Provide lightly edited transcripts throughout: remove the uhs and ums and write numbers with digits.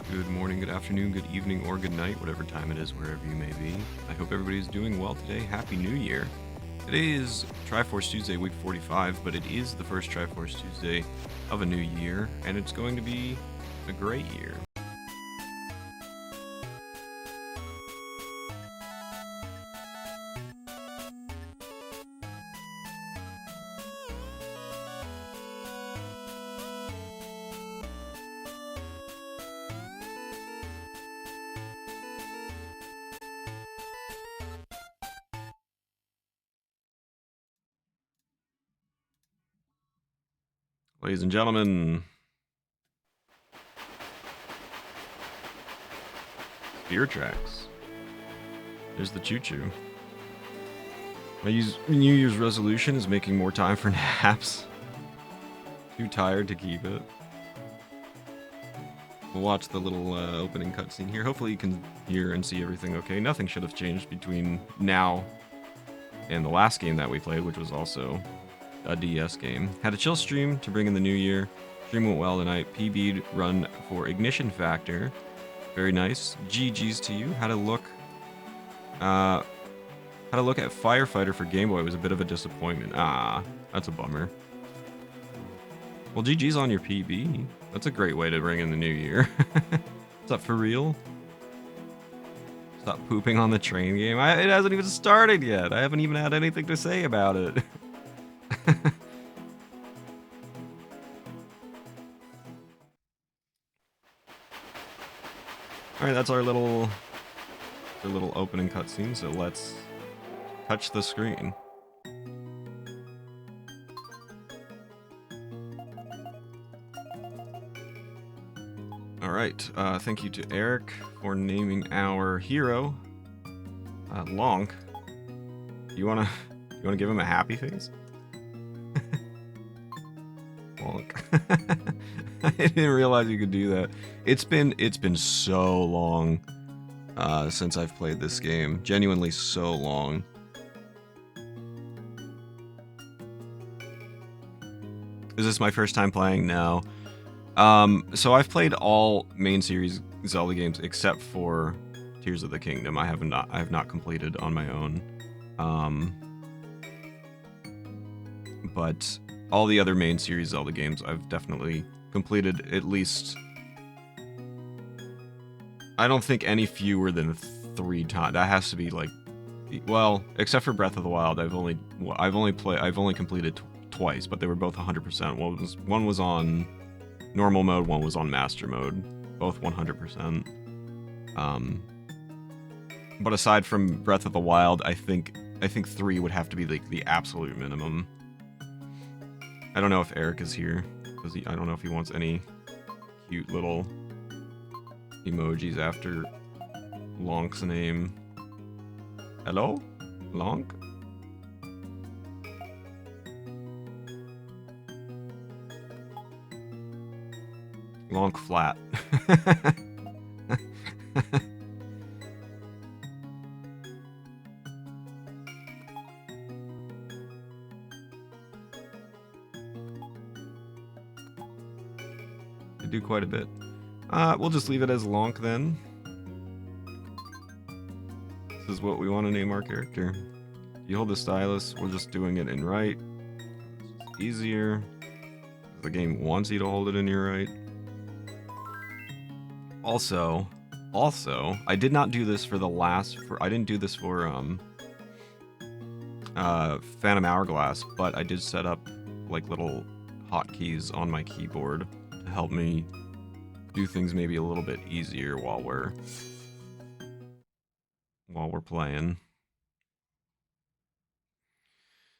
Good morning, good afternoon, good evening, or good night, whatever time it is, wherever you may be. I hope everybody's doing well today. Happy New Year. Today is Triforce Tuesday, week 45, but it is the first Triforce Tuesday of a new year, and it's going to be a great year. Ladies and gentlemen, beer tracks. There's the choo-choo. My New Year's resolution is making more time for naps. Too tired to keep it. We'll watch the little opening cutscene here. Hopefully you can hear and see everything okay. Nothing should have changed between now and the last game that we played, which was also a DS game. Had a chill stream to bring in the new year. Stream went well tonight. PB'd run for Ignition Factor. Very nice. GG's to you. Had a look at Firefighter for Game Boy. It was a bit of a disappointment. Ah, that's a bummer. Well, GG's on your PB. That's a great way to bring in the new year. Is that for real? Stop pooping on the train game. It hasn't even started yet. I haven't even had anything to say about it. Alright, that's our little opening cutscene, so let's touch the screen. Alright, thank you to Eric for naming our hero Lonk. You wanna give him a happy face? Lonk. I didn't realize you could do that. It's been so long since I've played this game. Genuinely so long. Is this my first time playing? No. So I've played all main series Zelda games except for Tears of the Kingdom. I have not completed on my own. But all the other main series Zelda games I've definitely completed at least. I don't think any fewer than 3 times. That has to be like, well, except for Breath of the Wild, I've only completed twice, but they were both 100%. One was on normal mode, one was on master mode, both 100%. But aside from Breath of the Wild, I think 3 would have to be like the absolute minimum. I don't know if Eric is here, because I don't know if he wants any cute little emojis after Lonk's name. Hello? Lonk? Lonk flat. I do quite a bit. We'll just leave it as Lonk then. This is what we want to name our character. You hold the stylus, we're just doing it in right. It's just easier. The game wants you to hold it in your right. Also, I did not do this for I didn't do this for Phantom Hourglass, but I did set up like little hotkeys on my keyboard to help me do things maybe a little bit easier while we're playing.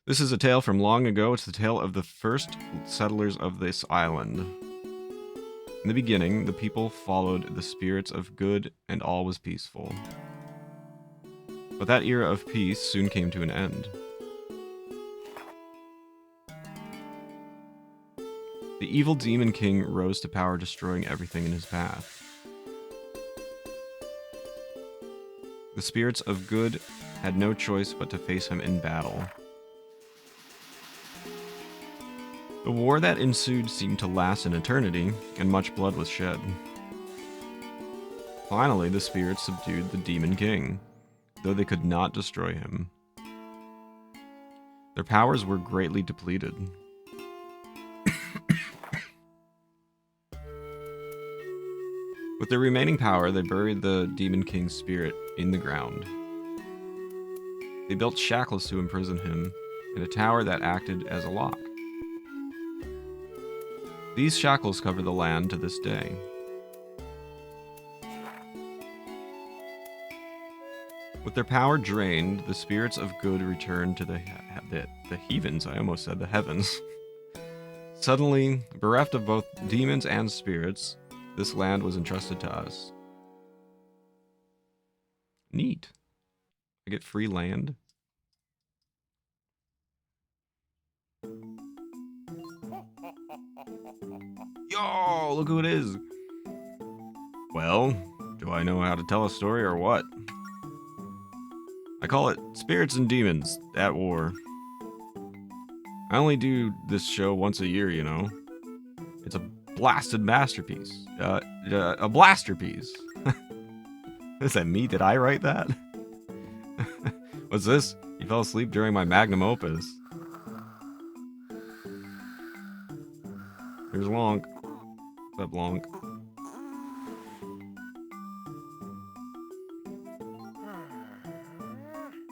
This is a tale from long ago. It's the tale of the first settlers of this island. In the beginning, the people followed the spirits of good and all was peaceful. But that era of peace soon came to an end. The evil Demon King rose to power, destroying everything in his path. The spirits of good had no choice but to face him in battle. The war that ensued seemed to last an eternity, and much blood was shed. Finally, the spirits subdued the Demon King, though they could not destroy him. Their powers were greatly depleted. With their remaining power, they buried the Demon King's spirit in the ground. They built shackles to imprison him in a tower that acted as a lock. These shackles cover the land to this day. With their power drained, the spirits of good returned to the heavens. I almost said the heavens. Suddenly, bereft of both demons and spirits, this land was entrusted to us. Neat. I get free land. Yo, look who it is. Well, do I know how to tell a story or what? I call it Spirits and Demons at War. I only do this show once a year, you know. It's a blasted masterpiece. A blasterpiece. Is that me? Did I write that? What's this? You fell asleep during my magnum opus. Here's Lonk. What's up, Lonk?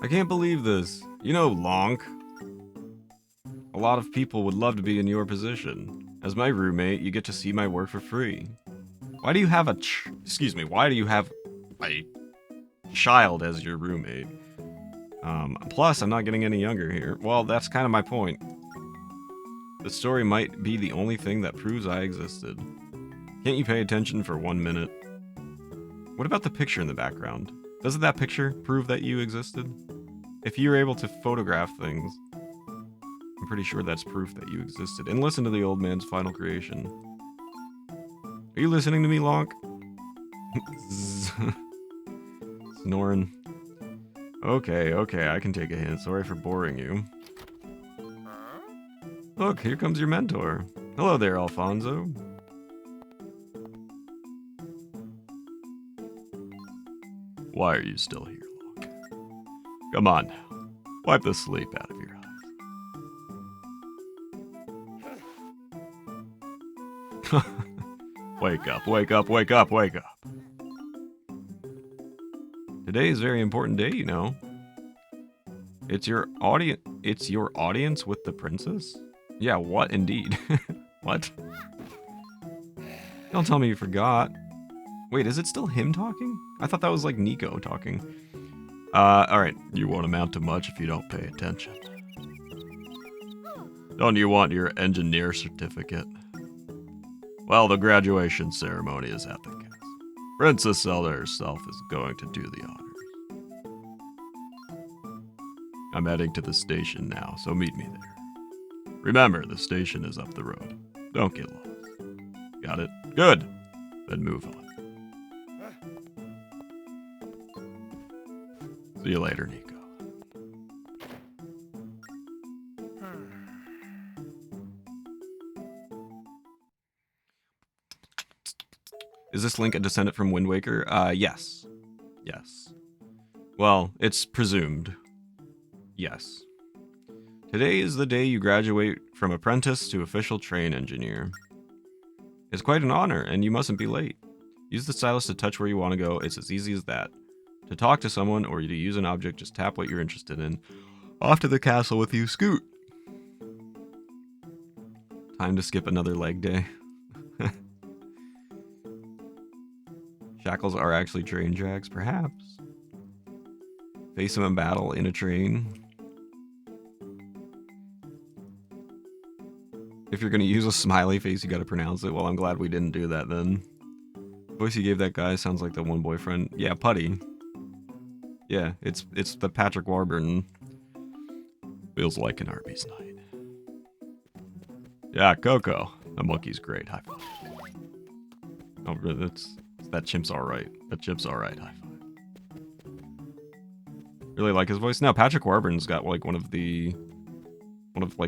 I can't believe this. You know, Lonk. A lot of people would love to be in your position. As my roommate, you get to see my work for free. Why do you have why do you have a child as your roommate? Plus, I'm not getting any younger here. Well, that's kind of my point. The story might be the only thing that proves I existed. Can't you pay attention for 1 minute? What about the picture in the background? Doesn't that picture prove that you existed? If you're able to photograph things, I'm pretty sure that's proof that you existed. And listen to the old man's final creation. Are you listening to me, Lonk? Snoring. Okay, I can take a hint. Sorry for boring you. Look, here comes your mentor. Hello there, Alfonso. Why are you still here, Lonk? Come on now. Wipe the sleep out of your eyes. Wake up, wake up, wake up, wake up. Today is a very important day, you know. It's your audience with the princess? Yeah, what indeed? What? Don't tell me you forgot. Wait, is it still him talking? I thought that was like Nico talking. Alright, you won't amount to much if you don't pay attention. Don't you want your engineer certificate? Well, the graduation ceremony is at the castle. Princess Zelda herself is going to do the honors. I'm heading to the station now, so meet me there. Remember, the station is up the road. Don't get lost. Got it? Good! Then move on. See you later, Nico. Is this Link a descendant from Wind Waker? Yes. Yes. Well, it's presumed. Yes. Today is the day you graduate from apprentice to official train engineer. It's quite an honor, and you mustn't be late. Use the stylus to touch where you want to go. It's as easy as that. To talk to someone or to use an object, just tap what you're interested in. Off to the castle with you, Scoot! Time to skip another leg day. Shackles are actually train tracks, perhaps. Face them in battle in a train. If you're gonna use a smiley face, you gotta pronounce it. Well, I'm glad we didn't do that then. The voice you gave that guy sounds like the one boyfriend. Yeah, Putty. Yeah, it's the Patrick Warburton. Feels like an Arby's night. Yeah, Coco. The monkey's great. High five. Oh, that chimp's alright. That chip's alright. High five. Really like his voice. No, Patrick Warburton's got like one of the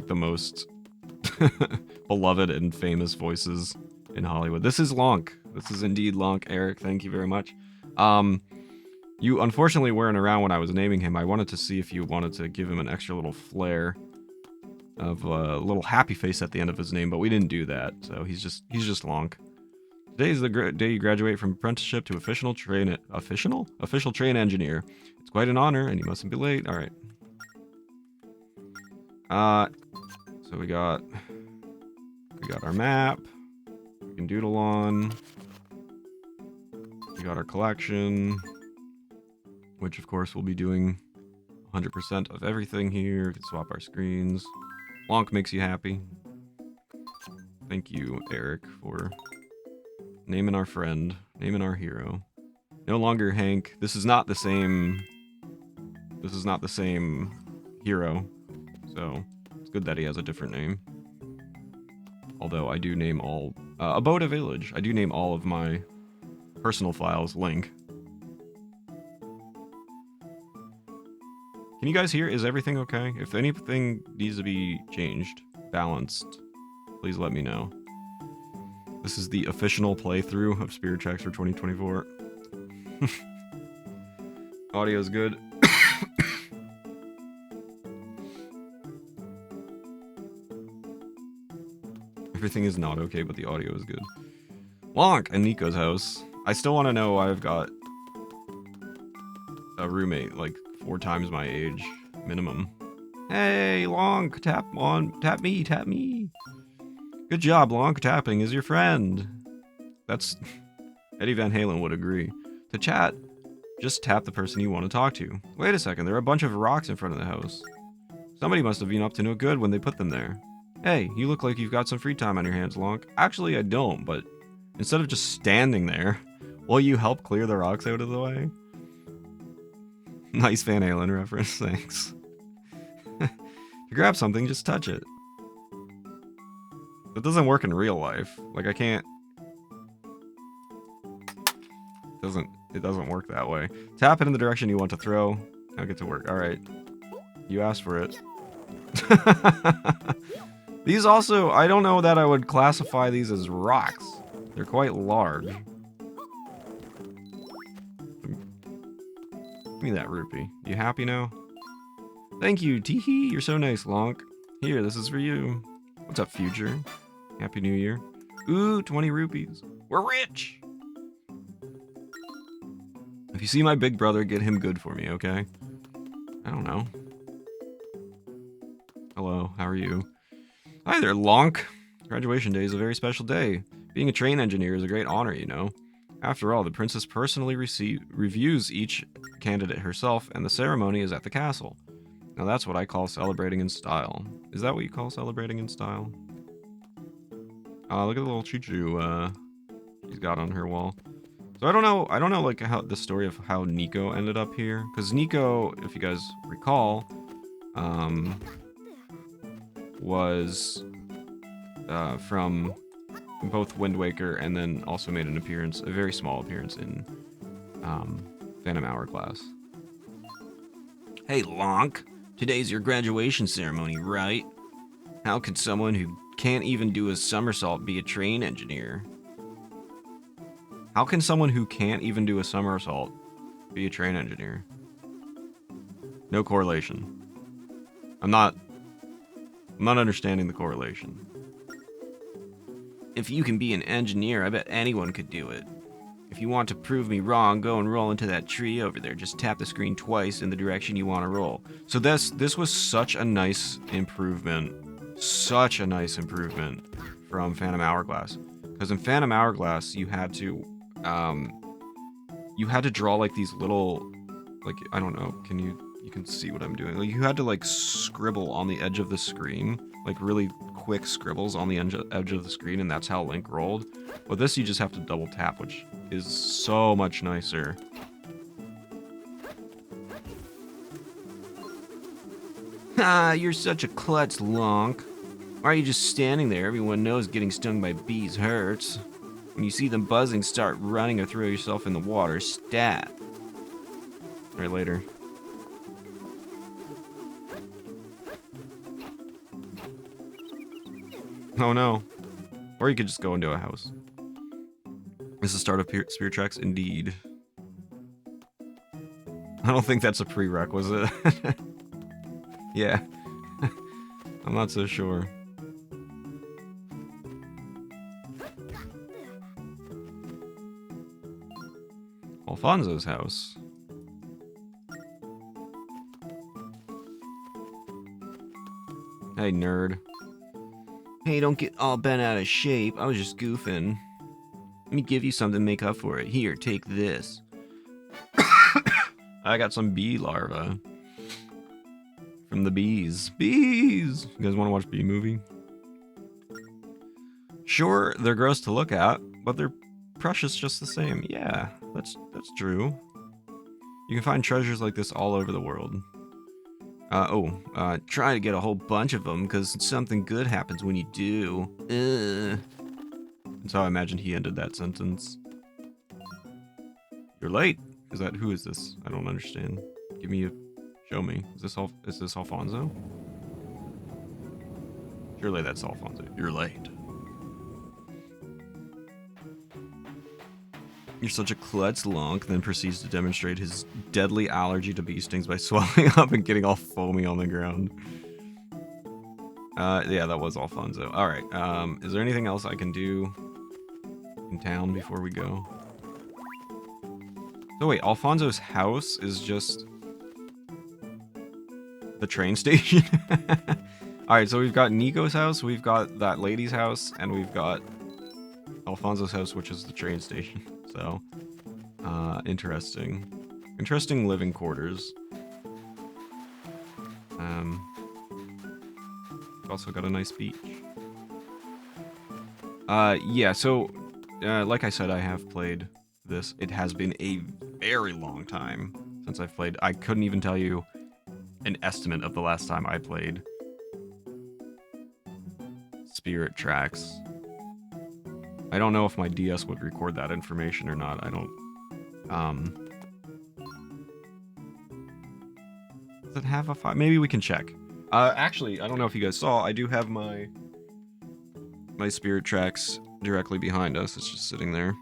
most beloved and famous voices in Hollywood. This is Lonk. This is indeed Lonk. Eric, thank you very much. You unfortunately weren't around when I was naming him. I wanted to see if you wanted to give him an extra little flair of a little happy face at the end of his name, but we didn't do that. So he's just Lonk. Today is the day you graduate from apprenticeship to official train engineer. It's quite an honor, and you mustn't be late. All right. So we got our map. We can doodle on. We got our collection, which of course we'll be doing 100% of everything here. We can swap our screens. Lonk makes you happy. Thank you, Eric, for naming our friend, naming our hero. No longer Hank. This is not the same hero. So it's good that he has a different name. Although I do name all Aboda Village. I do name all of my personal files Link. Can you guys hear? Is everything okay? If anything needs to be changed, balanced, please let me know. This is the official playthrough of Spirit Tracks for 2024. Audio's good. Everything is not okay, but the audio is good. Lonk and Nico's house. I still want to know why I've got a roommate like 4 times my age minimum. Hey, Lonk, tap me. Good job, Lonk. Tapping is your friend. That's Eddie Van Halen would agree. To chat, just tap the person you want to talk to. Wait a second, there are a bunch of rocks in front of the house. Somebody must have been up to no good when they put them there. Hey, you look like you've got some free time on your hands, Lonk. Actually, I don't, but instead of just standing there, will you help clear the rocks out of the way? Nice Van Halen reference, thanks. If you grab something, just touch it. That doesn't work in real life. Like, I can't... It doesn't work that way. Tap it in the direction you want to throw. Now get to work. Alright. You asked for it. These also, I don't know that I would classify these as rocks. They're quite large. Give me that rupee. You happy now? Thank you, Teehee. You're so nice, Lonk. Here, this is for you. What's up, future? Happy New Year. Ooh, 20 rupees. We're rich! If you see my big brother, get him good for me, okay? I don't know. Hello, how are you? Hi there, Lonk. Graduation day is a very special day. Being a train engineer is a great honor, you know. After all, the princess personally reviews each candidate herself, and the ceremony is at the castle. Now that's what I call celebrating in style. Is that what you call celebrating in style? Look at the little choo-choo she's got on her wall. So I don't know like how the story of how Nico ended up here, because Nico, if you guys recall, was from both Wind Waker and then also made an appearance, a very small appearance in Phantom Hourglass. Hey, Lonk, today's your graduation ceremony, right? How could someone who can't even do a somersault be a train engineer? How can someone who can't even do a somersault be a train engineer? No correlation. I'm not understanding the correlation. If you can be an engineer, I bet anyone could do it. If you want to prove me wrong, go and roll into that tree over there. Just tap the screen twice in the direction you want to roll. So this was such a nice improvement. Such a nice improvement from Phantom Hourglass. Because in Phantom Hourglass, you had to draw like these little, like, I don't know, you can see what I'm doing. Like, you had to like scribble on the edge of the screen, like really quick scribbles on the edge of the screen, and that's how Link rolled. But this you just have to double tap, which is so much nicer. Ah, you're such a klutz, Lonk. Why are you just standing there? Everyone knows getting stung by bees hurts. When you see them buzzing, start running or throw yourself in the water. Stat. Alright, later. Oh no. Or you could just go into a house. This is the start of Spirit Tracks, indeed. I don't think that's a prerequisite. Yeah. I'm not so sure. Alfonso's house. Hey, nerd. Hey, don't get all bent out of shape. I was just goofing. Let me give you something to make up for it. Here, take this. I got some bee larvae. From the bees. Bees! You guys want to watch Bee Movie? Sure, they're gross to look at, but they're precious just the same. Yeah, that's true. You can find treasures like this all over the world. Try to get a whole bunch of them, because something good happens when you do. That's how I imagine he ended that sentence. You're late. Who is this? I don't understand. Show me. Is this Alfonso? Surely that's Alfonso. You're late. You're such a klutz lonk, then proceeds to demonstrate his deadly allergy to bee stings by swelling up and getting all foamy on the ground. Yeah, that was Alfonso. Alright, is there anything else I can do in town before we go? So wait, Alfonso's house is just the train station? Alright, so we've got Nico's house, we've got that lady's house, and we've got Alfonso's house, which is the train station. So, interesting. Interesting living quarters. Also got a nice beach. Yeah, so, like I said, I have played this. It has been a very long time since I've played. I couldn't even tell you an estimate of the last time I played Spirit Tracks. I don't know if my DS would record that information or not. I don't... Does it have a file? Maybe we can check. Actually, I don't know if you guys saw, I do have my Spirit Tracks directly behind us. It's just sitting there.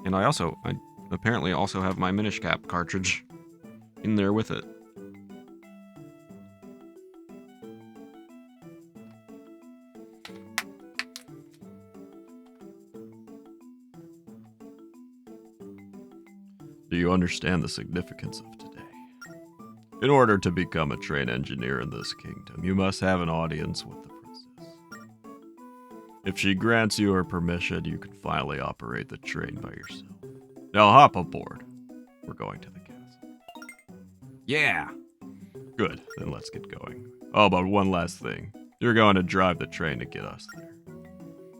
And I apparently also have my Minish Cap cartridge in there with it. Do you understand the significance of today? In order to become a train engineer in this kingdom, you must have an audience with the princess. If she grants you her permission, you can finally operate the train by yourself. Now hop aboard. We're going to the castle. Yeah! Good, then let's get going. Oh, but one last thing. You're going to drive the train to get us there.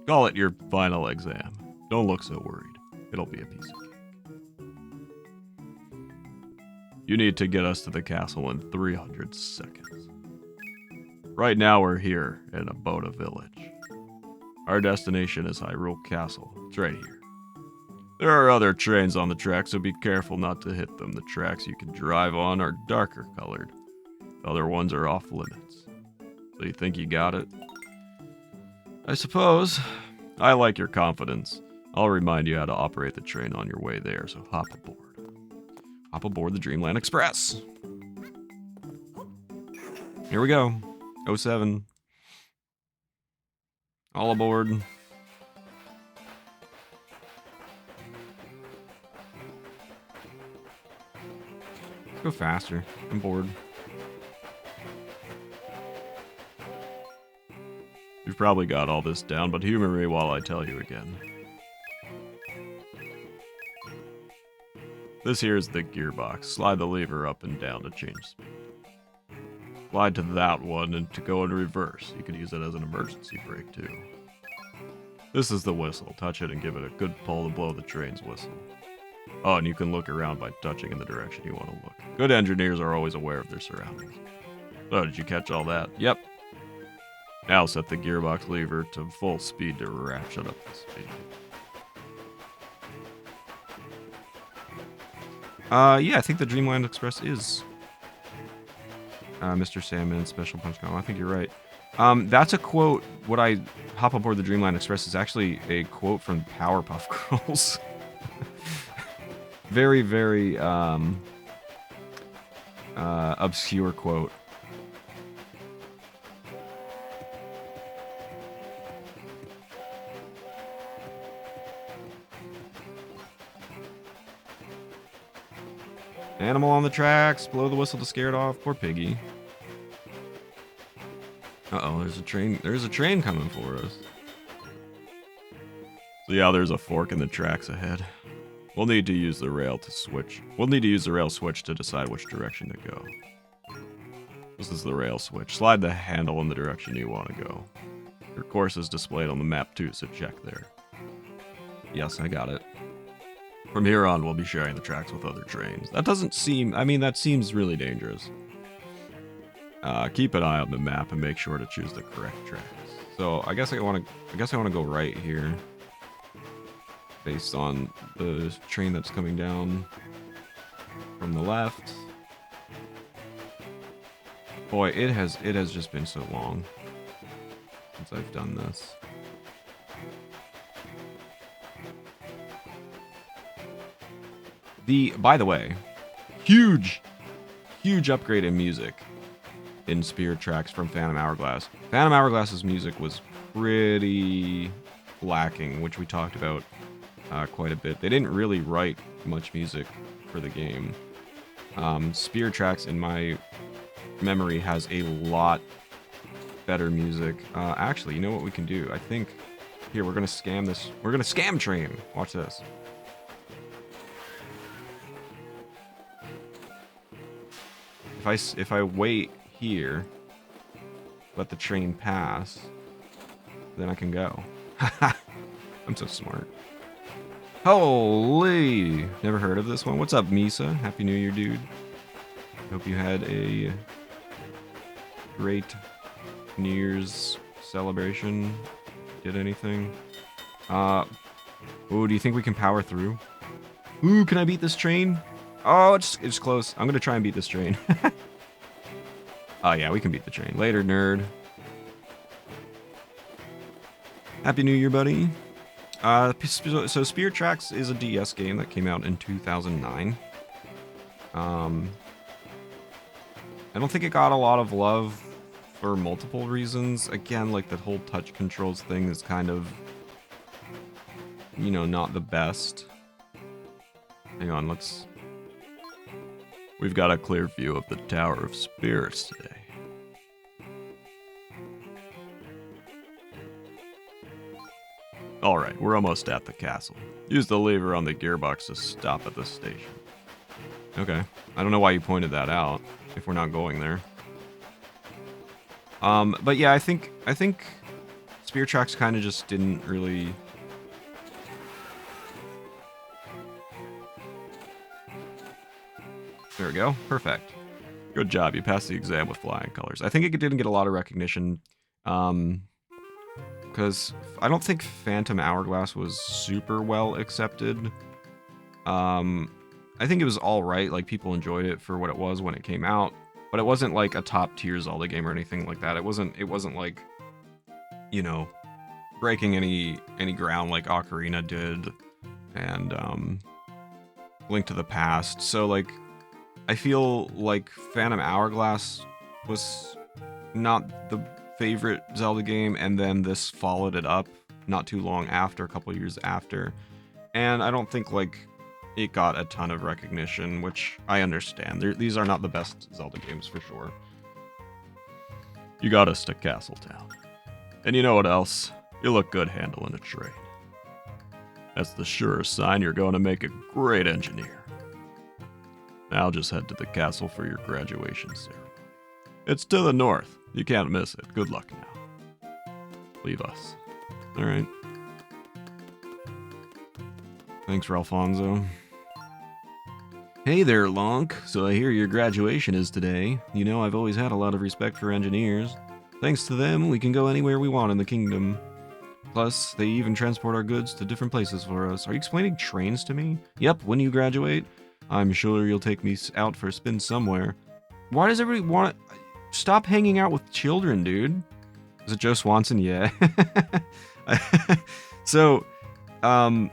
Call it your final exam. Don't look so worried. It'll be a piece of cake. You need to get us to the castle in 300 seconds. Right now we're here in Aboda Village. Our destination is Hyrule Castle. It's right here. There are other trains on the track, so be careful not to hit them. The tracks you can drive on are darker colored. The other ones are off limits. So you think you got it? I suppose. I like your confidence. I'll remind you how to operate the train on your way there, so hop aboard. Hop aboard the Dreamland Express. Here we go. 07. All aboard. Let's go faster. I'm bored. You've probably got all this down, but humor me while I tell you again. This here is the gearbox. Slide the lever up and down to change speed. Slide to that one and to go in reverse. You could use it as an emergency brake too. This is the whistle. Touch it and give it a good pull to blow the train's whistle. Oh, and you can look around by touching in the direction you want to look. Good engineers are always aware of their surroundings. So, did you catch all that? Yep. Now set the gearbox lever to full speed to ratchet up the speed. Yeah, I think the Dreamland Express is Mr. Sandman's Special Punch Column. I think you're right. That's a quote. What I hop aboard the Dreamland Express is actually a quote from Powerpuff Girls. Very, very obscure quote. Animal on the tracks. Blow the whistle to scare it off. Poor piggy. Uh-oh, there's a train. There's a train coming for us. So yeah, there's a fork in the tracks ahead. We'll need to use the rail to switch. We'll need to use the rail switch to decide which direction to go. This is the rail switch. Slide the handle in the direction you want to go. Your course is displayed on the map too, so check there. Yes, I got it. From here on, we'll be sharing the tracks with other trains. That doesn't seem... I mean, that seems really dangerous. Keep an eye on the map and make sure to choose the correct tracks. So I guess I want to go right here, based on the train that's coming down from the left. Boy, it has just been so long since I've done this. By the way, huge upgrade in music in Spirit Tracks from Phantom Hourglass. Phantom Hourglass's music was pretty lacking, which we talked about quite a bit. They didn't really write much music for the game. Spirit Tracks, in my memory, has a lot better music. Actually, you know what we can do? I think here we're gonna scam this. We're gonna scam train. Watch this. If I wait here, let the train pass, then I can go. I'm so smart. Holy! Never heard of this one. What's up, Misa? Happy New Year, dude. Hope you had a great New Year's celebration. Did anything? Ooh, do you think we can power through? Ooh, can I beat this train? Oh, it's close. I'm gonna try and beat this train. Oh yeah, we can beat the train. Later, nerd. Happy New Year, buddy. So Spirit Tracks is a DS game that came out in 2009. I don't think it got a lot of love for multiple reasons. Again, like the whole touch controls thing is kind of, you know, not the best. Hang on, let's... We've got a clear view of the Tower of Spirits today. Alright, we're almost at the castle. Use the lever on the gearbox to stop at the station. Okay. I don't know why you pointed that out, if we're not going there. But yeah, I think Spirit Tracks kind of just didn't really... There we go. Perfect. Good job. You passed the exam with flying colors. I think it didn't get a lot of recognition, because I don't think Phantom Hourglass was super well accepted. I think it was alright. Like, people enjoyed it for what it was when it came out, but it wasn't like a top tier Zelda game or anything like that. It wasn't like, you know, breaking any ground like Ocarina did, and Link to the Past. So like, I feel like Phantom Hourglass was not the favorite Zelda game, and then this followed it up not too long after, a couple years after. And I don't think like it got a ton of recognition, which I understand. These are not the best Zelda games for sure. You got us to Castletown. And you know what else? You look good handling a train. That's the surest sign you're going to make a great engineer. Now just head to the castle for your graduation ceremony. It's to the north. You can't miss it. Good luck now. Leave us. Alright. Thanks, Ralfonso. Hey there, Lonk. So I hear your graduation is today. You know, I've always had a lot of respect for engineers. Thanks to them, we can go anywhere we want in the kingdom. Plus, they even transport our goods to different places for us. Are you explaining trains to me? Yep, when you graduate, I'm sure you'll take me out for a spin somewhere. Why does everybody want to... Stop hanging out with children, dude. Is it Joe Swanson? Yeah. so, um,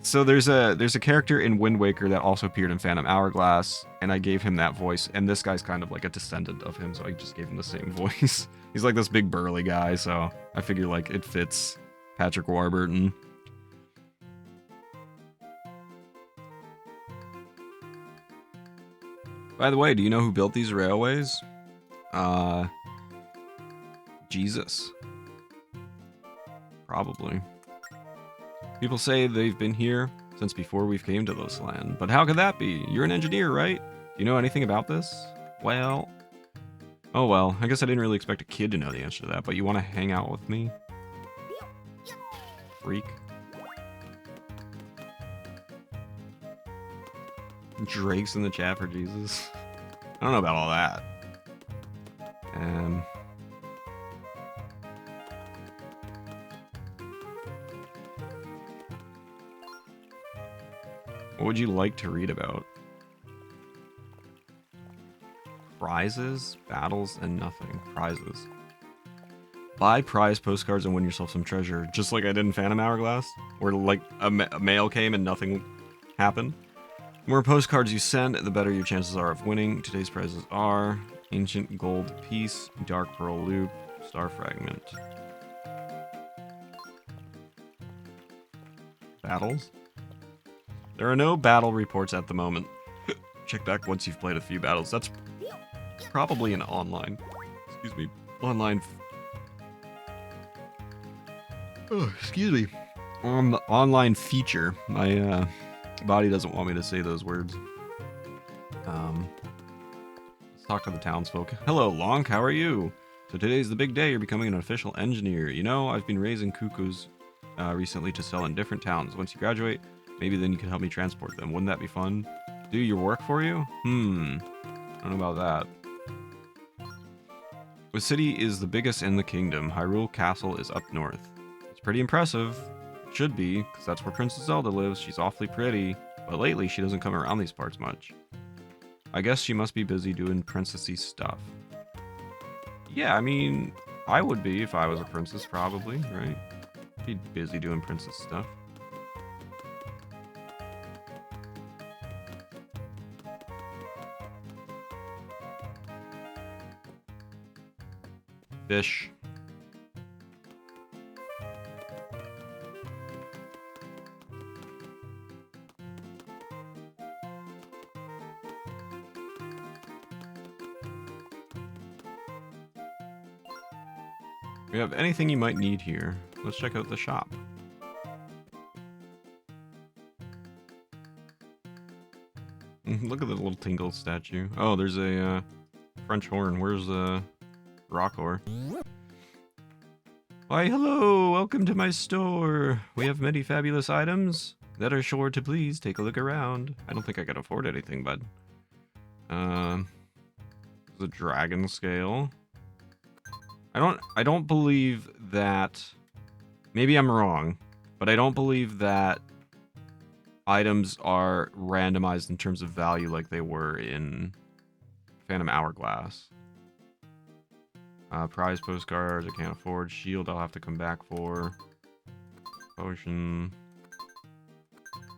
so there's a character in Wind Waker that also appeared in Phantom Hourglass, and I gave him that voice. And this guy's kind of like a descendant of him, so I just gave him the same voice. He's like this big burly guy, so I figure like it fits Patrick Warburton. By the way, do you know who built these railways? Jesus. Probably. People say they've been here since before we came to this land, but how could that be? You're an engineer, right? Do you know anything about this? Well... Oh well, I guess I didn't really expect a kid to know the answer to that, but you want to hang out with me? Freak. Drake's in the chat for Jesus. I don't know about all that. What would you like to read about? Prizes, battles, and nothing. Prizes. Buy prize postcards and win yourself some treasure, just like I did in Phantom Hourglass, where like a mail came and nothing happened. The more postcards you send, the better your chances are of winning. Today's prizes are Ancient Gold Piece, Dark Pearl Loop, Star Fragment. Battles? There are no battle reports at the moment. Check back once you've played a few battles. That's probably an online... Excuse me. Online... Oh, excuse me. Online feature. My body doesn't want me to say those words. Let's talk to the townsfolk. Hello, Lonk. How are you? So today's the big day. You're becoming an official engineer. You know, I've been raising cuckoos recently to sell in different towns. Once you graduate, maybe then you can help me transport them. Wouldn't that be fun? Do your work for you? I don't know about that. The city is the biggest in the kingdom. Hyrule Castle is up north. It's pretty impressive. It should be, because that's where Princess Zelda lives. She's awfully pretty, but lately she doesn't come around these parts much. I guess she must be busy doing princessy stuff. Yeah, I mean, I would be if I was a princess, probably, right? Be busy doing princess stuff. Fish. We have anything you might need here. Let's check out the shop. Look at the little Tingle statue. Oh, there's a French horn. Where's the Rockor? Why, hello! Welcome to my store. We have many fabulous items that are sure to please take a look around. I don't think I can afford anything, bud. The dragon scale. I don't believe that... Maybe I'm wrong, but I don't believe that items are randomized in terms of value like they were in Phantom Hourglass. Prize postcards, I can't afford. Shield, I'll have to come back for. Potion.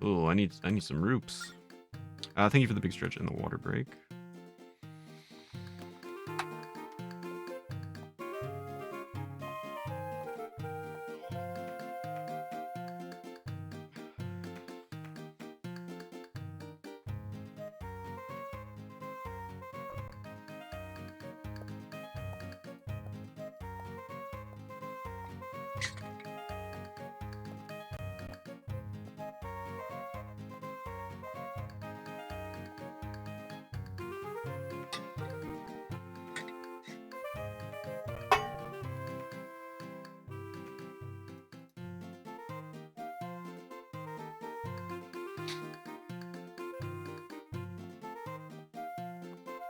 Ooh, I need some roops. Thank you for the big stretch and the water break.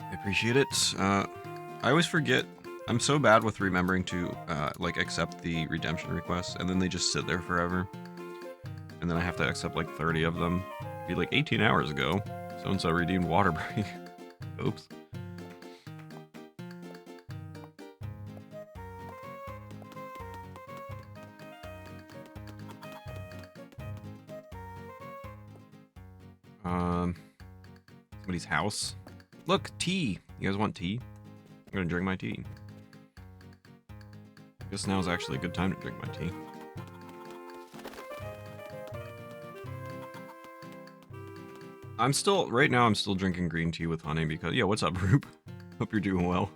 I appreciate it. I always forget. I'm so bad with remembering to like accept the redemption requests, and then they just sit there forever. And then I have to accept like 30 of them. It'd be like 18 hours ago. So-and-so redeemed water break. Oops. Somebody's house. Look, tea. You guys want tea? I'm gonna drink my tea. I guess now is actually a good time to drink my tea. Right now I'm still drinking green tea with honey because, yeah, what's up, Roop? Hope you're doing well.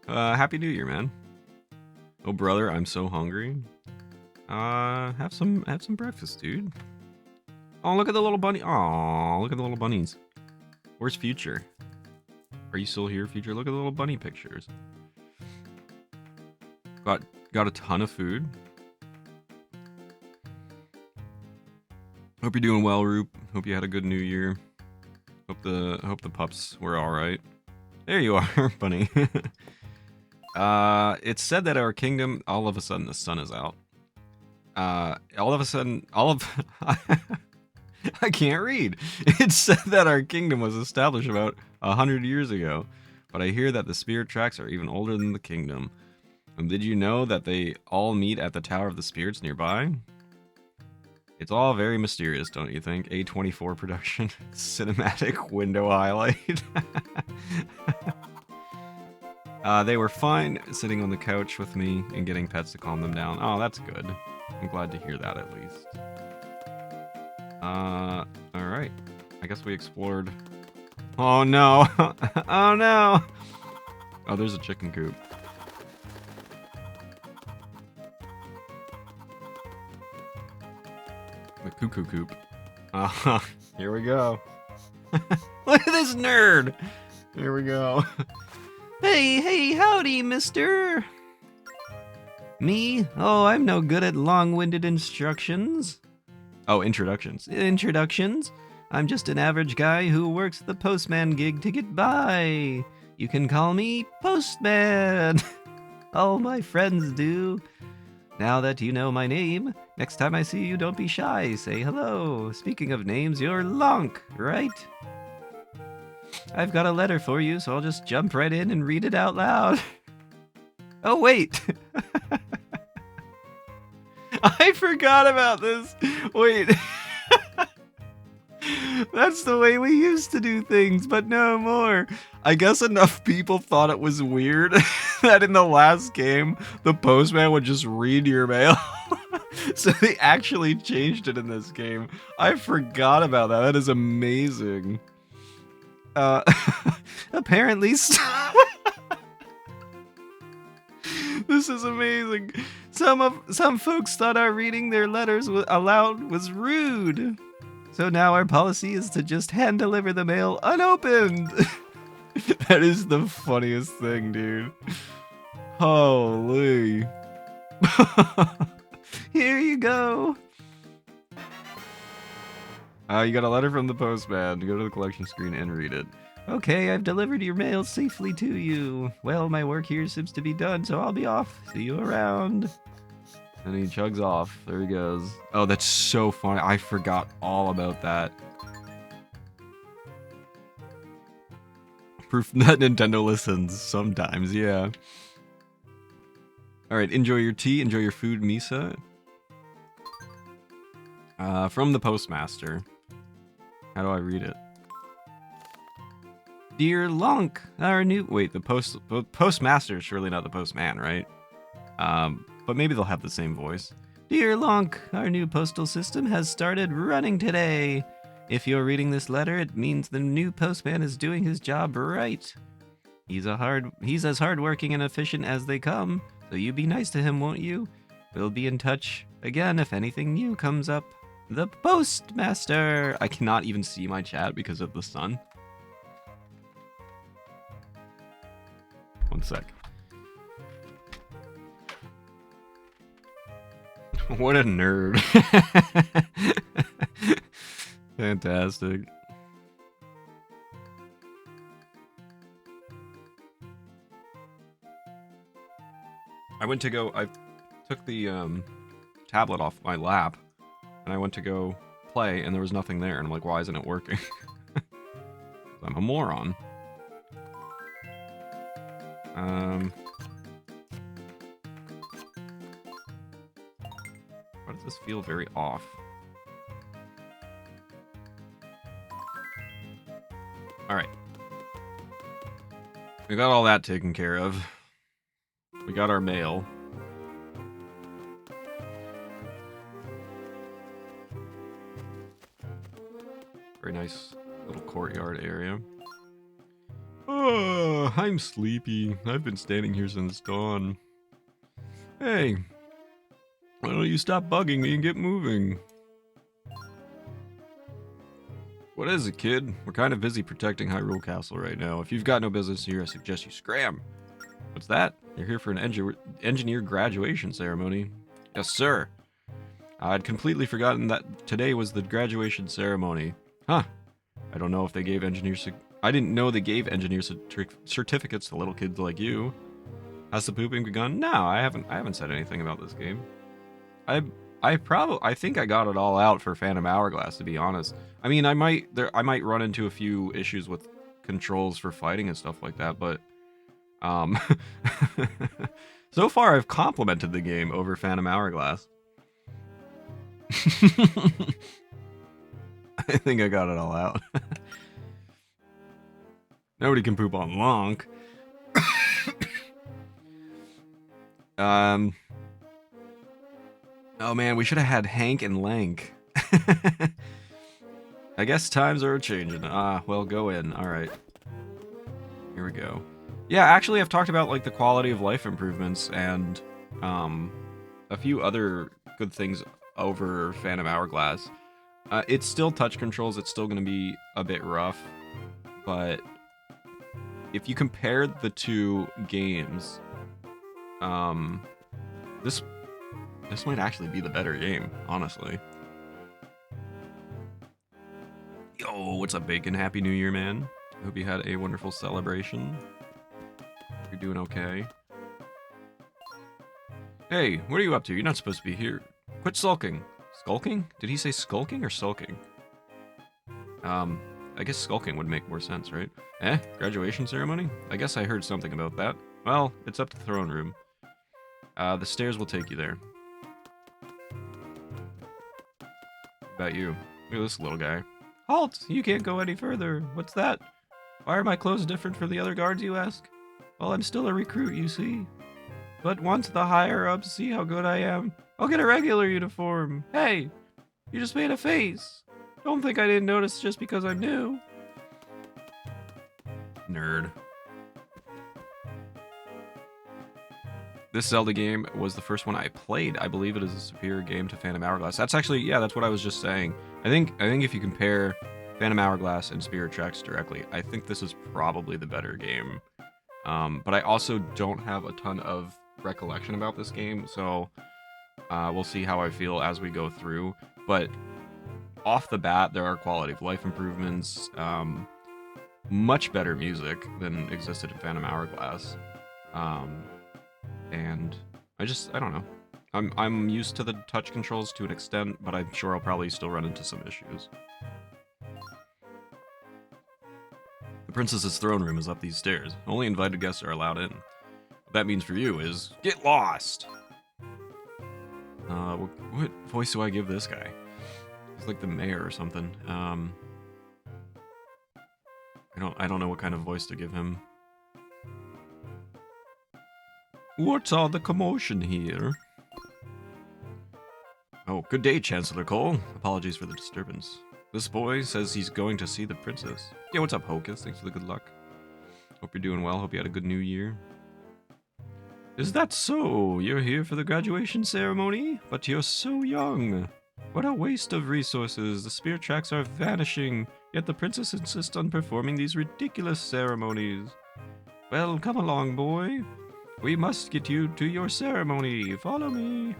Happy New Year, man. Oh, brother, I'm so hungry. Have some breakfast, dude. Oh, look at the little bunny. Oh, look at the little bunnies. Where's Future? Are you still here, Future? Look at the little bunny pictures. Got a ton of food. Hope you're doing well, Roop. Hope you had a good New Year. Hope the pups were all right. There you are, bunny. It's said that our kingdom. All of a sudden, the sun is out. All of a sudden, I can't read. It said that our kingdom was established about 100 years ago, but I hear that the spirit tracks are even older than the kingdom. And did you know that they all meet at the Tower of the Spirits nearby? It's all very mysterious, don't you think? A24 production, cinematic window highlight. They were fine sitting on the couch with me and getting pets to calm them down. Oh, that's good. I'm glad to hear that at least. Alright. I guess we explored. Oh no! Oh no! Oh, there's a chicken coop. The cuckoo coop. Here we go. Look at this nerd! Here we go. Hey, howdy, mister! Me? Oh, I'm no good at long-winded instructions. Oh, introductions. Introductions? I'm just an average guy who works the postman gig to get by. You can call me Postman. All my friends do. Now that you know my name, next time I see you, don't be shy. Say hello. Speaking of names, you're Lonk, right? I've got a letter for you, so I'll just jump right in and read it out loud. Oh, wait. I forgot about this. Wait. That's the way we used to do things, but no more. I guess enough people thought it was weird that in the last game, the postman would just read your mail. So they actually changed it in this game. I forgot about that. That is amazing. Apparently, this is amazing. Some folks thought our reading their letters aloud was rude. So now our policy is to just hand deliver the mail unopened. That is the funniest thing, dude. Holy. Here you go. You got a letter from the postman. Go to the collection screen and read it. Okay, I've delivered your mail safely to you. Well, my work here seems to be done, so I'll be off. See you around. And he chugs off. There he goes. Oh, that's so funny. I forgot all about that. Proof that Nintendo listens sometimes, yeah. Alright, enjoy your tea, enjoy your food, Misa. From the postmaster. How do I read it? Dear Lonk, our new... Wait, the postmaster is surely not the postman, right? But maybe they'll have the same voice. Dear Lonk, our new postal system has started running today. If you're reading this letter, it means the new postman is doing his job right. He's as hardworking and efficient as they come, so you be nice to him, won't you? We'll be in touch again if anything new comes up. The postmaster. I cannot even see my chat because of the sun. One sec. What a nerd. Fantastic. I took the tablet off my lap, and I went to go play, and there was nothing there, and I'm like, why isn't it working? I'm a moron. Why does this feel very off? Alright. We got all that taken care of. We got our mail. Very nice little courtyard area. Oh, I'm sleepy. I've been standing here since dawn. Hey, why don't you stop bugging me and get moving? What is it, kid? We're kind of busy protecting Hyrule Castle right now. If you've got no business here, I suggest you scram. What's that? You're here for an engineer graduation ceremony. Yes, sir. I'd completely forgotten that today was the graduation ceremony. Huh. I don't know if they gave engineers... I didn't know they gave engineer certificates to little kids like you. Has the pooping begun? No, I haven't said anything about this game. I think I got it all out for Phantom Hourglass, to be honest. I mean, I might run into a few issues with controls for fighting and stuff like that, but so far I've complimented the game over Phantom Hourglass. I think I got it all out. Nobody can poop on Lonk. Oh man, we should have had Hank and Lank. I guess times are changing. Well, go in. Alright. Here we go. Yeah, actually I've talked about like the quality of life improvements and a few other good things over Phantom Hourglass. It's still touch controls, it's still going to be a bit rough, but if you compare the two games, this might actually be the better game, honestly. Yo, what's up, Bacon? Happy New Year, man. I hope you had a wonderful celebration. You're doing okay. Hey, what are you up to? You're not supposed to be here. Quit sulking. Skulking? Did he say skulking or sulking? I guess skulking would make more sense, right? Graduation ceremony? I guess I heard something about that. Well, it's up to the throne room. The stairs will take you there. About you. Look at this little guy. Halt! You can't go any further. What's that? Why are my clothes different from the other guards, you ask? Well, I'm still a recruit, you see. But once the higher-ups see how good I am, I'll get a regular uniform. Hey! You just made a face. Don't think I didn't notice just because I'm new. Nerd. This Zelda game was the first one I played. I believe it is a superior game to Phantom Hourglass. That's actually, yeah, that's what I was just saying. I think if you compare Phantom Hourglass and Spirit Tracks directly, I think this is probably the better game. But I also don't have a ton of recollection about this game, so we'll see how I feel as we go through. But off the bat, there are quality of life improvements, much better music than existed in Phantom Hourglass. And I don't know. I'm used to the touch controls to an extent, but I'm sure I'll probably still run into some issues. The princess's throne room is up these stairs. Only invited guests are allowed in. What that means for you is, get lost! What voice do I give this guy? He's like the mayor or something. I don't know what kind of voice to give him. What's all the commotion here? Oh, good day, Chancellor Cole. Apologies for the disturbance. This boy says he's going to see the princess. Yeah, what's up, Hocus? Thanks for the good luck. Hope you're doing well. Hope you had a good new year. Is that so? You're here for the graduation ceremony? But you're so young. What a waste of resources. The spirit tracks are vanishing, yet the princess insists on performing these ridiculous ceremonies. Well, come along, boy. We must get you to your ceremony. Follow me.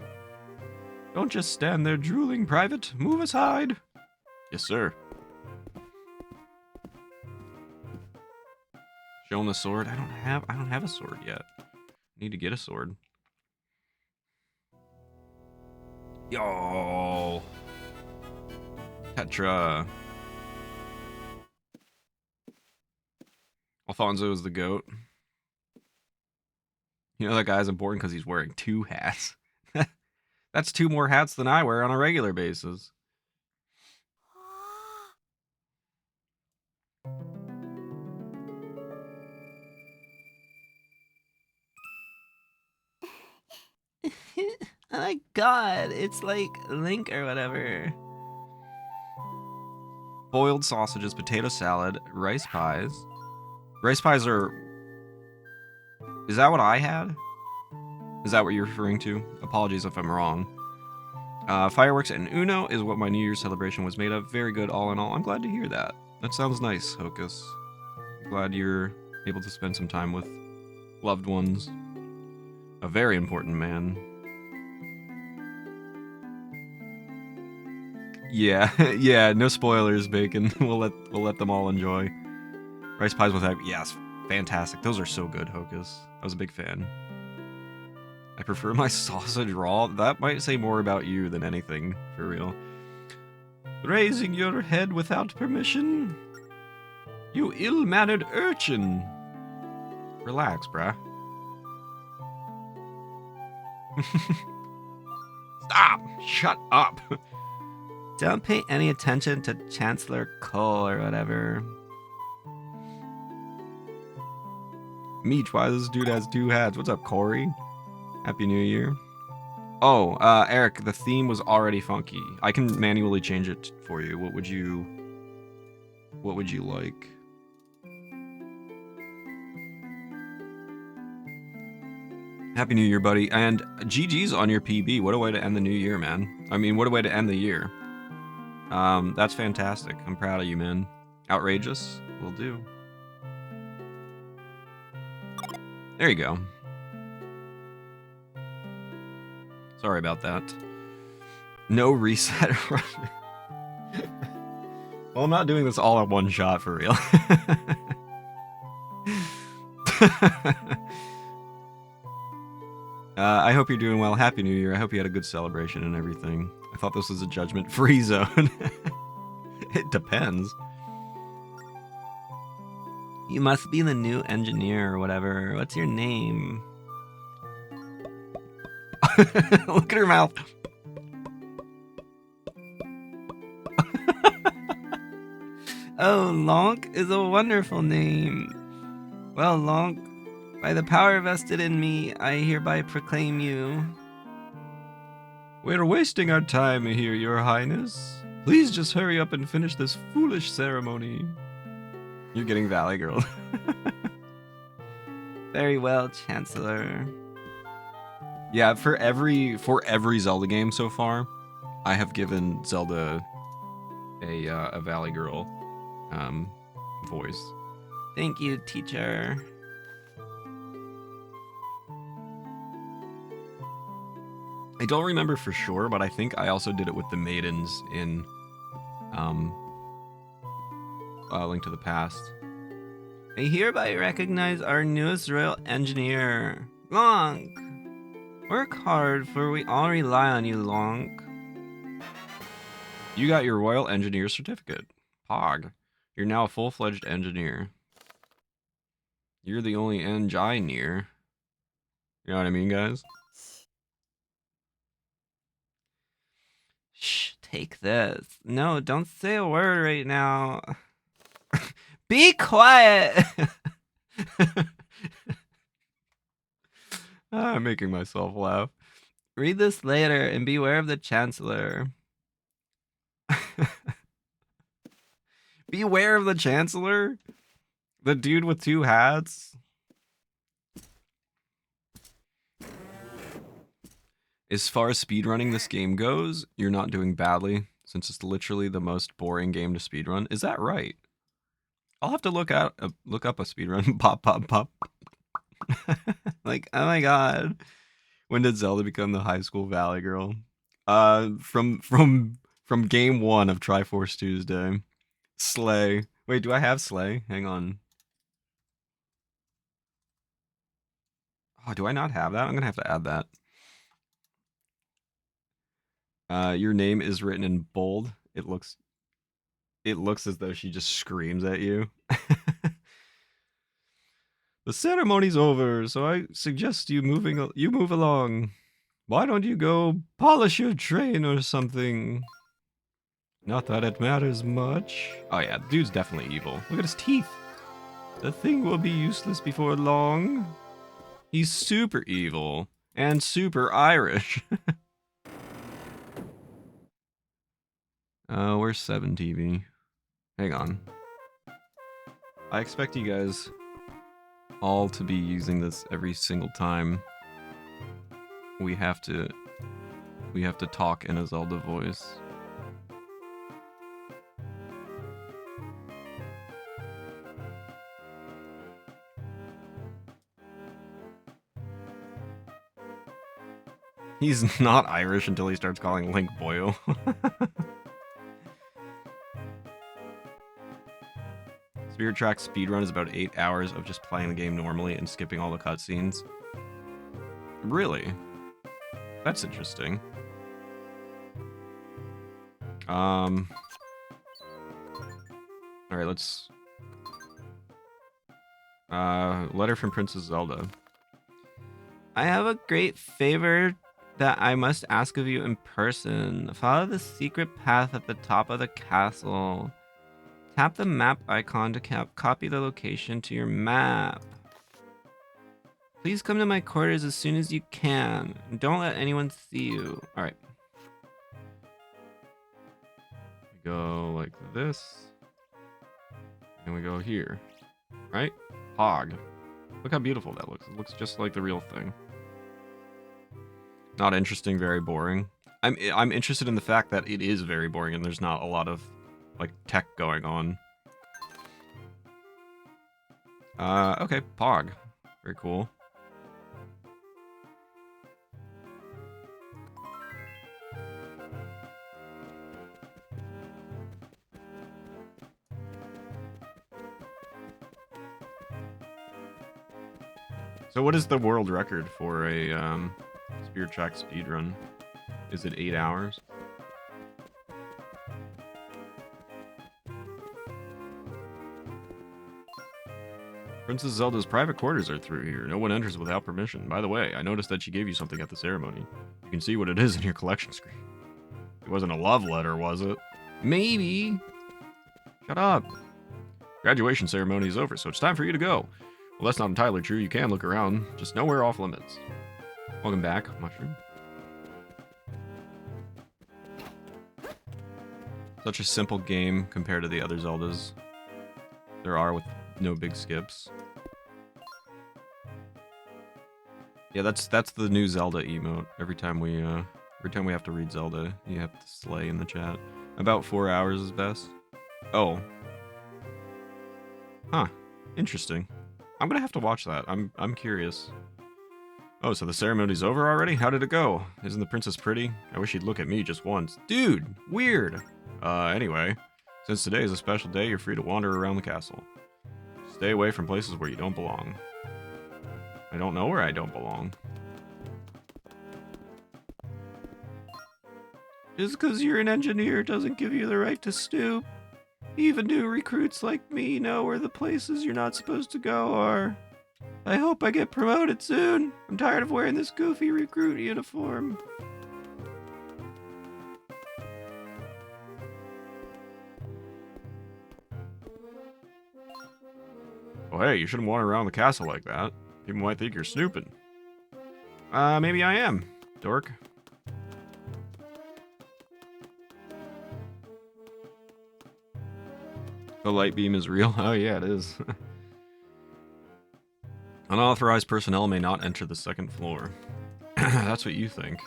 Don't just stand there drooling, Private. Move aside. Yes, sir. Show him the sword. I don't have a sword yet. Need to get a sword. Yo. Tetra. Alfonso is the goat. You know that guy's important because he's wearing 2 hats. That's 2 more hats than I wear on a regular basis. Oh my god, it's like Link or whatever. Boiled sausages, potato salad, rice pies. Rice pies are... Is that what I had? Is that what you're referring to? Apologies if I'm wrong. Fireworks and Uno is what my New Year's celebration was made of. Very good all in all. I'm glad to hear that. That sounds nice, Hocus. I'm glad you're able to spend some time with loved ones. A very important man. Yeah, yeah, no spoilers, Bacon. We'll let them all enjoy. Rice pies with egg. Yes, fantastic. Those are so good, Hocus. I was a big fan. I prefer my sausage raw. That might say more about you than anything, for real. Raising your head without permission? You ill-mannered urchin. Relax, bruh. Stop! Shut up! Don't pay any attention to Chancellor Cole or whatever. Meech, why this dude has two hats? What's up, Corey? Happy New Year. Oh, Eric, the theme was already funky. I can manually change it for you. What would you like? Happy New Year, buddy. And GG's on your PB. What a way to end the new year, man. I mean, what a way to end the year. That's fantastic. I'm proud of you, man. Outrageous. Will do. There you go. Sorry about that. No reset. Well, I'm not doing this all in one shot for real. I hope you're doing well. Happy New Year. I hope you had a good celebration and everything. I thought this was a judgment-free zone. It depends. You must be the new engineer or whatever. What's your name? Look at her mouth. Oh, Lonk is a wonderful name. Well, Lonk, by the power vested in me, I hereby proclaim you. We're wasting our time here, Your Highness. Please just hurry up and finish this foolish ceremony. You're getting Valley Girl. Very well, Chancellor. Yeah, for every Zelda game so far, I have given Zelda a Valley Girl voice. Thank you, teacher. I don't remember for sure, but I think I also did it with the maidens in Link to the Past. I hereby recognize our newest royal engineer, Lonk. Work hard, for we all rely on you, Lonk. You got your Royal Engineer certificate. Pog. You're now a full-fledged engineer. You're the only engineer. You know what I mean, guys? Shh, take this. No, don't say a word right now. Be quiet! I'm making myself laugh. Read this later and beware of the Chancellor. Beware of the Chancellor? The dude with two hats? As far as speedrunning this game goes, you're not doing badly, since it's literally the most boring game to speedrun. Is that right? I'll have to look up a speedrun. Pop, pop, pop. Like, oh my god. When did Zelda become the high school Valley Girl? From game 1 of Triforce Tuesday. Slay. Wait, do I have Slay? Hang on. Oh, do I not have that? I'm gonna have to add that. Your name is written in bold. It looks as though she just screams at you. The ceremony's over, so I suggest you move along. Why don't you go polish your train or something? Not that it matters much. Oh yeah, the dude's definitely evil. Look at his teeth. The thing will be useless before long. He's super evil. And super Irish. Where's 7TV? Hang on. I expect you guys all to be using this every single time we have to talk in a Zelda voice. He's not Irish until he starts calling Link Boyo. Spirit Track speedrun is about 8 hours of just playing the game normally and skipping all the cutscenes. Really? That's interesting. Alright, let's... letter from Princess Zelda. I have a great favor that I must ask of you in person. Follow the secret path at the top of the castle. Tap the map icon to copy the location to your map. Please come to my quarters as soon as you can. Don't let anyone see you. Alright. We go like this. And we go here. Right? Hog. Look how beautiful that looks. It looks just like the real thing. Not interesting, very boring. I'm interested in the fact that it is very boring and there's not a lot of like tech going on. Okay, Pog. Very cool. So what is the world record for a Spirit Track speedrun? Is it 8 hours? Princess Zelda's private quarters are through here. No one enters without permission. By the way, I noticed that she gave you something at the ceremony. You can see what it is in your collection screen. It wasn't a love letter, was it? Maybe. Shut up. Graduation ceremony is over, so it's time for you to go. Well, that's not entirely true. You can look around. Just nowhere off limits. Welcome back, Mushroom. Such a simple game compared to the other Zeldas there are with no big skips. Yeah, that's the new Zelda emote. Every time we have to read Zelda, you have to slay in the chat. About 4 hours is best. Oh. Huh. Interesting. I'm gonna have to watch that. I'm curious. Oh, so the ceremony's over already? How did it go? Isn't the princess pretty? I wish she'd look at me just once. Dude, weird. Anyway, since today is a special day, you're free to wander around the castle. Stay away from places where you don't belong. I don't know where I don't belong. Just because you're an engineer doesn't give you the right to stoop. Even new recruits like me know where the places you're not supposed to go are. I hope I get promoted soon. I'm tired of wearing this goofy recruit uniform. Oh hey, you shouldn't wander around the castle like that. People might think you're snooping. Maybe I am, dork. The light beam is real? Oh yeah, it is. Unauthorized personnel may not enter the second floor. That's what you think.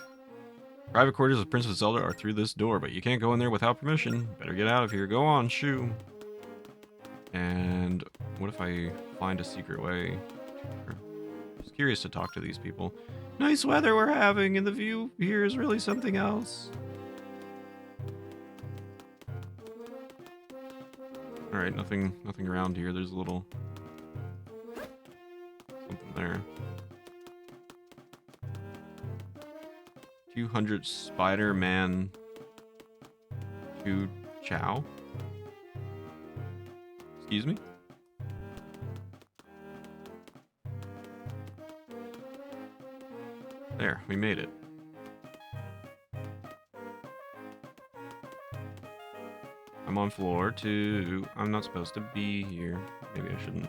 Private quarters of Princess Zelda are through this door, but you can't go in there without permission. Better get out of here. Go on, shoo. And what if I find a secret way? Just curious to talk to these people. Nice weather we're having, and the view here is really something else. Alright, nothing around here. There's a little something there. 200 Spider-Man Chu Chow? Excuse me? There, we made it. I'm on floor 2. I'm not supposed to be here. Maybe I shouldn't.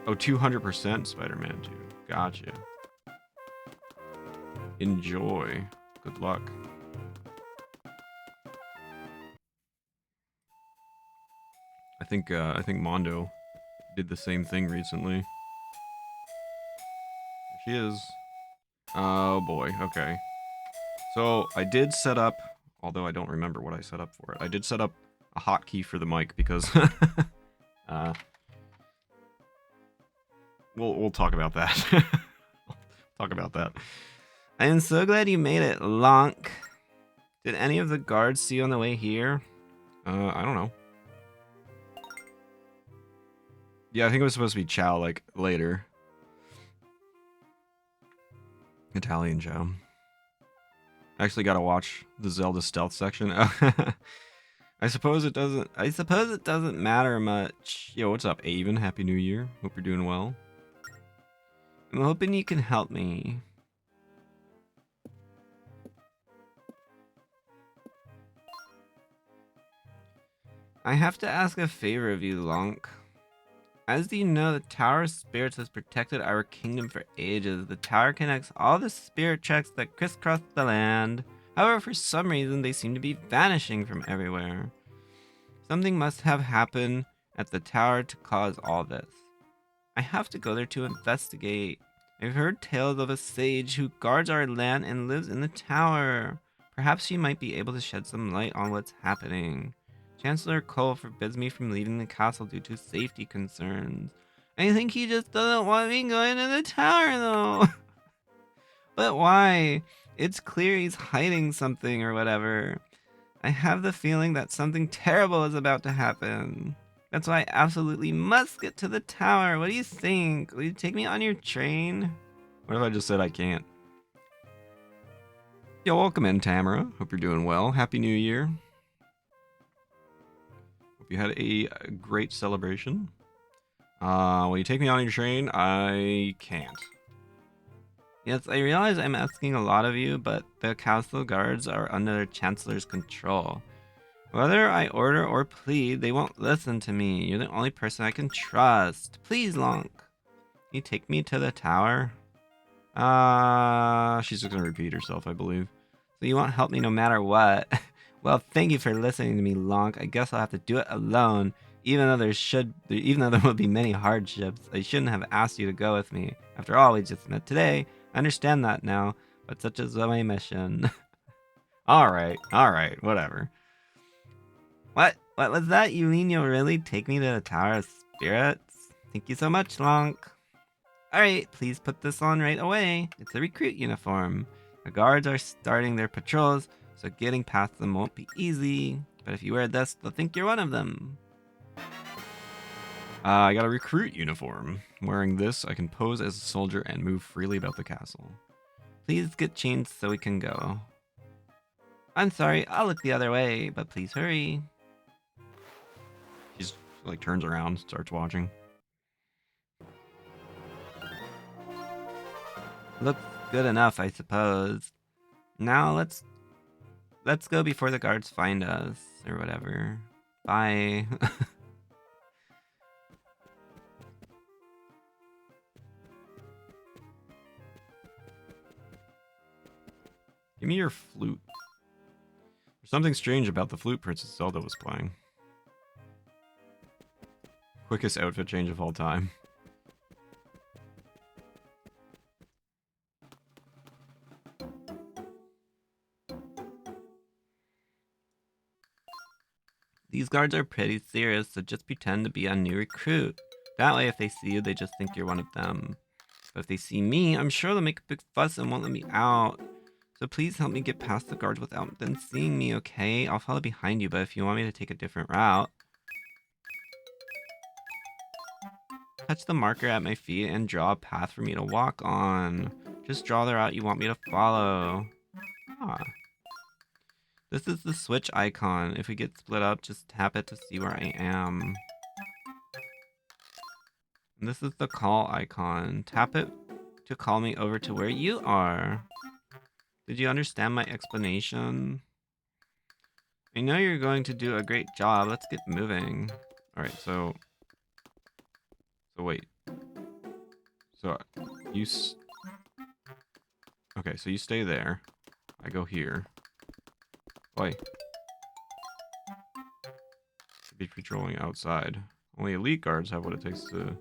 Oh, 200% Spider-Man 2. Gotcha. Enjoy. Good luck. I think Mondo did the same thing recently. There she is. Oh boy, okay. So I did set up, although I don't remember what I set up for it. I did set up a hotkey for the mic because we'll talk about that. Talk about that. I am so glad you made it, Lonk. Did any of the guards see you on the way here? I don't know. Yeah, I think it was supposed to be Chow, like, later. Italian Chow. I actually gotta watch the Zelda stealth section. I suppose it doesn't matter much. Yo, what's up, Avon? Happy New Year. Hope you're doing well. I'm hoping you can help me. I have to ask a favor of you, Lonk. As you know, the Tower of Spirits has protected our kingdom for ages. The tower connects all the spirit tracks that crisscross the land. However, for some reason, they seem to be vanishing from everywhere. Something must have happened at the tower to cause all this. I have to go there to investigate. I've heard tales of a sage who guards our land and lives in the tower. Perhaps she might be able to shed some light on what's happening. Chancellor Cole forbids me from leaving the castle due to safety concerns. I think he just doesn't want me going to the tower, though. But why? It's clear he's hiding something or whatever. I have the feeling that something terrible is about to happen. That's why I absolutely must get to the tower. What do you think? Will you take me on your train? What if I just said I can't? Yo, welcome in, Tamara. Hope you're doing well. Happy New Year. Hope you had a great celebration. Will you take me on your train? I can't. Yes, I realize I'm asking a lot of you, but the castle guards are under the Chancellor's control. Whether I order or plead, they won't listen to me. You're the only person I can trust. Please, Lonk. Can you take me to the tower? She's just gonna repeat herself, I believe. So you won't help me no matter what. Well, thank you for listening to me, Lonk. I guess I'll have to do it alone. Even though there will be many hardships, I shouldn't have asked you to go with me. After all, we just met today. I understand that now, but such is my mission. Alright, whatever. What was that? You mean you'll really take me to the Tower of Spirits? Thank you so much, Lonk. Alright, please put this on right away. It's a recruit uniform. The guards are starting their patrols, so getting past them won't be easy. But if you wear this, they'll think you're one of them. I got a recruit uniform. Wearing this, I can pose as a soldier and move freely about the castle. Please get changed so we can go. I'm sorry, I'll look the other way, but please hurry. She's like turns around, starts watching. Looks good enough, I suppose. Now let's go before the guards find us, or whatever. Bye. Give me your flute. There's something strange about the flute Princess Zelda was playing. Quickest outfit change of all time. These guards are pretty serious, so just pretend to be a new recruit. That way, if they see you, they just think you're one of them. But if they see me, I'm sure they'll make a big fuss and won't let me out. So please help me get past the guards without them seeing me, okay? I'll follow behind you, but if you want me to take a different route... Touch the marker at my feet and draw a path for me to walk on. Just draw the route you want me to follow. Ah. This is the switch icon. If we get split up, just tap it to see where I am. And this is the call icon. Tap it to call me over to where you are. Did you understand my explanation? I know you're going to do a great job. Let's get moving. Alright, so wait. So you okay, so you stay there. I go here. Wait. Be patrolling outside. Only elite guards have what it takes to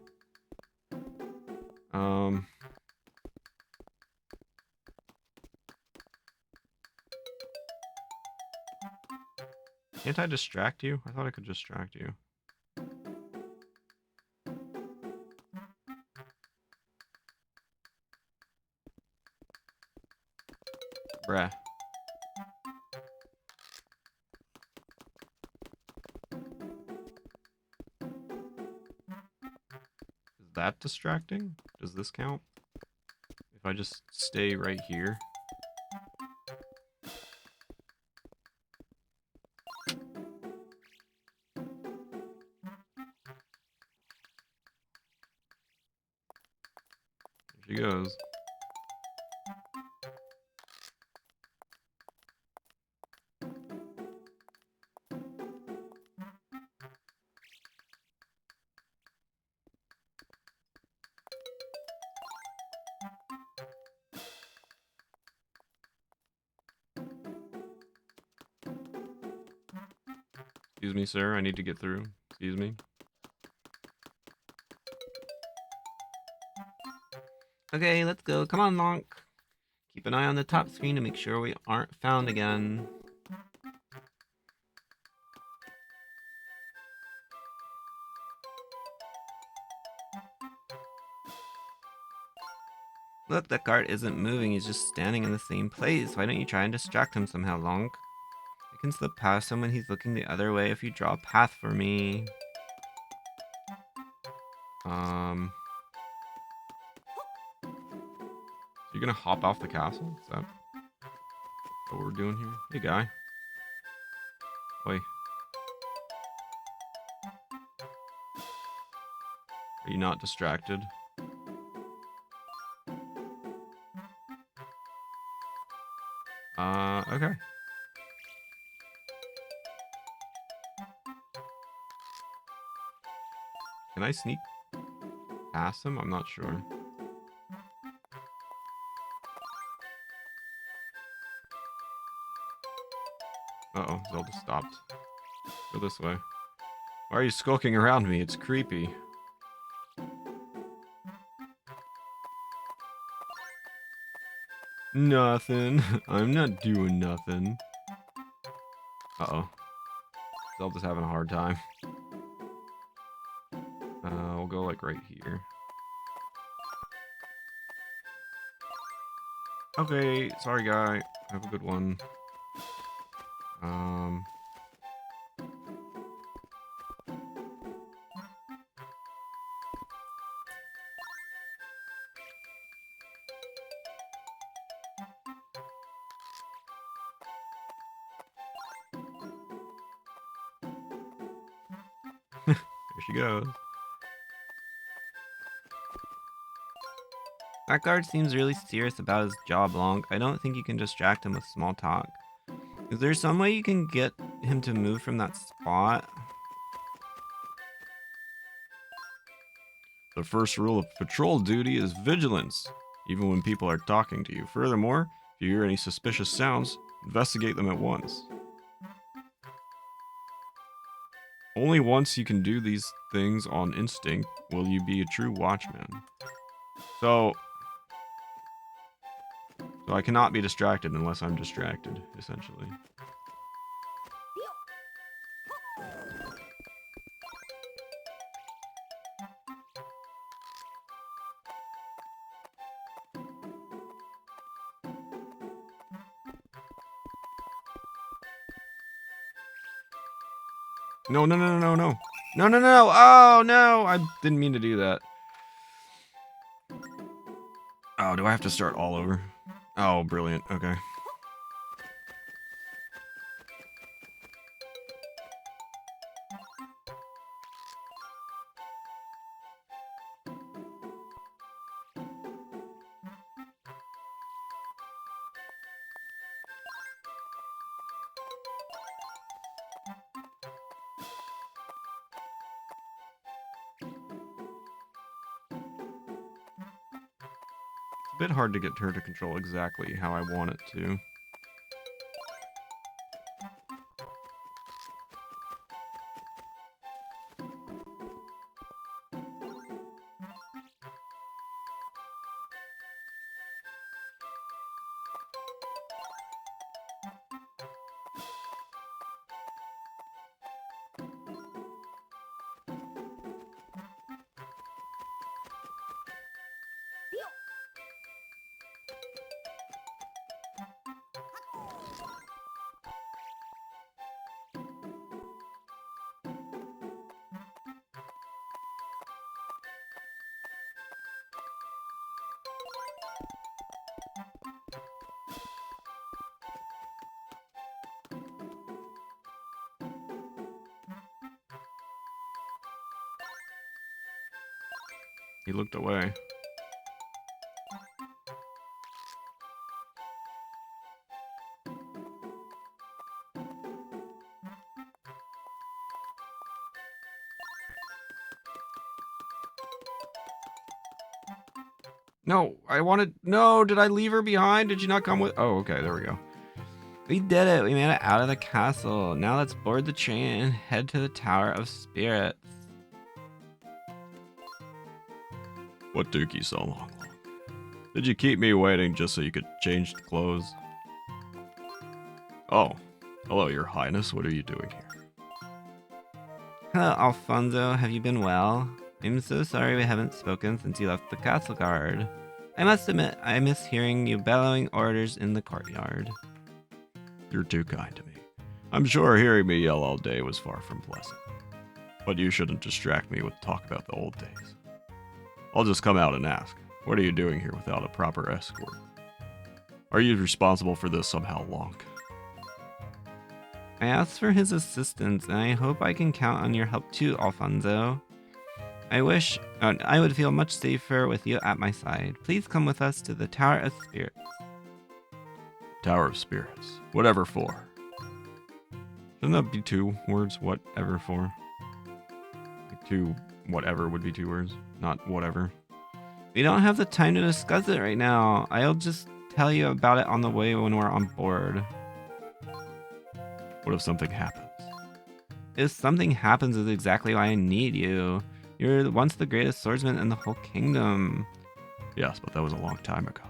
can't I distract you? I thought I could distract you. Bruh. Is that distracting? Does this count? If I just stay right here? Here she goes. Excuse me, sir. I need to get through. Excuse me. Okay, let's go. Come on, Lonk. Keep an eye on the top screen to make sure we aren't found again. Look, that guard isn't moving. He's just standing in the same place. Why don't you try and distract him somehow, Lonk? I can slip past him when he's looking the other way if you draw a path for me. So you're gonna hop off the castle? Is that what we're doing here? Hey, guy. Wait. Are you not distracted? Okay. Can I sneak past him? I'm not sure. Uh-oh, Zelda stopped. Go this way. Why are you skulking around me? It's creepy. Nothing. I'm not doing nothing. Uh-oh. Zelda's having a hard time. We'll go like right here. Okay, sorry guy. Have a good one. There she goes. That guard seems really serious about his job, Lonk. I don't think you can distract him with small talk. Is there some way you can get him to move from that spot? The first rule of patrol duty is vigilance, even when people are talking to you. Furthermore, if you hear any suspicious sounds, investigate them at once. Only once you can do these things on instinct will you be a true watchman. So I cannot be distracted unless I'm distracted, essentially. No, no, no, no, no. No, no, no, no. Oh, no. I didn't mean to do that. Oh, do I have to start all over? Oh, brilliant. Okay. bit hard to get her to control exactly how I want it to. He looked away. No, I wanted... No, did I leave her behind? Did you not come with... Oh, okay, there we go. We did it. We made it out of the castle. Now let's board the train and head to the Tower of Spirits. What took you so long? Did you keep me waiting just so you could change the clothes? Oh, hello, your highness. What are you doing here? Hello, Alfonso. Have you been well? I'm so sorry we haven't spoken since you left the castle guard. I must admit, I miss hearing you bellowing orders in the courtyard. You're too kind to me. I'm sure hearing me yell all day was far from pleasant. But you shouldn't distract me with talk about the old days. I'll just come out and ask, what are you doing here without a proper escort? Are you responsible for this somehow, Lonk? I asked for his assistance, and I hope I can count on your help too, Alfonso. I would feel much safer with you at my side. Please come with us to the Tower of Spirits. Tower of Spirits. Whatever for. Shouldn't that be 2 words? Whatever for? Like 2 whatever would be 2 words, not whatever. We don't have the time to discuss it right now. I'll just tell you about it on the way when we're on board. What if something happens? If something happens is exactly why I need you. You're once the greatest swordsman in the whole kingdom. Yes, but that was a long time ago.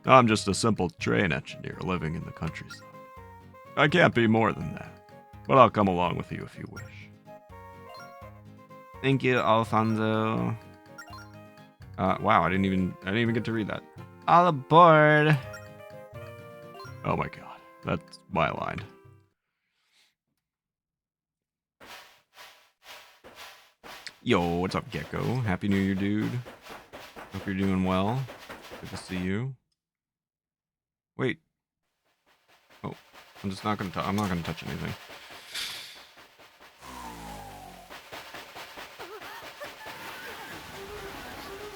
Now I'm just a simple train engineer living in the countryside. I can't be more than that, but I'll come along with you if you wish. Thank you, Alfonso. Wow, I didn't even get to read that. All aboard. Oh my god, that's my line. Yo, what's up, Gecko? Happy New Year, dude. Hope you're doing well. Good to see you. Wait. Oh, I'm just not gonna. I'm not gonna touch anything.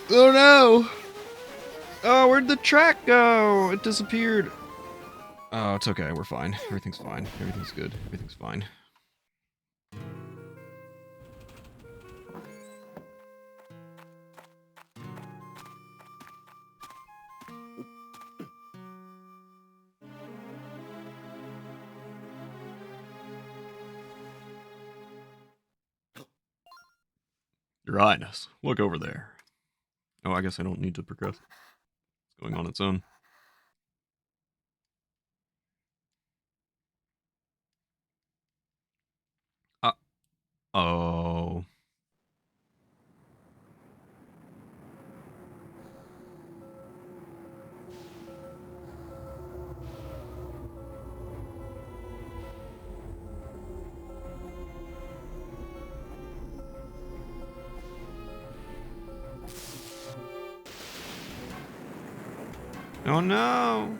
Oh no! Oh, where'd the track go? It disappeared. Oh, it's okay. We're fine. Everything's fine. Everything's good. Everything's fine. Your Highness, look over there. Oh, I guess I don't need to progress. It's going on its own. Oh. Oh no!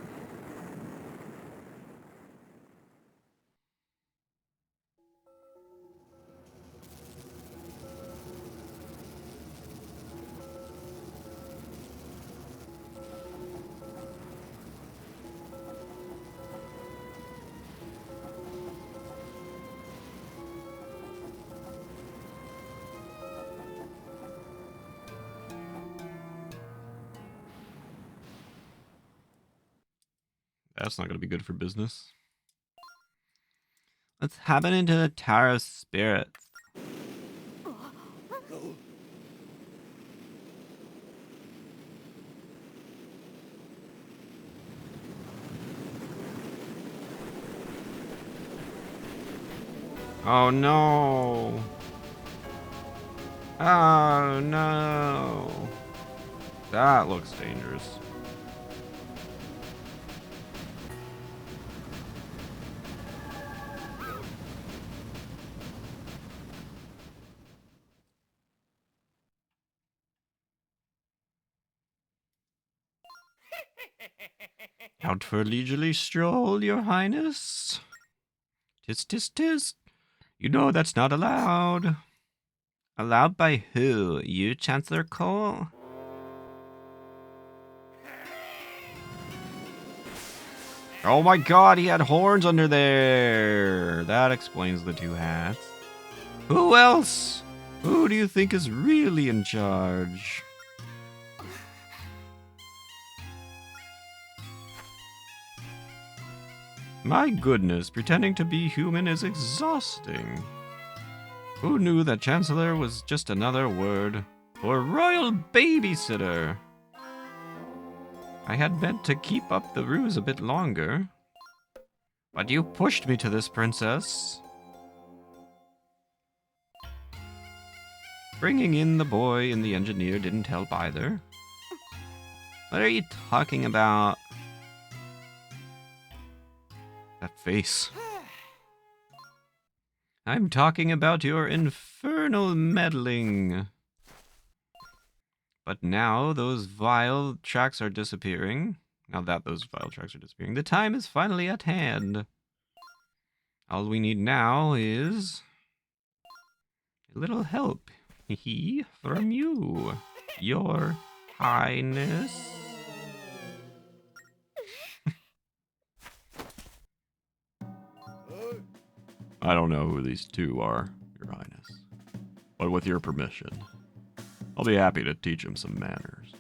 That's not going to be good for business. Let's hop into the Tower of Spirits. Oh no! Oh no! That looks dangerous. Out for a leisurely stroll, your highness? Tis, tis, tis. You know that's not allowed. Allowed by who? You, Chancellor Cole? Oh my god, he had horns under there! That explains the two hats. Who else? Who do you think is really in charge? My goodness, pretending to be human is exhausting. Who knew that Chancellor was just another word for royal babysitter? I had meant to keep up the ruse a bit longer. But you pushed me to this, princess. Bringing in the boy and the engineer didn't help either. What are you talking about? That face. I'm talking about your infernal meddling. But now those vile tracks are disappearing. Now that those vile tracks are disappearing, the time is finally at hand. All we need now is a little help from you, your highness. I don't know who these two are, your highness. But with your permission, I'll be happy to teach him some manners.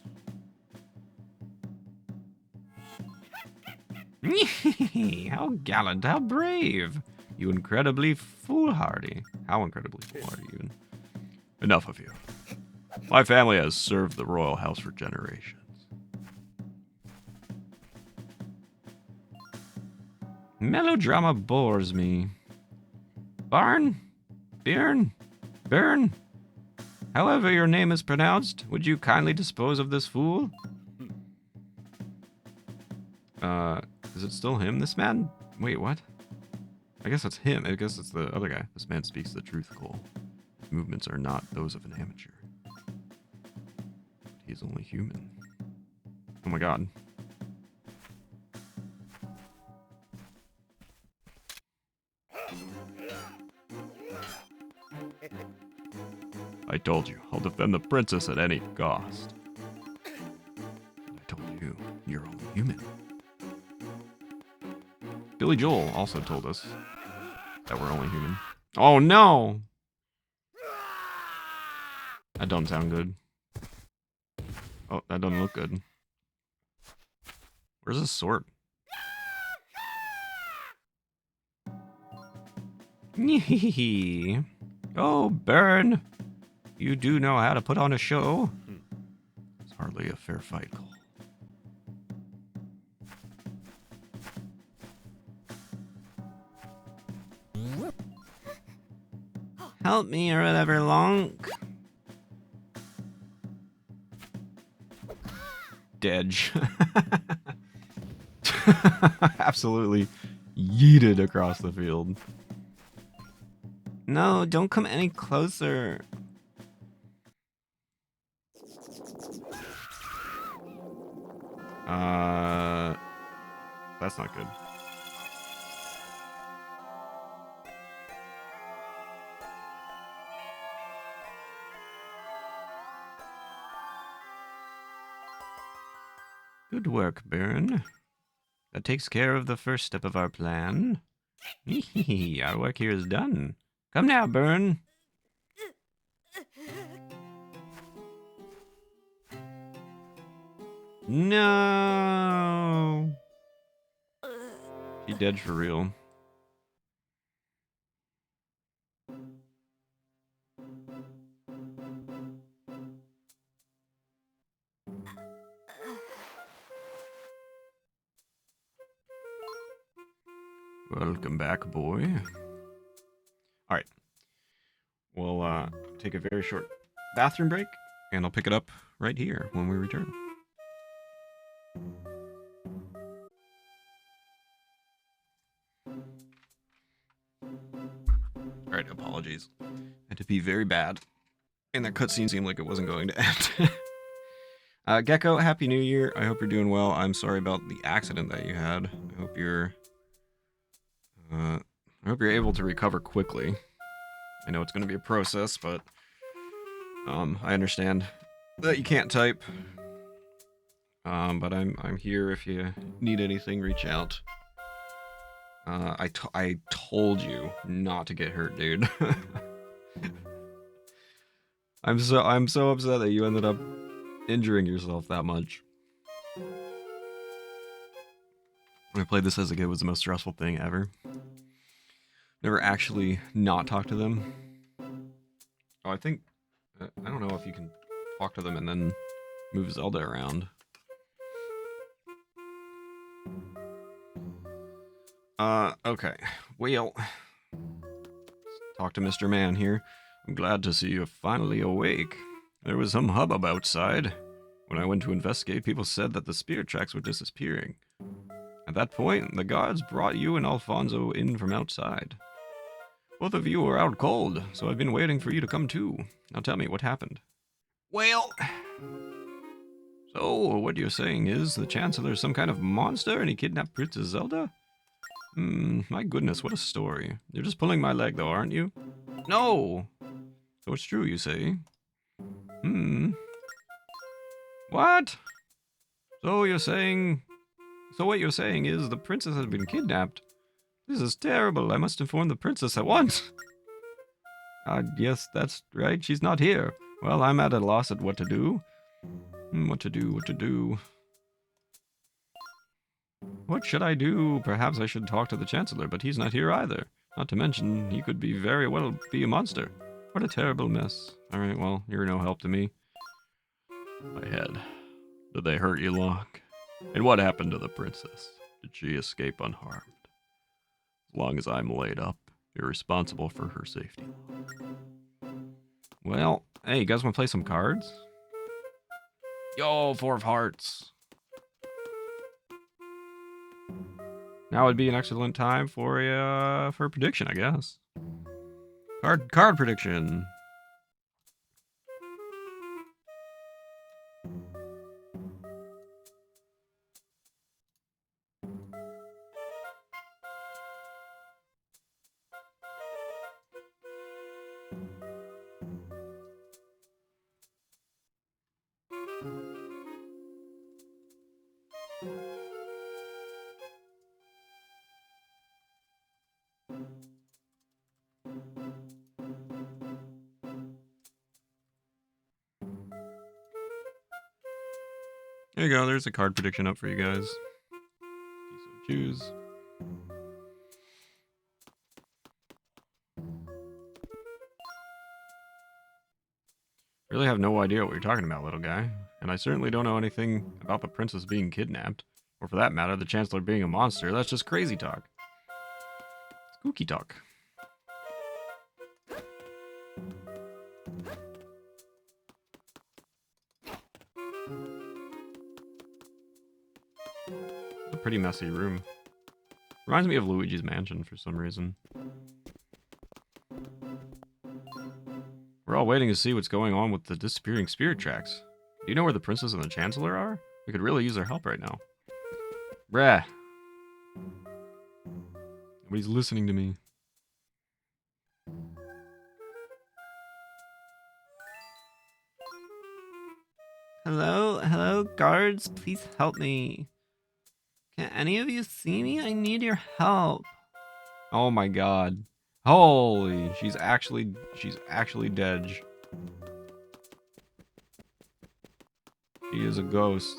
How gallant, how brave. You incredibly foolhardy. How incredibly foolhardy, even. Enough of you. My family has served the royal house for generations. Melodrama bores me. Byrne, however your name is pronounced, would you kindly dispose of this fool? Is it still him? This man? Wait, what? I guess it's him. I guess it's the other guy. This man speaks the truth, Cole. His movements are not those of an amateur. He is only human. Oh my god. I told you, I'll defend the princess at any cost. I told you, you're only human. Billy Joel also told us that we're only human. Oh no! That don't sound good. Oh, that doesn't look good. Where's his sword? Oh, Byrne. You do know how to put on a show. It's hardly a fair fight, Cole. Help me or whatever, Lonk. Dedge. Absolutely yeeted across the field. No, don't come any closer. That's not good. Good work, Byrne. That takes care of the first step of our plan. Our work here is done. Come now, Byrne. No. He dead for real. Welcome back, boy. All right. We'll take a very short bathroom break, and I'll pick it up right here when we return. All right, apologies. Had to be very bad, and that cutscene seemed like it wasn't going to end. Gecko, Happy New Year. I hope you're doing well. I'm sorry about the accident that you had. I hope you're able to recover quickly. I know it's going to be a process, but I understand that you can't type. But I'm here if you need anything. Reach out. I told you not to get hurt, dude. I'm so upset that you ended up injuring yourself that much. When I played this as a kid, it was the most stressful thing ever. Never actually not talked to them. Oh, I think I don't know if you can talk to them and then move Zelda around. Okay. Well, talk to Mr. Man here. I'm glad to see you're finally awake. There was some hubbub outside. When I went to investigate, people said that the spirit tracks were disappearing. At that point, the guards brought you and Alfonso in from outside. Both of you were out cold, so I've been waiting for you to come too. Now tell me what happened. Well, so what you're saying is the Chancellor's some kind of monster and he kidnapped Princess Zelda? My goodness, what a story. You're just pulling my leg though, aren't you? No! So it's true, you say? What? So what you're saying is the princess has been kidnapped? This is terrible. I must inform the princess at once. Yes, that's right. She's not here. Well, I'm at a loss at what to do. What to do? What should I do? Perhaps I should talk to the Chancellor, but he's not here either. Not to mention, he could very well be a monster. What a terrible mess. Alright, well, you're no help to me. My head. Did they hurt you, Locke? And what happened to the princess? Did she escape unharmed? As long as I'm laid up, you're responsible for her safety. Well, hey, you guys want to play some cards? Yo, 4 of hearts. Now would be an excellent time for a prediction, I guess. Card prediction. There you go, there's a card prediction up for you guys. So choose. Really have no idea what you're talking about, little guy. And I certainly don't know anything about the princess being kidnapped. Or for that matter, the Chancellor being a monster. That's just crazy talk. Spooky talk. A pretty messy room. Reminds me of Luigi's Mansion for some reason. We're all waiting to see what's going on with the disappearing spirit tracks. Do you know where the princess and the Chancellor are? We could really use their help right now. Bruh. Nobody's listening to me. Hello, guards, please help me. Can any of you see me? I need your help. Oh my god. Holy, she's actually dead. She is a ghost.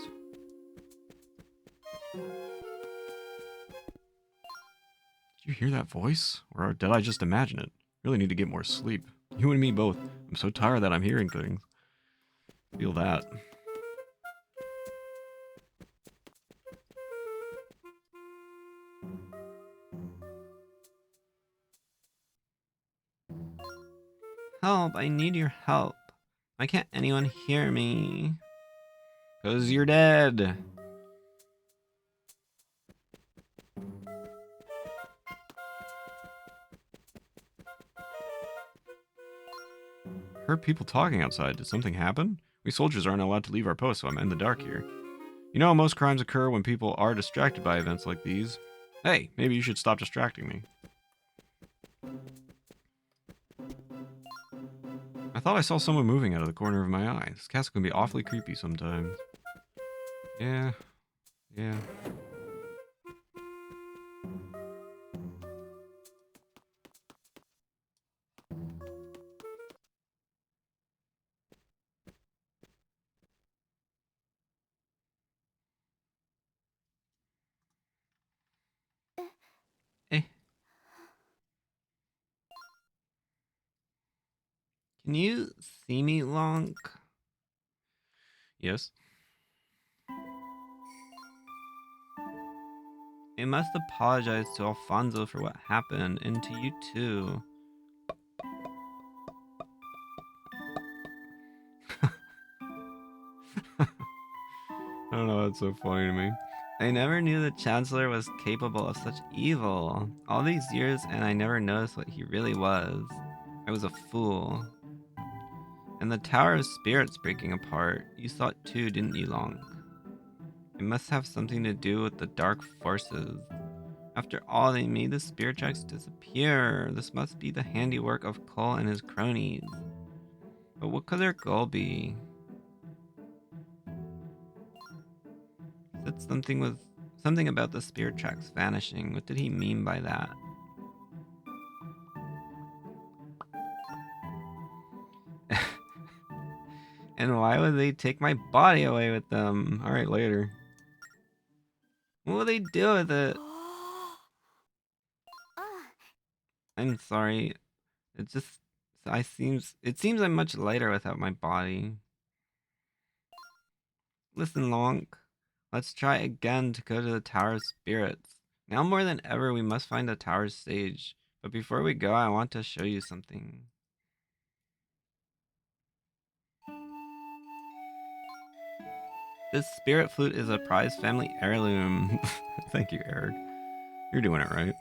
hear that voice? Or did I just imagine it? Really need to get more sleep. You and me both. I'm so tired that I'm hearing things. Feel that. Help, I need your help. Why can't anyone hear me? 'Cause you're dead. Heard people talking outside. Did something happen? We soldiers aren't allowed to leave our post, so I'm in the dark here. You know, most crimes occur when people are distracted by events like these. Hey, maybe you should stop distracting me. I thought I saw someone moving out of the corner of my eye. This castle can be awfully creepy sometimes. Yeah. Eh. Can you see me, Lonk? Yes? I must apologize to Alfonso for what happened, and to you too. I don't know, that's so funny to me. I never knew the Chancellor was capable of such evil. All these years, and I never noticed what he really was. I was a fool. And the Tower of Spirits breaking apart. You saw it too, didn't you, Lonk? It must have something to do with the dark forces. After all, they made the spirit tracks disappear. This must be the handiwork of Cole and his cronies. But what could their goal be? Said something about the spirit tracks vanishing. What did he mean by that? And why would they take my body away with them? Alright, later. What will they do with it? I'm sorry. It just it seems I'm much lighter without my body. Listen, Lonk. Let's try again to go to the Tower of Spirits. Now more than ever, we must find the Tower stage. But before we go, I want to show you something. This spirit flute is a prized family heirloom. Thank you, Eric. You're doing it right.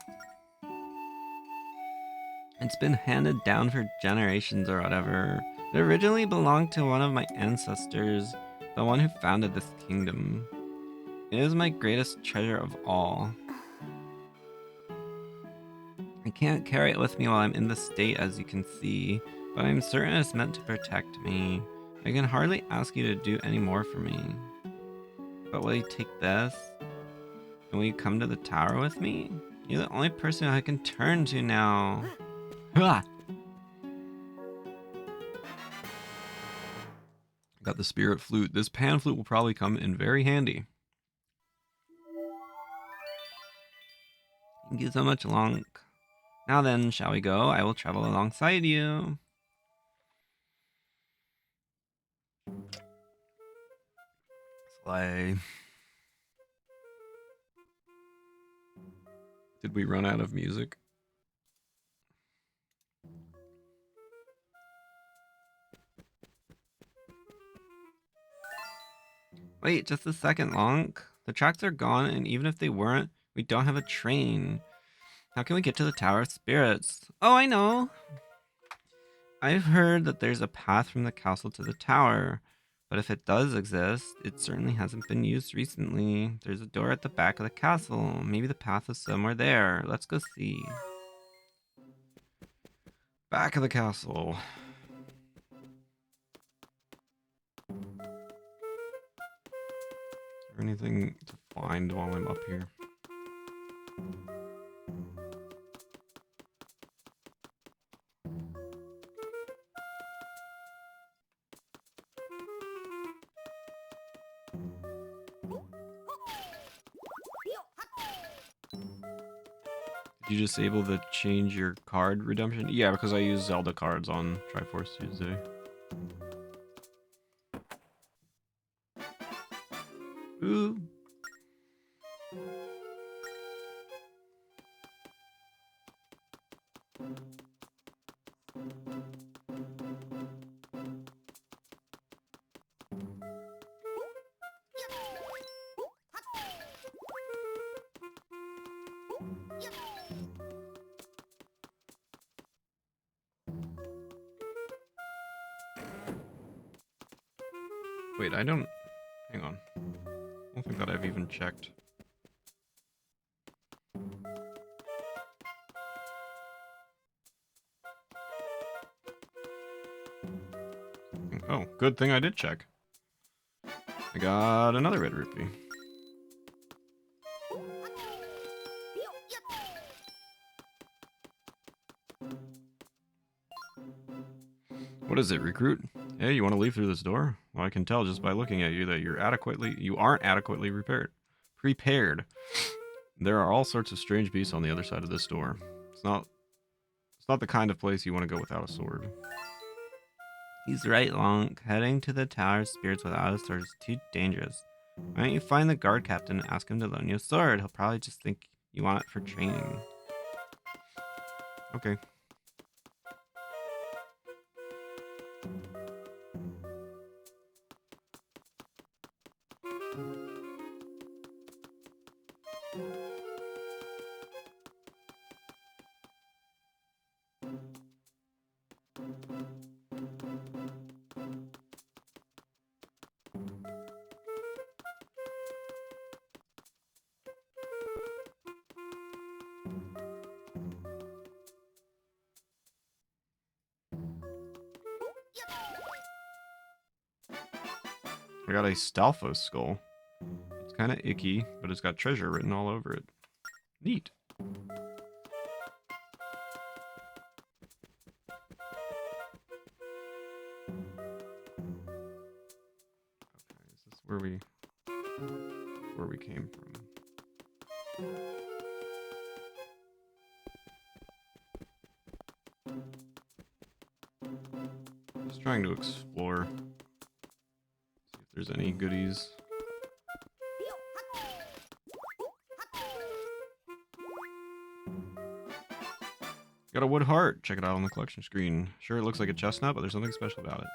It's been handed down for generations or whatever. It originally belonged to one of my ancestors, the one who founded this kingdom. It is my greatest treasure of all. I can't carry it with me while I'm in this state, as you can see, but I'm certain it's meant to protect me. I can hardly ask you to do any more for me. But will you take this? And will you come to the tower with me? You're the only person I can turn to now. Ah! Got the spirit flute. This pan flute will probably come in very handy. Thank you so much, Lonk. Now then, shall we go? I will travel alongside you. Slay. Did we run out of music? Wait, just a second, Lonk. The tracks are gone, and even if they weren't, we don't have a train. How can we get to the Tower of Spirits? Oh, I know! I've heard that there's a path from the castle to the tower, but if it does exist, it certainly hasn't been used recently. There's a door at the back of the castle. Maybe the path is somewhere there. Let's go see. Back of the castle. Is there anything to find while I'm up here? You just able to change your card redemption? Yeah, because I use Zelda cards on Triforce Tuesday. Ooh. Wait, I don't... Hang on. I don't think that I've even checked. Oh, good thing I did check. I got another red rupee. What is it, recruit? Hey, you want to leave through this door? Well, I can tell just by looking at you that you aren't adequately prepared. There are all sorts of strange beasts on the other side of this door. It's not the kind of place you want to go without a sword. He's right, Lonk. Heading to the Tower of Spirits without a sword is too dangerous. Why don't you find the guard captain and ask him to loan you a sword? He'll probably just think you want it for training. Okay. I got a Stalfos skull. It's kind of icky, but it's got treasure written all over it. Neat. Okay, is this where we came from? Just trying to explore. See if there's any goodies. Got a wood heart. Check it out on the collection screen. Sure, it looks like a chestnut, but there's something special about it.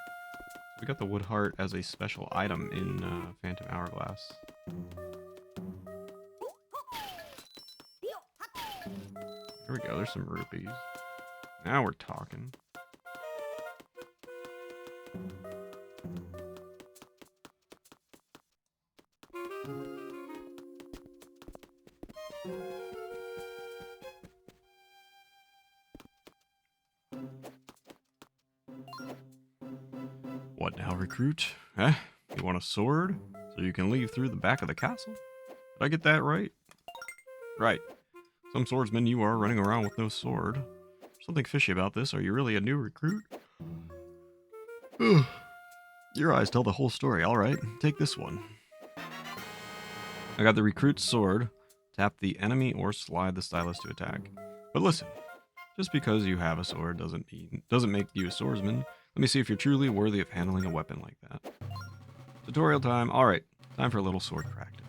We got the wood heart as a special item in Phantom Hourglass. Here we go. There's some rupees. Now we're talking. What now, recruit? Eh? You want a sword? So you can leave through the back of the castle? Did I get that right? Right. Some swordsman you are running around with no sword. Something fishy about this. Are you really a new recruit? Your eyes tell the whole story. Alright, take this one. I got the recruit's sword. Tap the enemy or slide the stylus to attack. But listen, just because you have a sword doesn't make you a swordsman. Let me see if you're truly worthy of handling a weapon like that. Tutorial time. Alright, time for a little sword practice.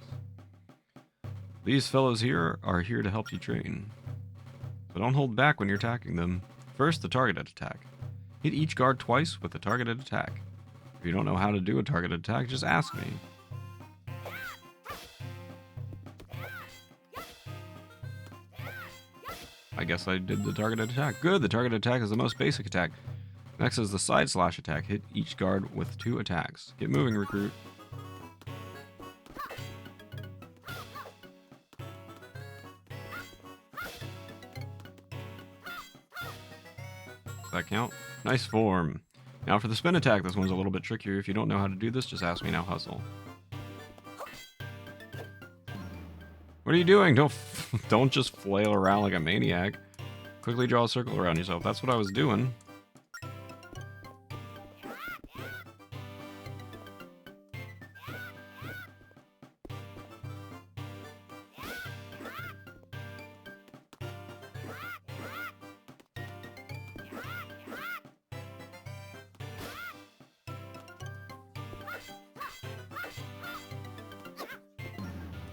These fellows here are here to help you train. So don't hold back when you're attacking them. First, the targeted attack. Hit each guard twice with the targeted attack. If you don't know how to do a targeted attack, just ask me. I guess I did the targeted attack. Good, the targeted attack is the most basic attack. Next is the side slash attack. Hit each guard with 2 attacks. Get moving, recruit. Does that count? Nice form. Now for the spin attack. This one's a little bit trickier. If you don't know how to do this, just ask me now, hustle. What are you doing? Don't just flail around like a maniac. Quickly draw a circle around yourself. That's what I was doing.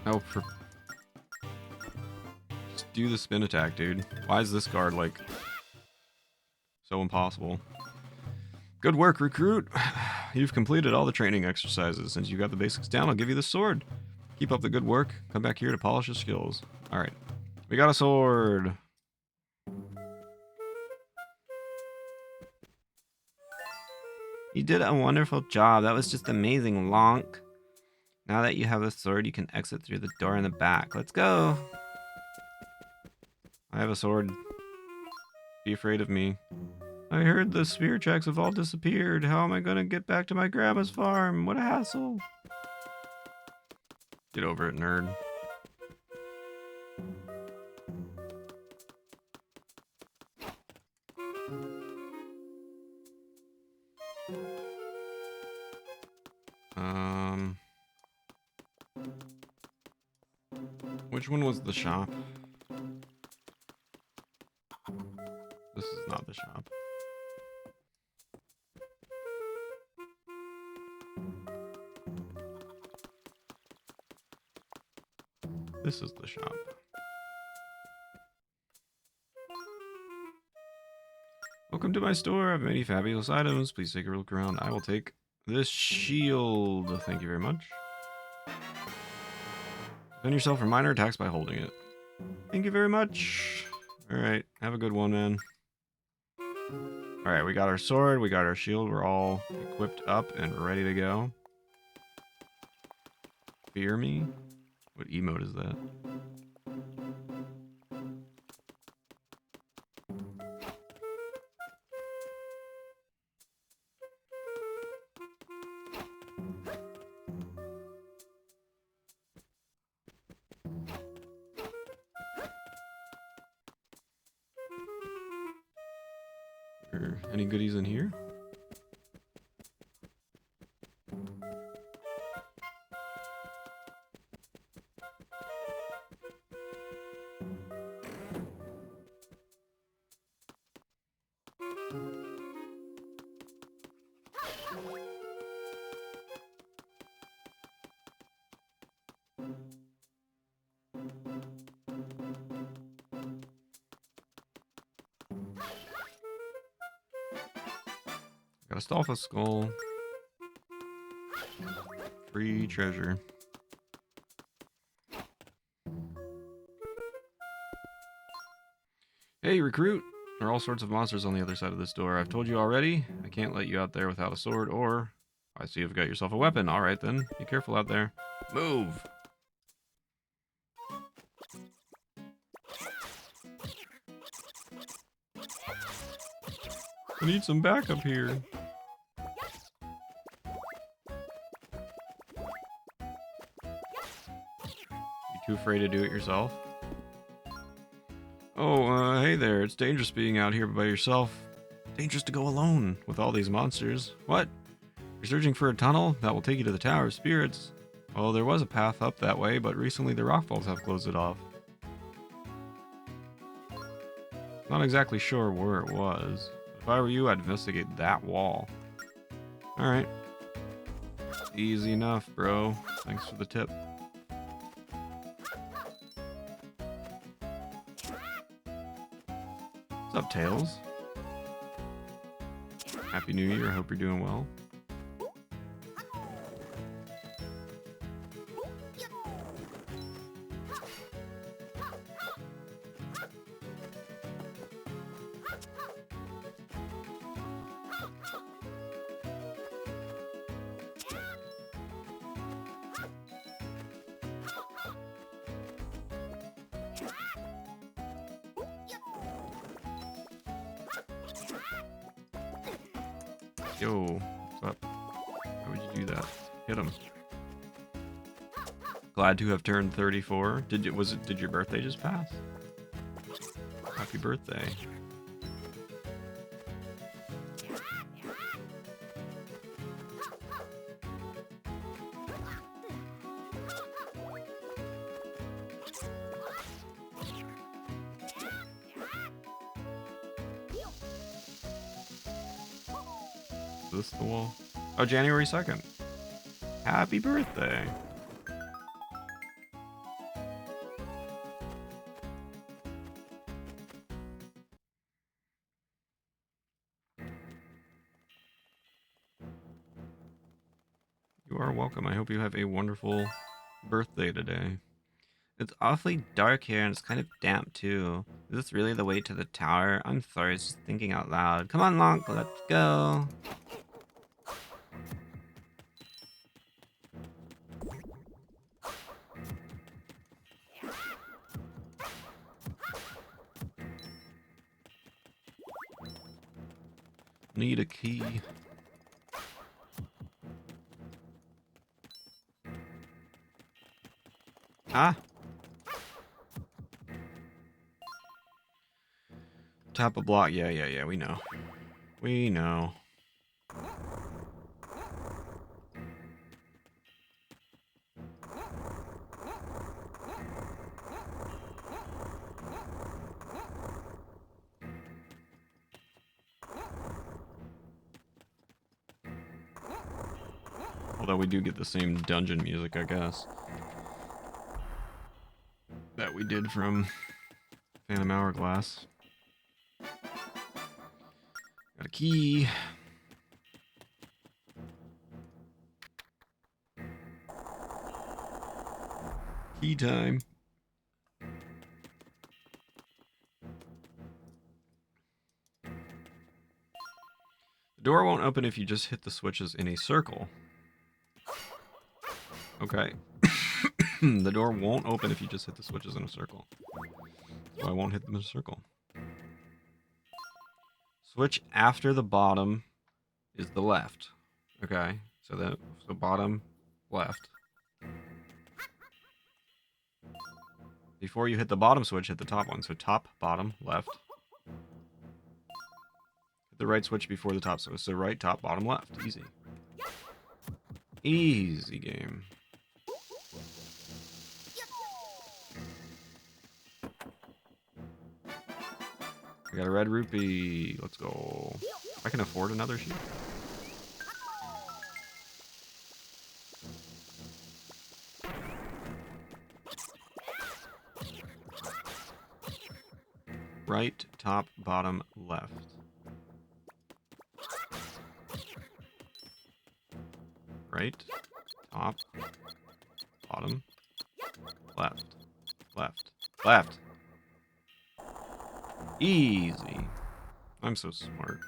Oh, for... Just do the spin attack, dude. Why is this guard, like, so impossible? Good work, recruit. You've completed all the training exercises. Since you got the basics down, I'll give you the sword. Keep up the good work. Come back here to polish your skills. Alright. We got a sword. You did a wonderful job. That was just amazing, Lonk. Now that you have the sword, you can exit through the door in the back. Let's go. I have a sword. Be afraid of me. I heard the spear checks have all disappeared. How am I gonna get back to my grandma's farm? What a hassle. Get over it, nerd. Which one was the shop? This is not the shop. This is the shop. Welcome to my store. I have many fabulous items. Please take a look around. I will take this shield. Thank you very much. Defend yourself from minor attacks by holding it. Thank you very much. Alright, have a good one, man. Alright, we got our sword, we got our shield. We're all equipped up and ready to go. Fear me? What emote is that? Any goodies in here? Got a Stolfa skull. Free treasure. Hey, recruit! There are all sorts of monsters on the other side of this door. I've told you already. I can't let you out there without a sword, or... I see you've got yourself a weapon. Alright then. Be careful out there. Move! I need some backup here. You too afraid to do it yourself? Oh, hey there. It's dangerous being out here by yourself. Dangerous to go alone with all these monsters. What? You're searching for a tunnel that will take you to the Tower of Spirits. Well, there was a path up that way, but recently the rockfalls have closed it off. Not exactly sure where it was. If I were you, I'd investigate that wall. Alright. Easy enough, bro. Thanks for the tip. What's up, Tails? Happy New Year. I hope you're doing well. Yo, what's up? Why would you do that? Hit him. Glad to have turned 34. Did your birthday just pass? Happy birthday. Is this the wall? Oh, January 2nd. Happy birthday. are welcome. I hope you have a wonderful birthday today. It's awfully dark here and it's kind of damp too. Is this really the way to the tower? I'm sorry, it's just thinking out loud. Come on, Lonk, let's go. Need a key. Ah, Tap a block. Yeah, we know. We know. Although we do get the same dungeon music, I guess, that we did from Phantom Hourglass. Got a key. Key time. The door won't open if you just hit the switches in a circle. Okay. The door won't open if you just hit the switches in a circle. So I won't hit them in a circle. Switch after the bottom is the left. Okay. So bottom, left. Before you hit the bottom switch, hit the top one. So top, bottom, left. Hit the right switch before the top switch. So right, top, bottom, left. Easy. Easy game. I got a red rupee. Let's go. I can afford another sheep. Right, top, bottom, left. Right, top, bottom, left, left, left. Easy. I'm so smart.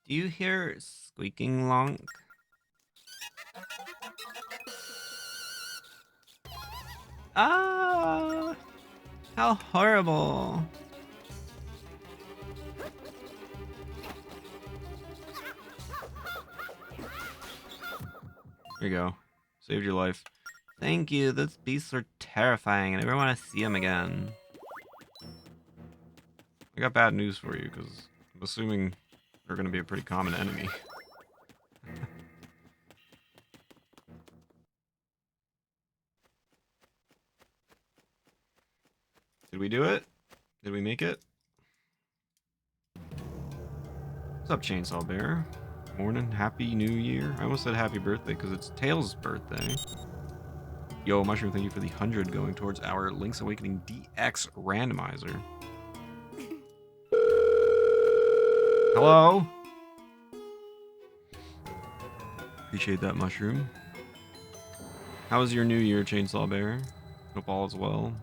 do you hear squeaking, Lonk? Ah, how horrible. Here you go. Saved your life. Thank you, those beasts are terrifying. I never want to see them again. I got bad news for you, because I'm assuming they're going to be a pretty common enemy. Did we do it? Did we make it? What's up, Chainsaw Bear? Morning. Happy New Year. I almost said happy birthday because it's Tails' birthday. Yo, Mushroom, thank you for the 100 going towards our Link's Awakening DX randomizer. Hello? Appreciate that, Mushroom. How was your New Year, Chainsaw Bear? Hope all is well.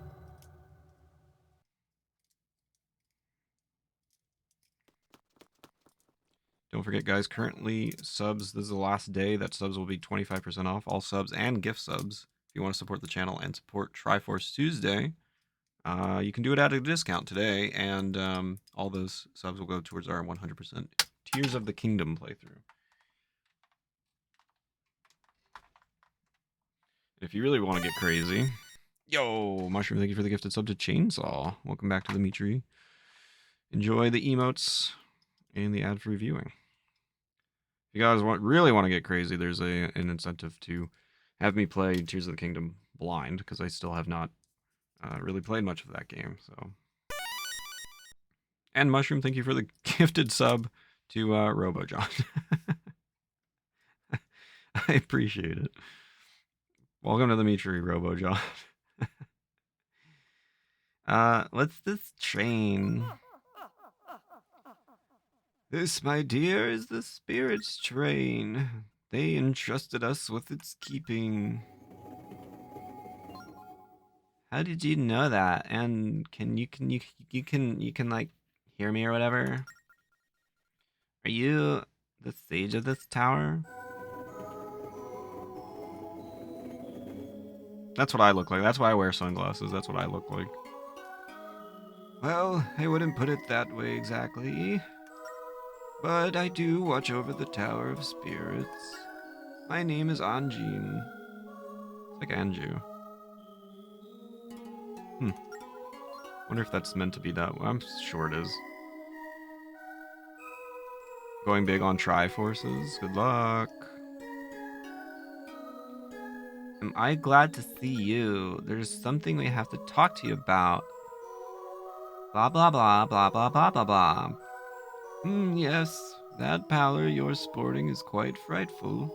Don't forget, guys, currently subs, this is the last day that subs will be 25% off. All subs and gift subs. If you want to support the channel and support Triforce Tuesday, you can do it at a discount today, and all those subs will go towards our 100% Tears of the Kingdom playthrough. If you really want to get crazy, yo, Mushroom, thank you for the gifted sub to Chainsaw. Welcome back to the meat tree. Enjoy the emotes and the ad-free viewing. If you guys really want to get crazy, there's an incentive to have me play Tears of the Kingdom blind, because I still have not really played much of that game. So And Mushroom, thank you for the gifted sub to RoboJohn. I appreciate it. Welcome to the Meachery, RoboJohn. What's this train? This, my dear, is the spirit's train. They entrusted us with its keeping. How did you know that? And can you like hear me or whatever? Are you the sage of this tower? That's what I look like. That's why I wear sunglasses. That's what I look like. Well, I wouldn't put it that way exactly. But I do watch over the Tower of Spirits. My name is Anjin. It's like Anju. Wonder if that's meant to be that way. I'm sure it is. Going big on Triforces. Good luck. Am I glad to see you? There's something we have to talk to you about. Blah blah blah blah blah blah blah blah. Yes, that pallor you're sporting is quite frightful.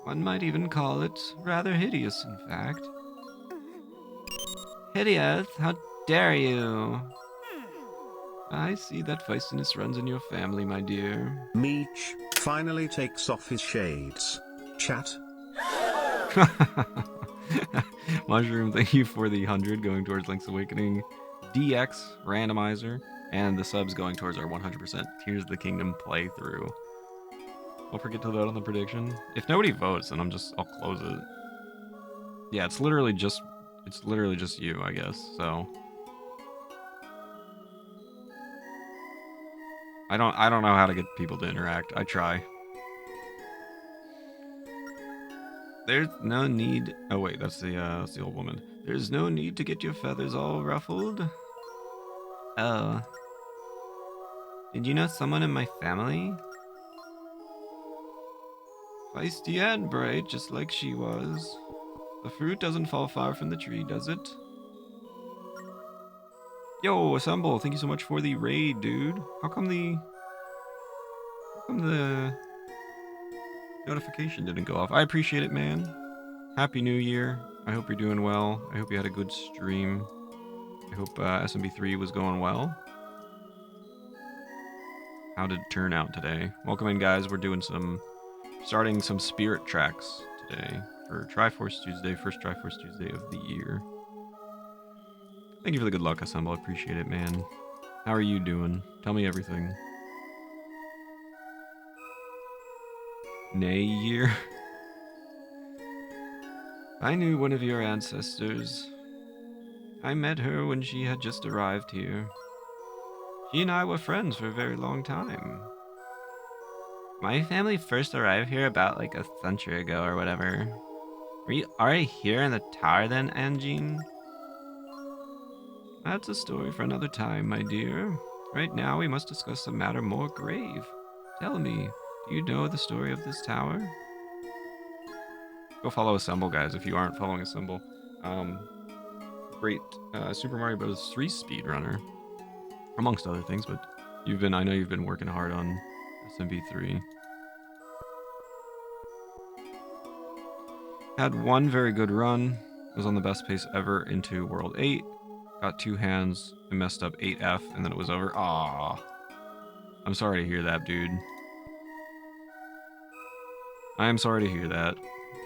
One might even call it rather hideous, in fact. Hideous? How dare you? I see that feistiness runs in your family, my dear. Meech finally takes off his shades. Chat. Mushroom, thank you for the 100 going towards Link's Awakening. DX randomizer, and the subs going towards our 100% Tears of the Kingdom playthrough. Don't forget to vote on the prediction. If nobody votes, then I'll close it. Yeah, it's literally just you, I guess. So I don't know how to get people to interact. I try. There's no need. Oh wait, that's the old woman. There's no need to get your feathers all ruffled. Oh. Did you know someone in my family? Feisty and bright, just like she was. The fruit doesn't fall far from the tree, does it? Yo, Assemble, thank you so much for the raid, dude. How come the notification didn't go off? I appreciate it, man. Happy New Year. I hope you're doing well. I hope you had a good stream. I hope SMB3 was going well. How did it turn out today? Welcome in, guys. We're starting some spirit tracks today for Triforce Tuesday, first Triforce Tuesday of the year. Thank you for the good luck, Assemble. I appreciate it, man. How are you doing? Tell me everything. Nay year? I knew one of your ancestors. I met her when she had just arrived here. She and I were friends for a very long time. My family first arrived here about like a century ago or whatever. Were you already here in the tower then, Anjin? That's a story for another time, my dear. Right now we must discuss a matter more grave. Tell me, do you know the story of this tower? Go follow Assemble, guys, if you aren't following Assemble. Great Super Mario Bros. 3 speedrunner, amongst other things, but I know you've been working hard on SMB3. Had one very good run, was on the best pace ever into World 8, got 2 hands, and messed up 8F, and then it was over. Aww. I'm sorry to hear that, dude. I am sorry to hear that.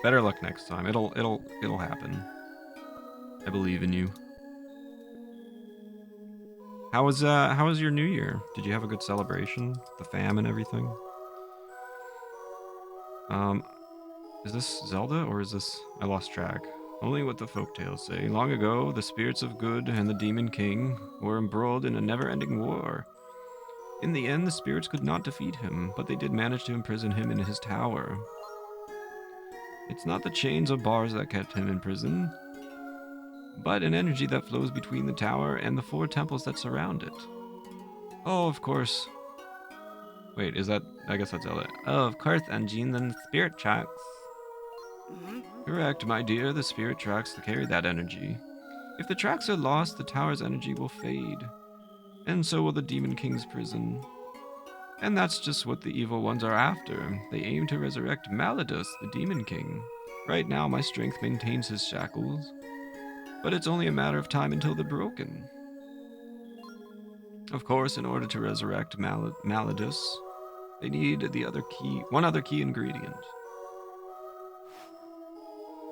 Better luck next time. It'll happen. I believe in you. How was your New Year? Did you have a good celebration? The fam and everything? Is this Zelda or is this... I lost track. Only what the folktales say. Long ago, the spirits of good and the demon king were embroiled in a never-ending war. In the end, the spirits could not defeat him, but they did manage to imprison him in his tower. It's not the chains or bars that kept him in prison, but an energy that flows between the tower and the 4 temples that surround it. Oh, of course. Wait, is that... I guess that's Zelda. Oh, of course, Anjin, then the spirit tracks. Correct, my dear, the spirit tracks carry that energy. If the tracks are lost, the tower's energy will fade. And so will the Demon King's prison. And that's just what the evil ones are after. They aim to resurrect Malladus, the Demon King. Right now, my strength maintains his shackles, but it's only a matter of time until they're broken. Of course, in order to resurrect Malladus, they need one other key ingredient.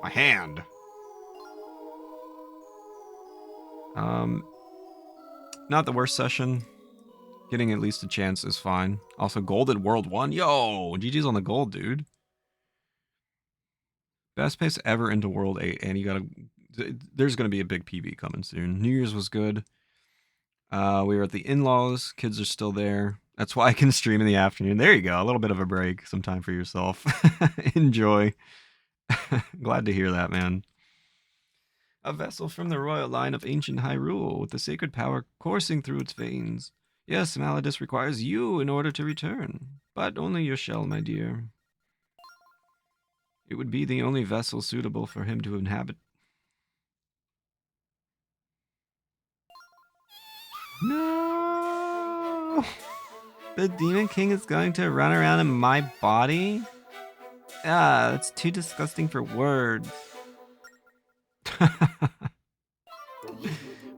My hand. Not the worst session. Getting at least a chance is fine. Also, gold at World 1. Yo, GG's on the gold, dude. Best pace ever into World 8, and you gotta... There's gonna be a big PB coming soon. New Year's was good. We were at the in-laws. Kids are still there. That's why I can stream in the afternoon. There you go. A little bit of a break. Some time for yourself. Enjoy. Glad to hear that, man. A vessel from the royal line of ancient Hyrule, with the sacred power coursing through its veins. Yes, Malladus requires you in order to return, but only your shell, my dear. It would be the only vessel suitable for him to inhabit. No! The Demon King is going to run around in my body? Ah, that's too disgusting for words.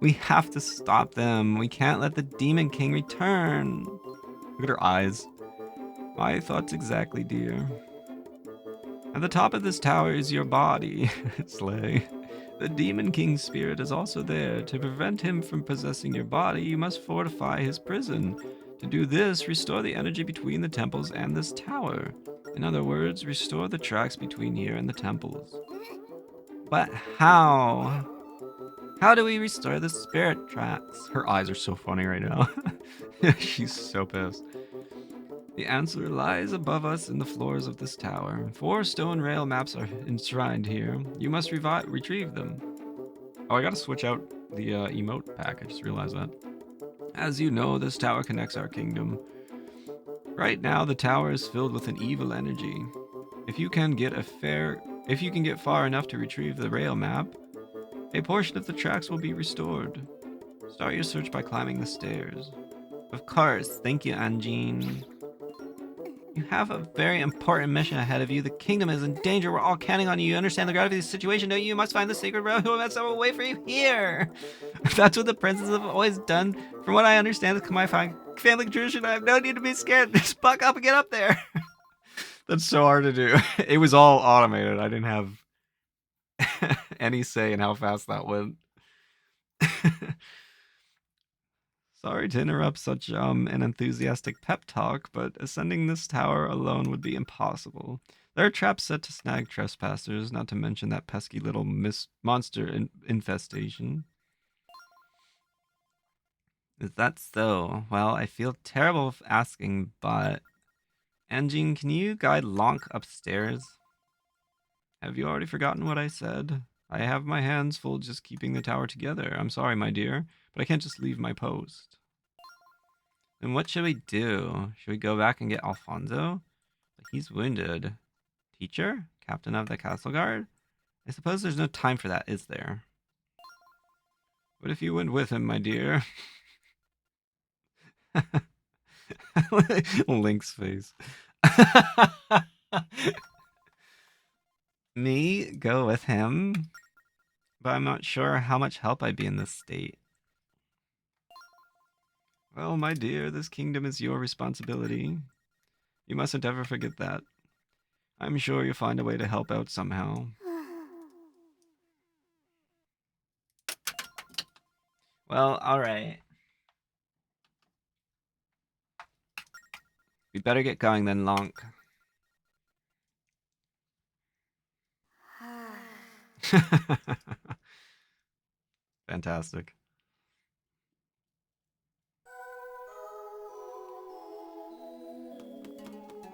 We have to stop them. We can't let the Demon King return. Look at her eyes. My thoughts exactly, dear. At the top of this tower is your body, Slay. The Demon King's spirit is also there. To prevent him from possessing your body, you must fortify his prison. To do this, restore the energy between the temples and this tower. In other words, restore the tracks between here and the temples. But how? How do we restore the spirit tracks? Her eyes are so funny right now. She's so pissed. The answer lies above us in the floors of this tower. 4 stone rail maps are enshrined here. You must retrieve them. Oh, I gotta switch out the emote pack. I just realized that. As you know, this tower connects our kingdom. Right now, the tower is filled with an evil energy. If you can get far enough to retrieve the rail map, a portion of the tracks will be restored. Start your search by climbing the stairs. Of course, thank you, Anjin. You have a very important mission ahead of you. The kingdom is in danger. We're all counting on you. You understand the gravity of the situation, don't you? You must find the sacred realm. That's will wait for you here. That's what the princes have always done. From what I understand, it's my family tradition. I have no need to be scared. Just buck up and get up there. That's so hard to do. It was all automated. I didn't have any say in how fast that went. Sorry to interrupt such an enthusiastic pep talk, but ascending this tower alone would be impossible. There are traps set to snag trespassers, not to mention that pesky little monster infestation. Is that so? Well, I feel terrible asking, but... Anjin, can you guide Lonk upstairs? Have you already forgotten what I said? I have my hands full just keeping the tower together. I'm sorry, my dear, but I can't just leave my post. Then what should we do? Should we go back and get Alfonso? But he's wounded. Teacher? Captain of the castle guard? I suppose there's no time for that, is there? What if you went with him, my dear? Link's face. Me? Go with him? But I'm not sure how much help I'd be in this state. Well, my dear, this kingdom is your responsibility. You mustn't ever forget that. I'm sure you'll find a way to help out somehow. Well, alright. We better get going then, Lonk. Fantastic.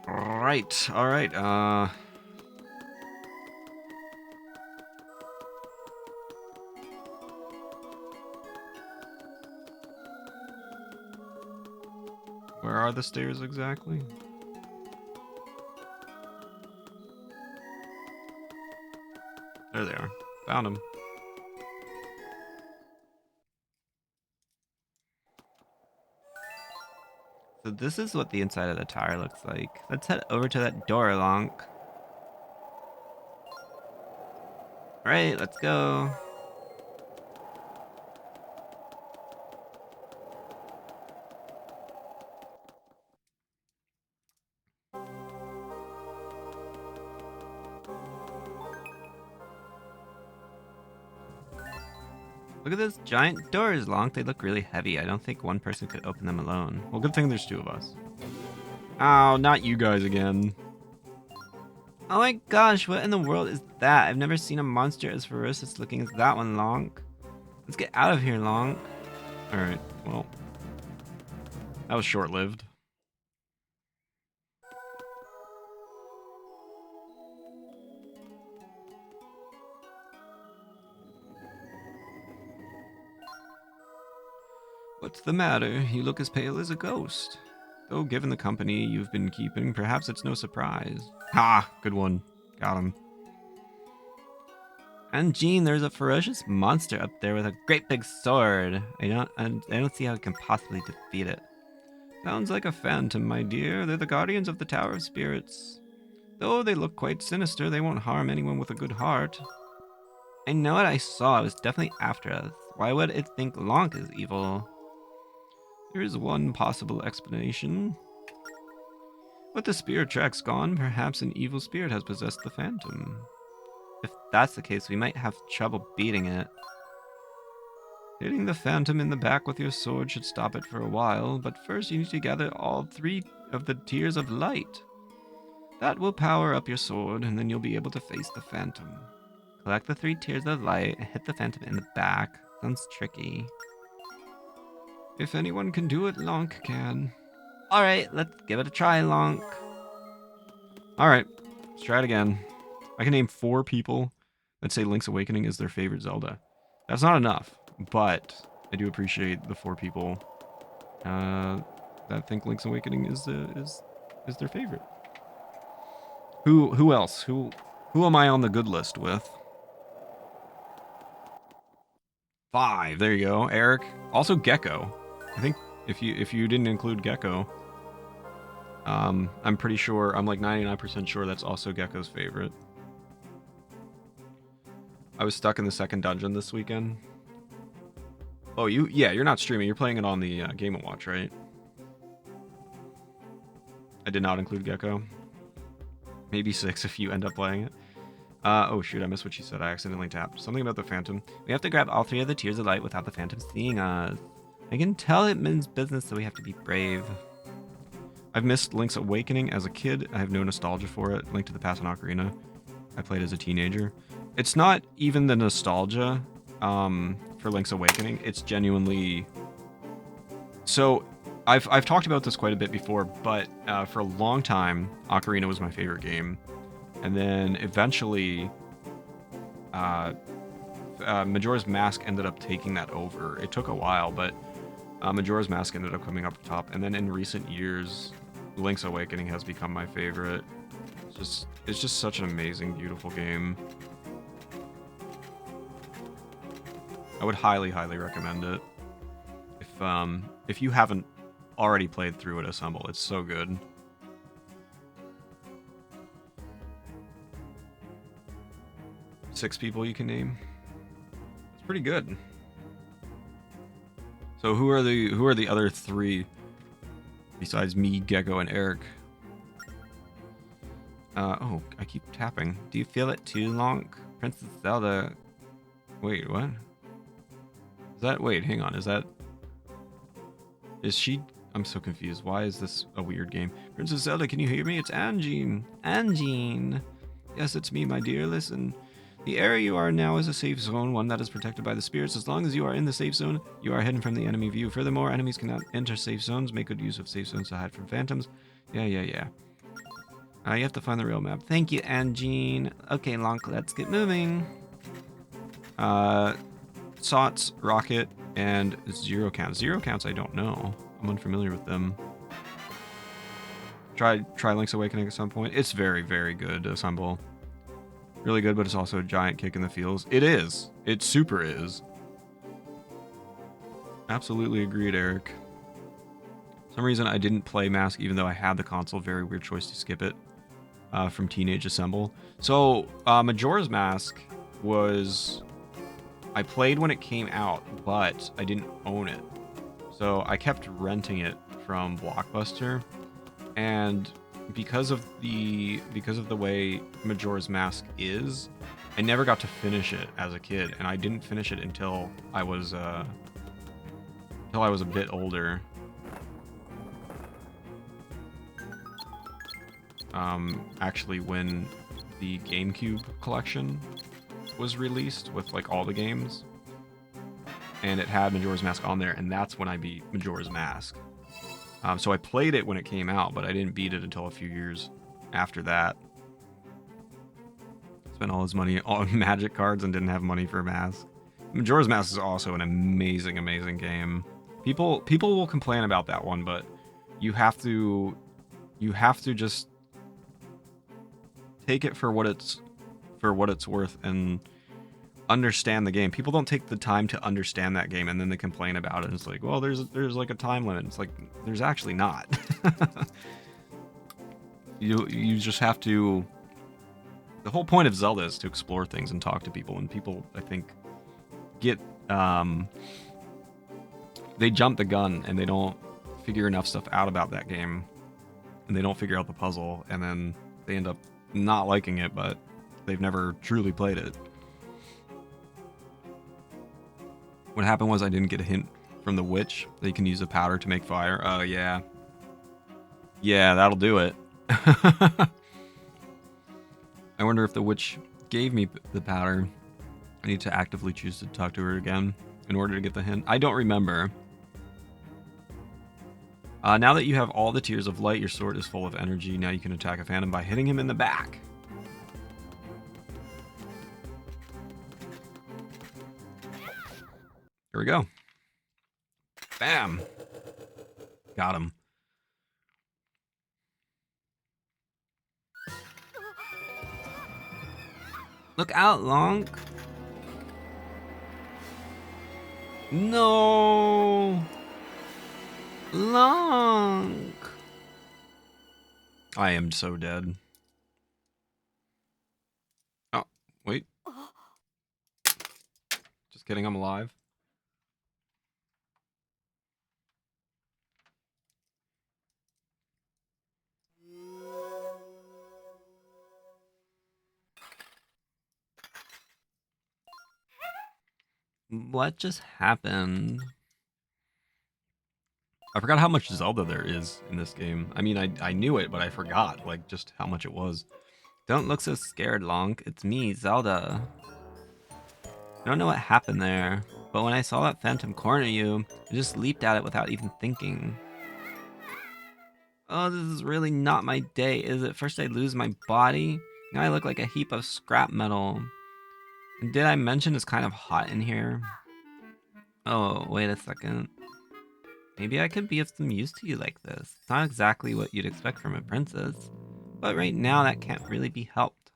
Alright, alright, where are the stairs exactly? There they are. Found them. So this is what the inside of the tower looks like. Let's head over to that door, Lonk. Alright, let's go. Look at those giant doors, Lonk. They look really heavy. I don't think one person could open them alone. Well, good thing there's two of us. Oh, not you guys again. Oh my gosh, what in the world is that? I've never seen a monster as ferocious looking as that one, Lonk. Let's get out of here, Lonk. Alright, well. That was short-lived. What's the matter? You look as pale as a ghost. Though given the company you've been keeping, perhaps it's no surprise. Ha! Good one. Got him. And Jean, there's a ferocious monster up there with a great big sword. I don't see how I can possibly defeat it. Sounds like a phantom, my dear. They're the guardians of the Tower of Spirits. Though they look quite sinister, they won't harm anyone with a good heart. I know what I saw. It was definitely after us. Why would it think Lonk is evil? There is one possible explanation. With the spirit tracks gone, perhaps an evil spirit has possessed the phantom. If that's the case, we might have trouble beating it. Hitting the phantom in the back with your sword should stop it for a while, but first you need to gather all 3 of the tears of light. That will power up your sword, and then you'll be able to face the phantom. Collect the 3 tears of light and hit the phantom in the back. Sounds tricky. If anyone can do it, Lonk can. Alright, let's give it a try, Lonk. Alright, let's try it again. I can name 4 people that say Link's Awakening is their favorite Zelda. That's not enough, but I do appreciate the 4 people that think Link's Awakening is their favorite. Who else? Who am I on the good list with? 5. There you go, Eric. Also Gecko. I think if you didn't include Gecko, I'm pretty sure, I'm like 99% sure that's also Gecko's favorite. I was stuck in the second dungeon this weekend. Oh, you're not streaming. You're playing it on the Game & Watch, right? I did not include Gecko. Maybe 6 if you end up playing it. Oh shoot, I missed what she said. I accidentally tapped. Something about the Phantom. We have to grab all 3 of the Tears of Light without the Phantom seeing us. I can tell it means business, so we have to be brave. I've missed Link's Awakening as a kid. I have no nostalgia for it. Link to the Past and Ocarina. I played as a teenager. It's not even the nostalgia for Link's Awakening. It's genuinely... So, I've talked about this quite a bit before, but for a long time, Ocarina was my favorite game. And then eventually, Majora's Mask ended up taking that over. It took a while, but Majora's Mask ended up coming up top. And then in recent years, Link's Awakening has become my favorite. It's just such an amazing, beautiful game. I would highly, highly recommend it. If you haven't already played through it, Assemble. It's so good. Six people you can name. It's pretty good. So who are the other 3 besides me, Gecko, and Eric? Oh, I keep tapping. Do you feel it too, Lonk? Princess Zelda... Wait, what? Is that... Wait, hang on. Is she... I'm so confused. Why is this a weird game? Princess Zelda, can you hear me? It's Anjean. Anjean. Yes, it's me, my dear. Listen. The area you are now is a safe zone, one that is protected by the spirits. As long as you are in the safe zone, you are hidden from the enemy view. Furthermore, enemies cannot enter safe zones. Make good use of safe zones to hide from phantoms. Yeah. You have to find the real map. Thank you, Anjean. Okay, Lonk, let's get moving. Sots, Rocket, and Zero Counts. Zero Counts I don't know. I'm unfamiliar with them. Try Link's Awakening at some point. It's very, very good, Assemble. Really good, but it's also a giant kick in the feels. It is. It super is. Absolutely agreed, Eric. some reason I didn't play Mask even though I had the console. Very weird choice to skip it from Teenage Assemble. So Majora's Mask was... I played when it came out, but I didn't own it. So I kept renting it from Blockbuster, and because of the way Majora's Mask is, I never got to finish it as a kid, and I didn't finish it until I was a bit older. Actually, when the GameCube collection was released with like all the games, and it had Majora's Mask on there, and that's when I beat Majora's Mask. So I played it when it came out, but I didn't beat it until a few years after that. Spent all his money on Magic cards and didn't have money for Mask. Majora's Mask is also an amazing, amazing game. People will complain about that one, but you have to just take it for what it's worth and understand the game. People don't take the time to understand that game, and then they complain about it. It's like, well, there's like a time limit. It's like, there's actually not. you just have to. The whole point of Zelda is to explore things and talk to people, and people, I think, get they jump the gun and they don't figure enough stuff out about that game, and they don't figure out the puzzle, and then they end up not liking it, but they've never truly played it. What happened was I didn't get a hint from the witch that you can use the powder to make fire. Oh, yeah. Yeah, that'll do it. I wonder if the witch gave me the powder. I need to actively choose to talk to her again in order to get the hint. I don't remember. Now that you have all the Tears of Light, your sword is full of energy. Now you can attack a phantom by hitting him in the back. Here we go. Bam. Got him. Look out, Lonk. No. Lonk. I am so dead. Oh, wait. Just kidding, I'm alive. What just happened? I forgot how much Zelda there is in this game. I mean, I knew it, but I forgot, like, just how much it was. Don't look so scared, Lonk. It's me, Zelda. I don't know what happened there, but when I saw that phantom corner you, I just leaped at it without even thinking. Oh, this is really not my day, is it? First I lose my body, now I look like a heap of scrap metal. And did I mention it's kind of hot in here? Oh, wait a second. Maybe I could be of some use to you like this. It's not exactly what you'd expect from a princess, but right now that can't really be helped.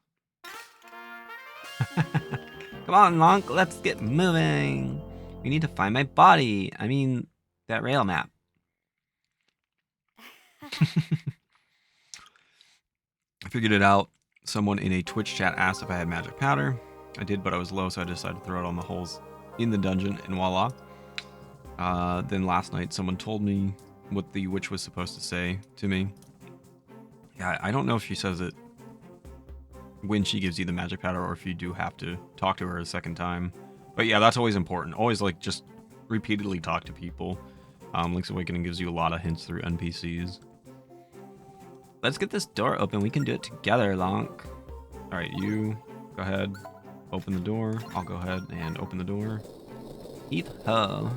Come on, Lonk, let's get moving. We need to find my body. I mean, that rail map. I figured it out. Someone in a Twitch chat asked if I had magic powder. I did, but I was low, so I decided to throw it on the holes in the dungeon, and voila. Then last night, someone told me what the witch was supposed to say to me. Yeah, I don't know if she says it when she gives you the magic powder, or if you do have to talk to her a second time. But yeah, that's always important. Always, like, just repeatedly talk to people. Link's Awakening gives you a lot of hints through NPCs. Let's get this door open. We can do it together, Lonk. Alright, you go ahead, open the door. I'll go ahead and open the door. Heath ho.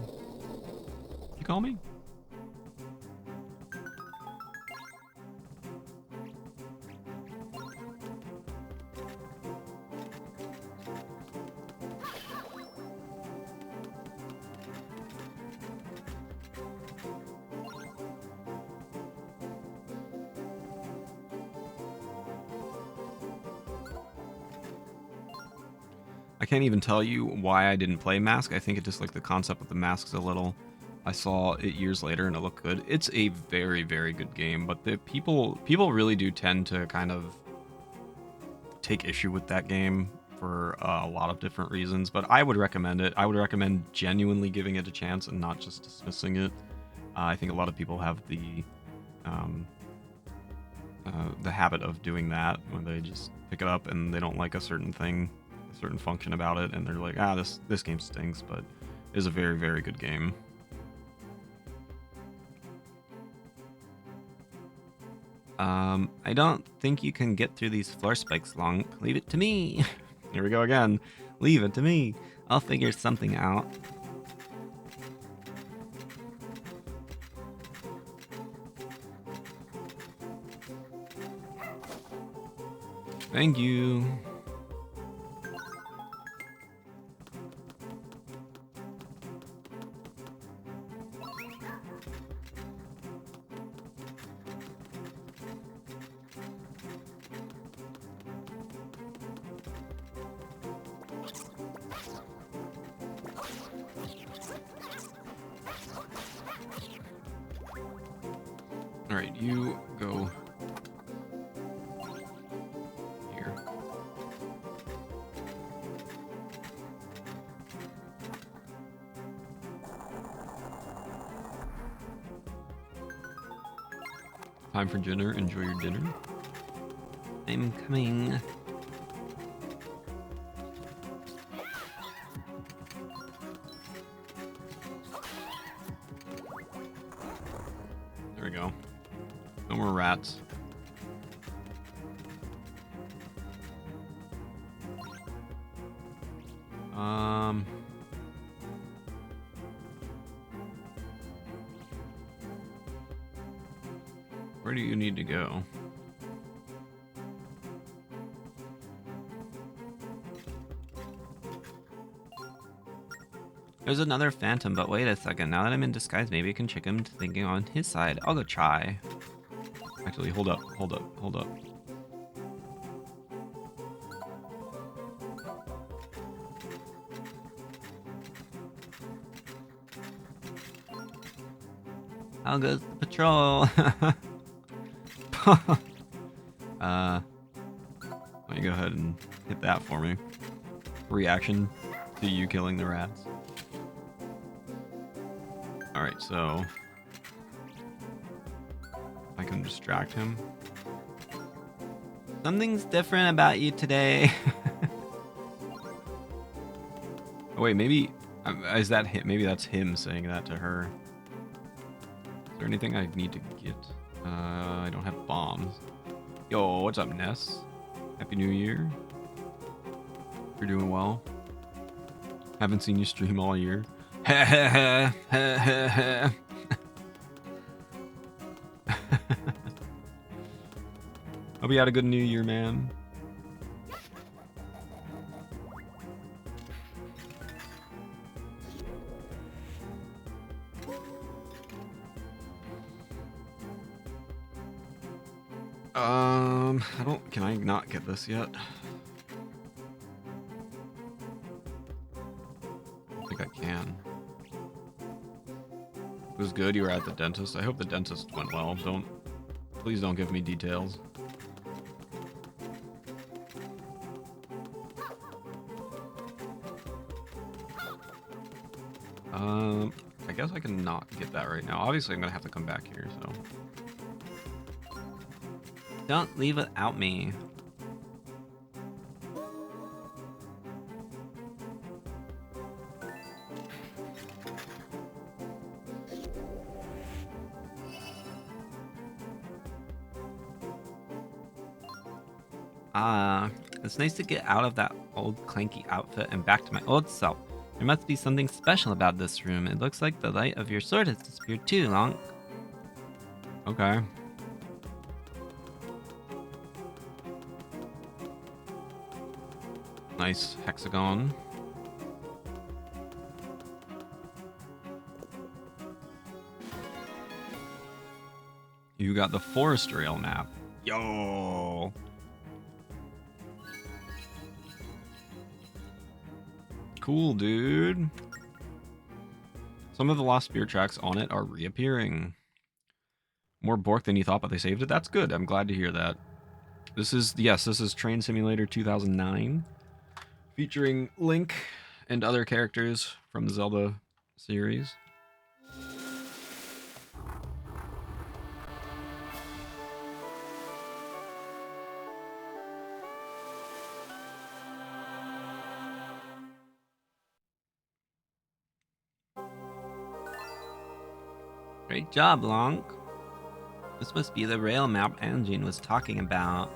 You call me? I can't even tell you why I didn't play Mask. I think it just, like, the concept of the masks a little. I saw it years later and it looked good. It's a very, very good game, but the people really do tend to kind of take issue with that game for a lot of different reasons. But I would recommend it. I would recommend genuinely giving it a chance and not just dismissing it. I think a lot of people have the habit of doing that when they just pick it up and they don't like a certain thing, a certain function about it, and they're like, this game stinks. But it is a very, very good game. I don't think you can get through these floor spikes, Long. Leave it to me. Here we go again. Leave it to me. I'll figure something out. Thank you. All right, you go here. Time for dinner. Enjoy your dinner. I'm coming. There we go. No more rats. Where do you need to go? There's another phantom, but wait a second. Now that I'm in disguise, maybe I can trick him to thinking on his side. I'll go try. Actually, hold up. How goes the patrol? Why don't you go ahead and hit that for me? Reaction to you killing the rats. Alright, so I can distract him. Something's different about you today. Oh wait, maybe is that him? Maybe that's him saying that to her. Is there anything I need to get? I don't have bombs. Yo, what's up, Ness? Happy New Year. You're doing well. Haven't seen you stream all year. Hope you had a good New Year, man. Can I not get this yet? I don't think I can. It was good. You were at the dentist. I hope the dentist went well. Please don't give me details. I guess I can not get that right now. Obviously, I'm gonna have to come back here, so. Don't leave without me. It's nice to get out of that old clanky outfit and back to my old self. There must be something special about this room. It looks like the light of your sword has disappeared too, Lonk. Okay. Nice hexagon. You got the forest rail map. Yo. Cool, dude. Some of the lost spirit tracks on it are reappearing. More Bork than you thought, but they saved it. That's good. I'm glad to hear that. This is Train Simulator 2009, featuring Link and other characters from the Zelda series. Great job, Lonk. This must be the rail map Anjean was talking about.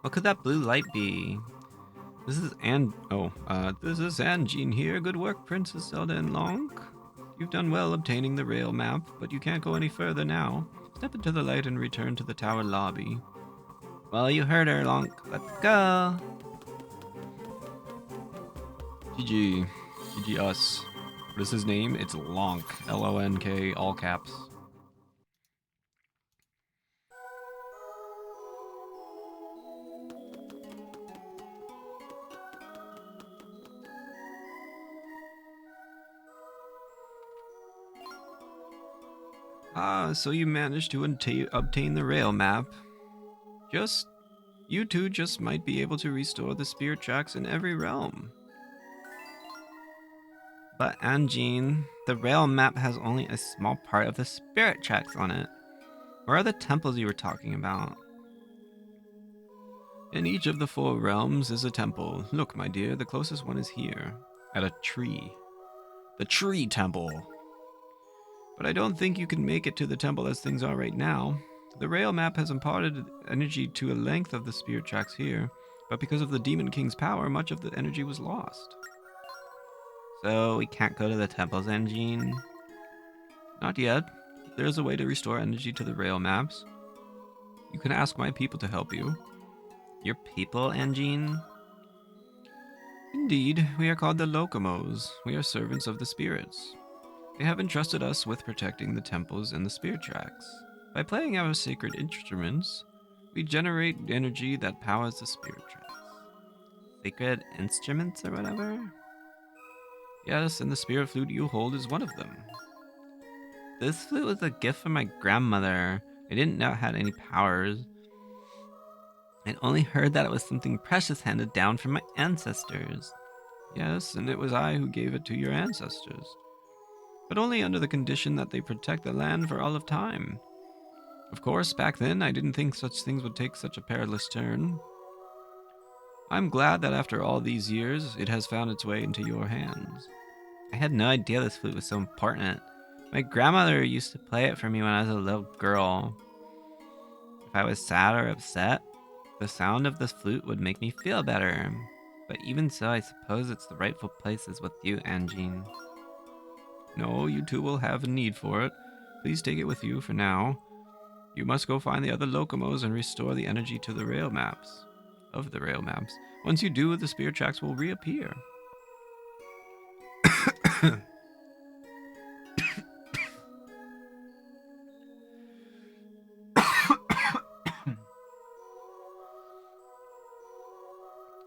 What could that blue light be? This is Anjean here. Good work, Princess Zelda and Lonk. You've done well obtaining the rail map, but you can't go any further now. Step into the light and return to the tower lobby. Well, you heard her, Lonk. Let's go. GG. GG us. What is his name? It's Lonk. L-O-N-K, all caps. Ah, so you managed to obtain the rail map. You two just might be able to restore the spirit tracks in every realm. But Anjean, the rail map has only a small part of the spirit tracks on it. Where are the temples you were talking about? In each of the 4 realms is a temple. Look, my dear, the closest one is here, at a tree. The tree temple. But I don't think you can make it to the temple as things are right now. The rail map has imparted energy to a length of the spirit tracks here, but because of the Demon King's power, much of the energy was lost. So we can't go to the temples, Anjean? Not yet. There's a way to restore energy to the rail maps. You can ask my people to help you. Your people, Anjean? Indeed, we are called the Locomos. We are servants of the spirits. They have entrusted us with protecting the temples and the spirit tracks. By playing our sacred instruments, we generate energy that powers the spirit tracks. Sacred instruments or whatever? Yes, and the spirit flute you hold is one of them. This flute was a gift from my grandmother. I didn't know it had any powers. I'd only heard that it was something precious handed down from my ancestors. Yes, and it was I who gave it to your ancestors. But only under the condition that they protect the land for all of time. Of course, back then, I didn't think such things would take such a perilous turn. I'm glad that after all these years, it has found its way into your hands. I had no idea this flute was so important. My grandmother used to play it for me when I was a little girl. If I was sad or upset, the sound of the flute would make me feel better. But even so, I suppose its the rightful place is with you, Anjean. No, you two will have a need for it. Please take it with you for now. You must go find the other Locomos and restore the energy to the rail maps. Of the rail maps. Once you do, the spirit tracks will reappear.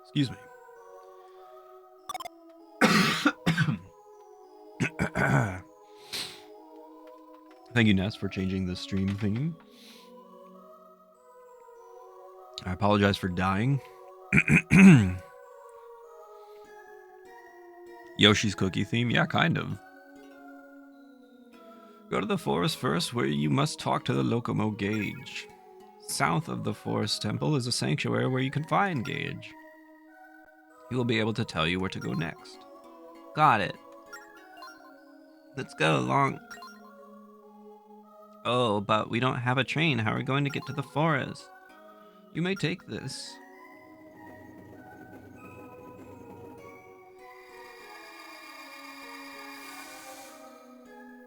Excuse me. Thank you, Ness, for changing the stream theme. I apologize for dying. Yoshi's cookie theme? Yeah, kind of. Go to the forest first, where you must talk to the Locomo Gage. South of the Forest Temple is a sanctuary where you can find Gage. He will be able to tell you where to go next. Got it. Let's go, Lonk. Oh, but we don't have a train. How are we going to get to the forest? You may take this.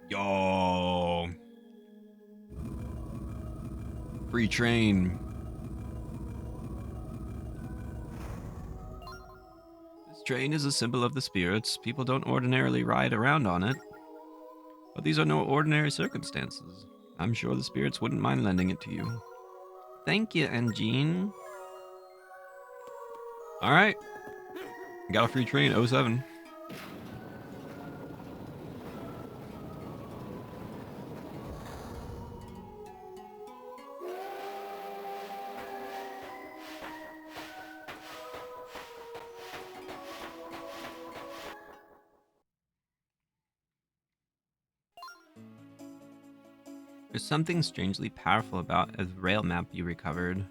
Yo. Free train. This train is a symbol of the spirits. People don't ordinarily ride around on it. But these are no ordinary circumstances. I'm sure the spirits wouldn't mind lending it to you. Thank you, Anjean. Alright. Got a free train, 07. There's something strangely powerful about a rail map you recovered.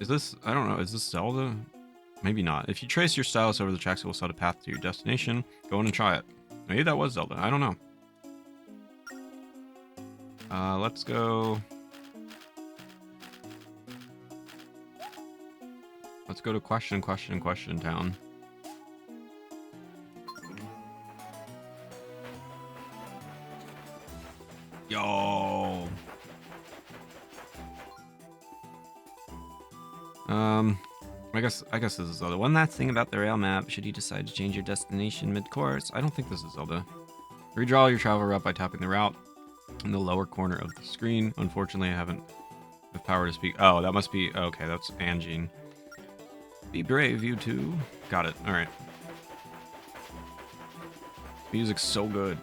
Is this, I don't know, is this Zelda? Maybe not. If you trace your stylus over the tracks, it will set a path to your destination. Go in and try it. Maybe that was Zelda. I don't know. Let's go. Let's go to question town. Yo. I guess this is Zelda. One last thing about the rail map, should you decide to change your destination mid-course. I don't think this is Zelda. Redraw your travel route by tapping the route in the lower corner of the screen. Unfortunately, I haven't the power to speak. Oh, that must be, okay, that's Angine. Be brave, you two. Got it. All right. Music's so good.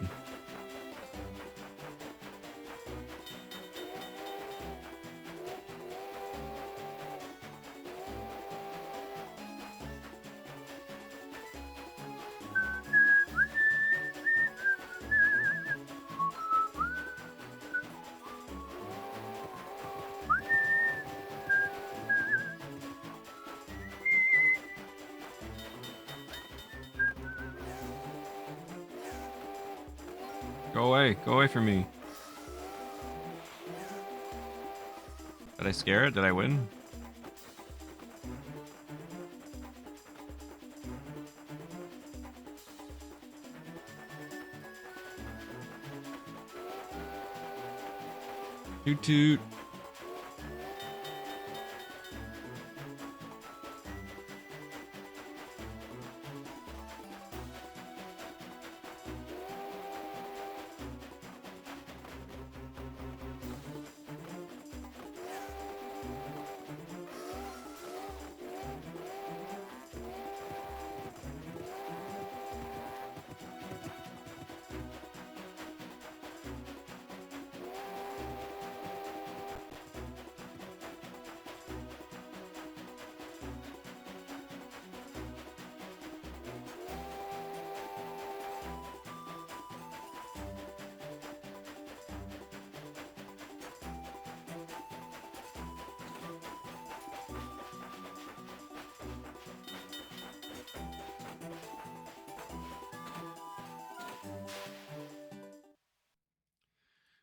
Go away from me. Did I scare it? Did I win? Toot toot.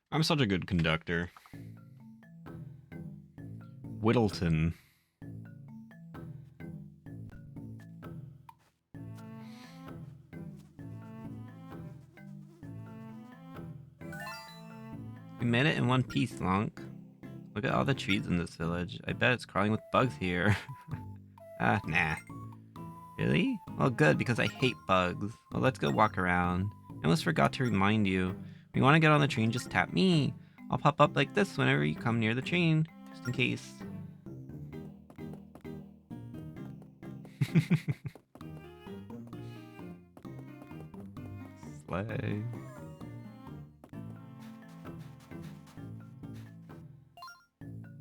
I'm such a good conductor. Whittleton. We made it in one piece, Lonk. Look at all the trees in this village. I bet it's crawling with bugs here. Nah. Really? Well, good, because I hate bugs. Well, let's go walk around. I almost forgot to remind you. When you want to get on the train, just tap me. I'll pop up like this whenever you come near the train, just in case. Slay.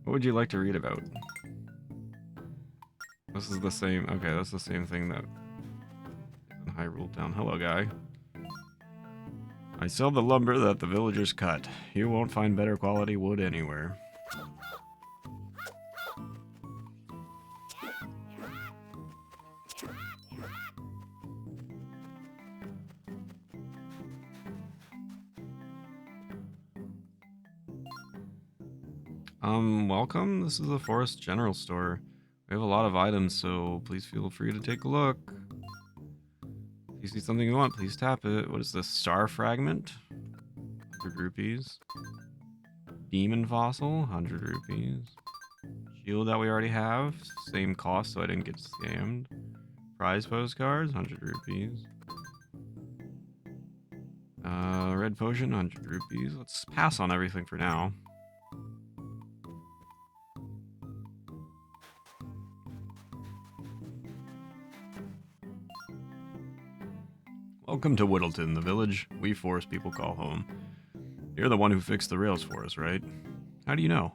What would you like to read about? This is the same. Okay, that's the same thing that in Hyrule Town. Hello, guy. I sell the lumber that the villagers cut. You won't find better quality wood anywhere. Welcome. This is the Forest General Store. We have a lot of items, so please feel free to take a look. If you see something you want, please tap it. What is this? Star Fragment? 100 rupees. Demon Fossil? 100 rupees. Shield that we already have. Same cost, so I didn't get scammed. Prize postcards? 100 rupees. Red potion? 100 rupees. Let's pass on everything for now. Welcome to Whittleton, the village we forest people call home. You're the one who fixed the rails for us, right? How do you know?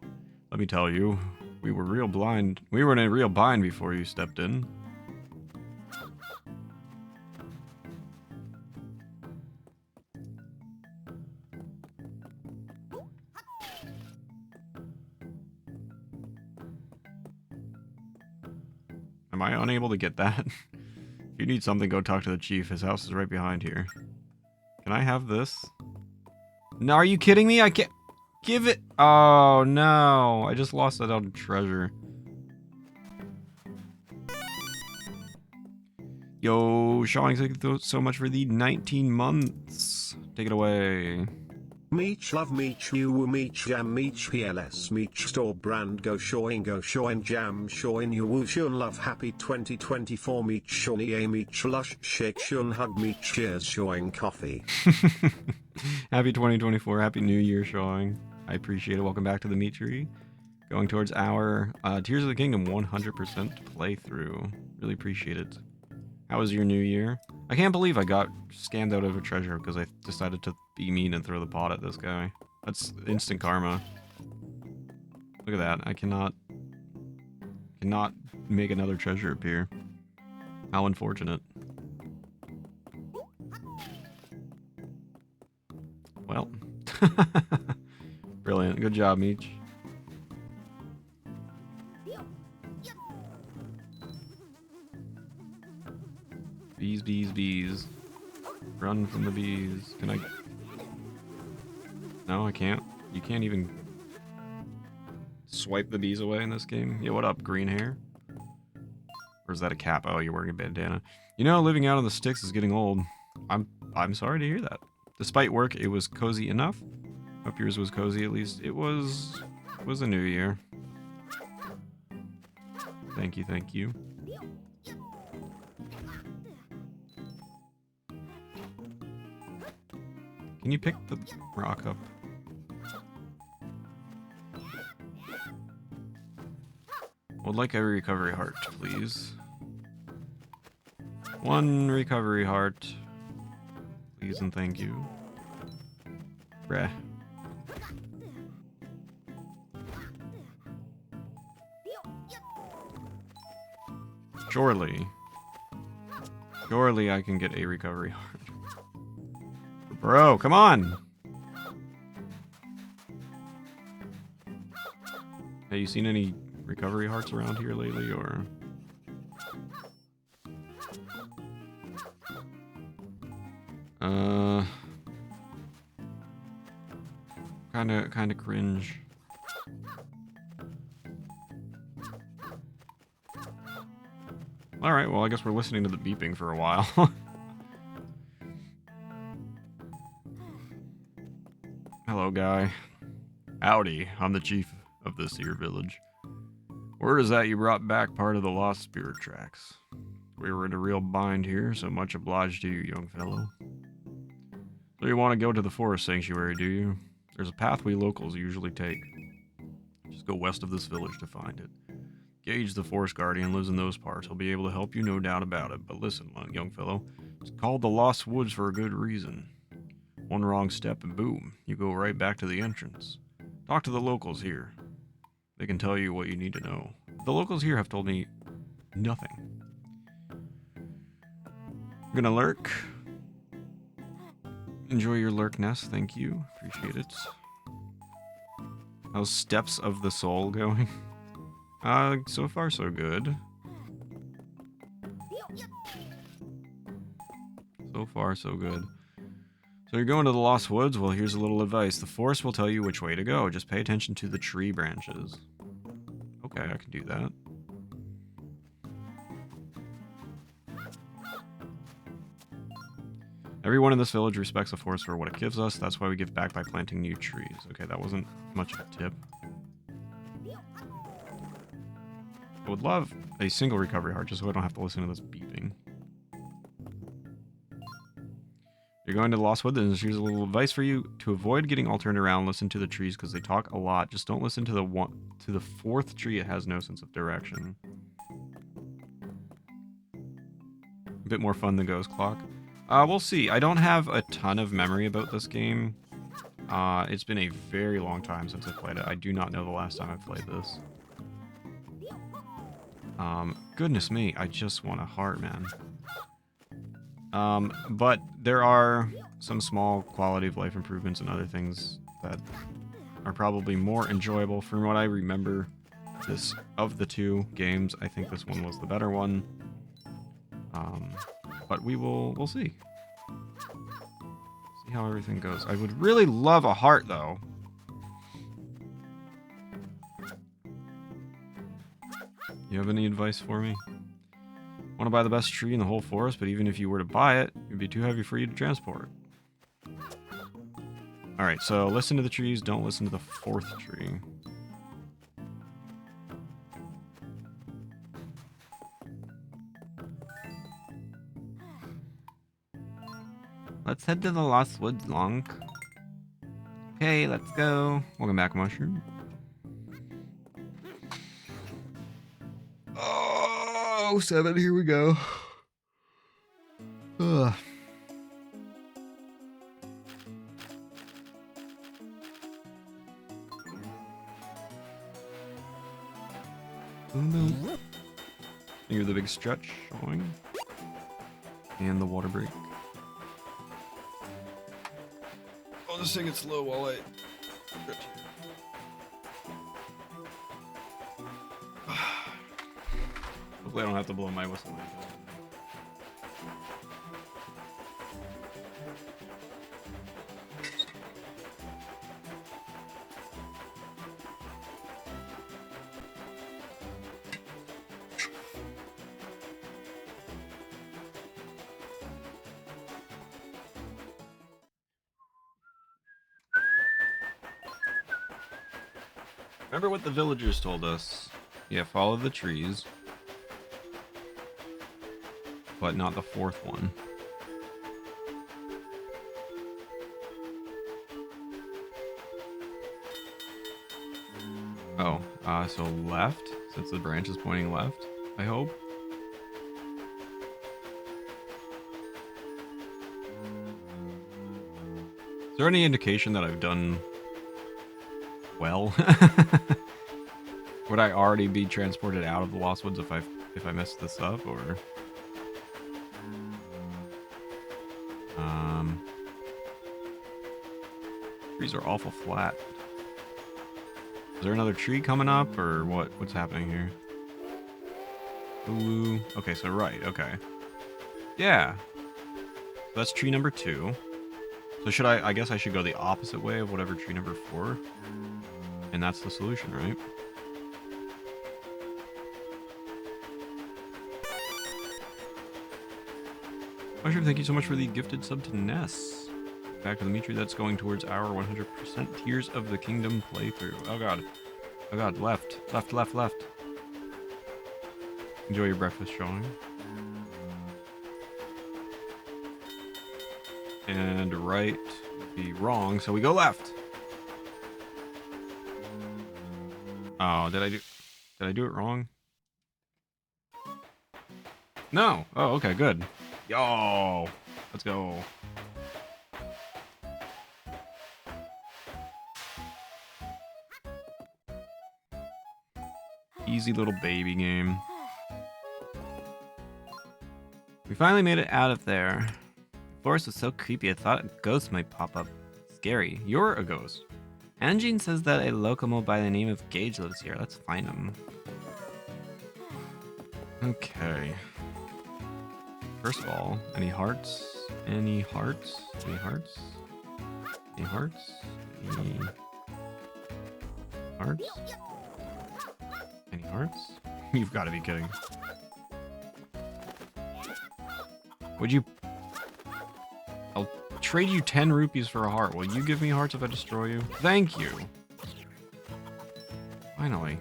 Let me tell you, we were in a real bind before you stepped in. Am I unable to get that? If you need something, go talk to the chief. His house is right behind here. Can I have this? No, are you kidding me? I can't... Give it... Oh, no. I just lost that on treasure. Yo, Shawing, thank you so much for the 19 months. Take it away. Meech love meech you meech jam meech PLS meech store brand go showing jam showing you woo shun love happy 2024 meech shuni a meech lush shake shun hug meech cheers showing coffee. Happy 2024. Happy New Year, Shawing. I appreciate it. Welcome back to the meat tree. Going towards our Tears of the Kingdom 100% playthrough. Really appreciate it. How was your new year? I can't believe I got scammed out of a treasure because I decided to be mean and throw the pot at this guy. That's instant karma. Look at that. I cannot make another treasure appear. How unfortunate. Well. Brilliant. Good job, Meech. Bees, bees, bees. Run from the bees. Can I... No, I can't. You can't even swipe the bees away in this game. Yeah, what up, green hair? Or is that a cap? Oh, you're wearing a bandana. You know, living out on the sticks is getting old. I'm sorry to hear that. Despite work, it was cozy enough. Hope yours was cozy at least. It was a new year. Thank you, thank you. Can you pick the rock up? Would like a recovery heart, please. 1 recovery heart. Please and thank you. Bruh. Surely I can get a recovery heart. Bro, come on! Have you seen any recovery hearts around here lately, or...? Kinda cringe. Alright, well I guess we're listening to the beeping for a while. Hello, guy. Howdy, I'm the chief of this here village. Word is that you brought back part of the lost spirit tracks. We were in a real bind here, so much obliged to you, young fellow. So you want to go to the forest sanctuary, do you? There's a path we locals usually take. Just go west of this village to find it. Gage, the forest guardian, lives in those parts. He'll be able to help you, no doubt about it. But listen, young fellow, it's called the Lost Woods for a good reason. One wrong step and boom, you go right back to the entrance. Talk to the locals here. They can tell you what you need to know. The locals here have told me nothing. I'm gonna lurk. Enjoy your lurk nest, thank you. Appreciate it. How's Steps of the Soul going? So far so good. So far so good. So you're going to the Lost Woods? Well, here's a little advice. The forest will tell you which way to go. Just pay attention to the tree branches. Okay, I can do that. Everyone in this village respects the forest for what it gives us. That's why we give back by planting new trees. Okay, that wasn't much of a tip. I would love a single recovery heart just so I don't have to listen to this beeping. You're going to the Lost Woods, and here's a little advice for you. To avoid getting all turned around, listen to the trees because they talk a lot. Just don't listen to the fourth tree. It has no sense of direction. A bit more fun than Ghost Clock. We'll see. I don't have a ton of memory about this game. It's been a very long time since I played it. I do not know the last time I played this. Goodness me, I just want a heart, man. But there are some small quality of life improvements and other things that are probably more enjoyable from what I remember this of the two games, I think this one was the better one. But we'll see. See how everything goes. I would really love a heart though. You have any advice for me? Want to buy the best tree in the whole forest, but even if you were to buy it, it'd be too heavy for you to transport. Alright, so listen to the trees, don't listen to the fourth tree. Let's head to the Lost Woods, Lonk. Okay, let's go. Welcome back, Mushroom. Oh, 7, here we go. Ugh. Boom, boom. Hear the big stretch showing. And the water break. I'll just sing it slow while I stretch here. Hopefully I don't have to blow my whistle like that. Remember what the villagers told us. Yeah, follow the trees. But not the fourth one. Oh, so left? Since the branch is pointing left, I hope. Is there any indication that I've done well? Would I already be transported out of the Lost Woods if I messed this up, or? Trees are awful flat. Is there another tree coming up, or what? What's happening here? Ooh. Okay, so right. Okay. Yeah. So that's tree number 2. So should I guess I should go the opposite way of whatever tree number 4. And that's the solution, right? Mushroom, thank you so much for the gifted sub to Ness. Back to the meat tree that's going towards our 100% Tears of the Kingdom playthrough. Oh god. Oh god, left. Left, left, left. Enjoy your breakfast showing. And right would be wrong, so we go left. Oh, did I do it wrong? No. Oh, okay, good. Yo, let's go. Easy little baby game. We finally made it out of there. The forest was so creepy, I thought a ghost might pop up. Scary. You're a ghost. Anjin says that a locomo by the name of Gage lives here. Let's find him. Okay. First of all, any hearts? Any hearts? Any hearts? Any hearts? Any hearts? Any hearts? You've got to be kidding. Would you... I'll trade you 10 rupees for a heart. Will you give me hearts if I destroy you? Thank you. Finally.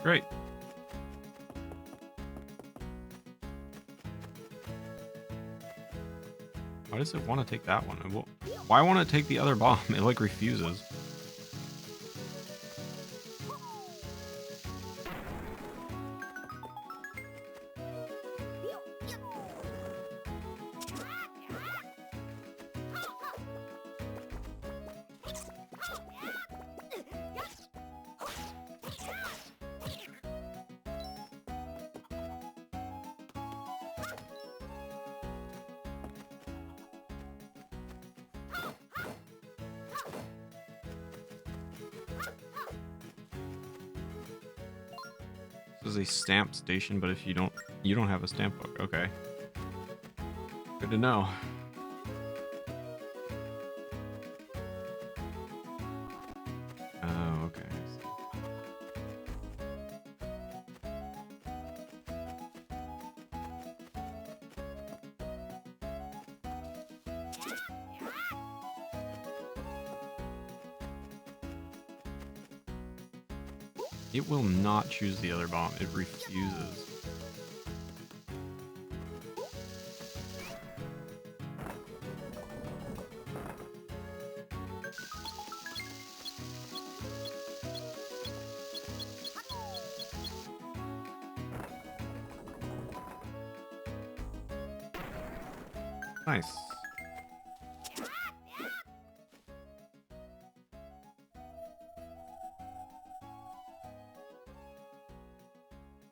Great. Why does it want to take that one? Why won't it take the other bomb? It like refuses. This is a stamp station, but if you don't have a stamp book. Okay. Good to know. Oh, okay. It will not choose the other bomb. It refuses. Nice.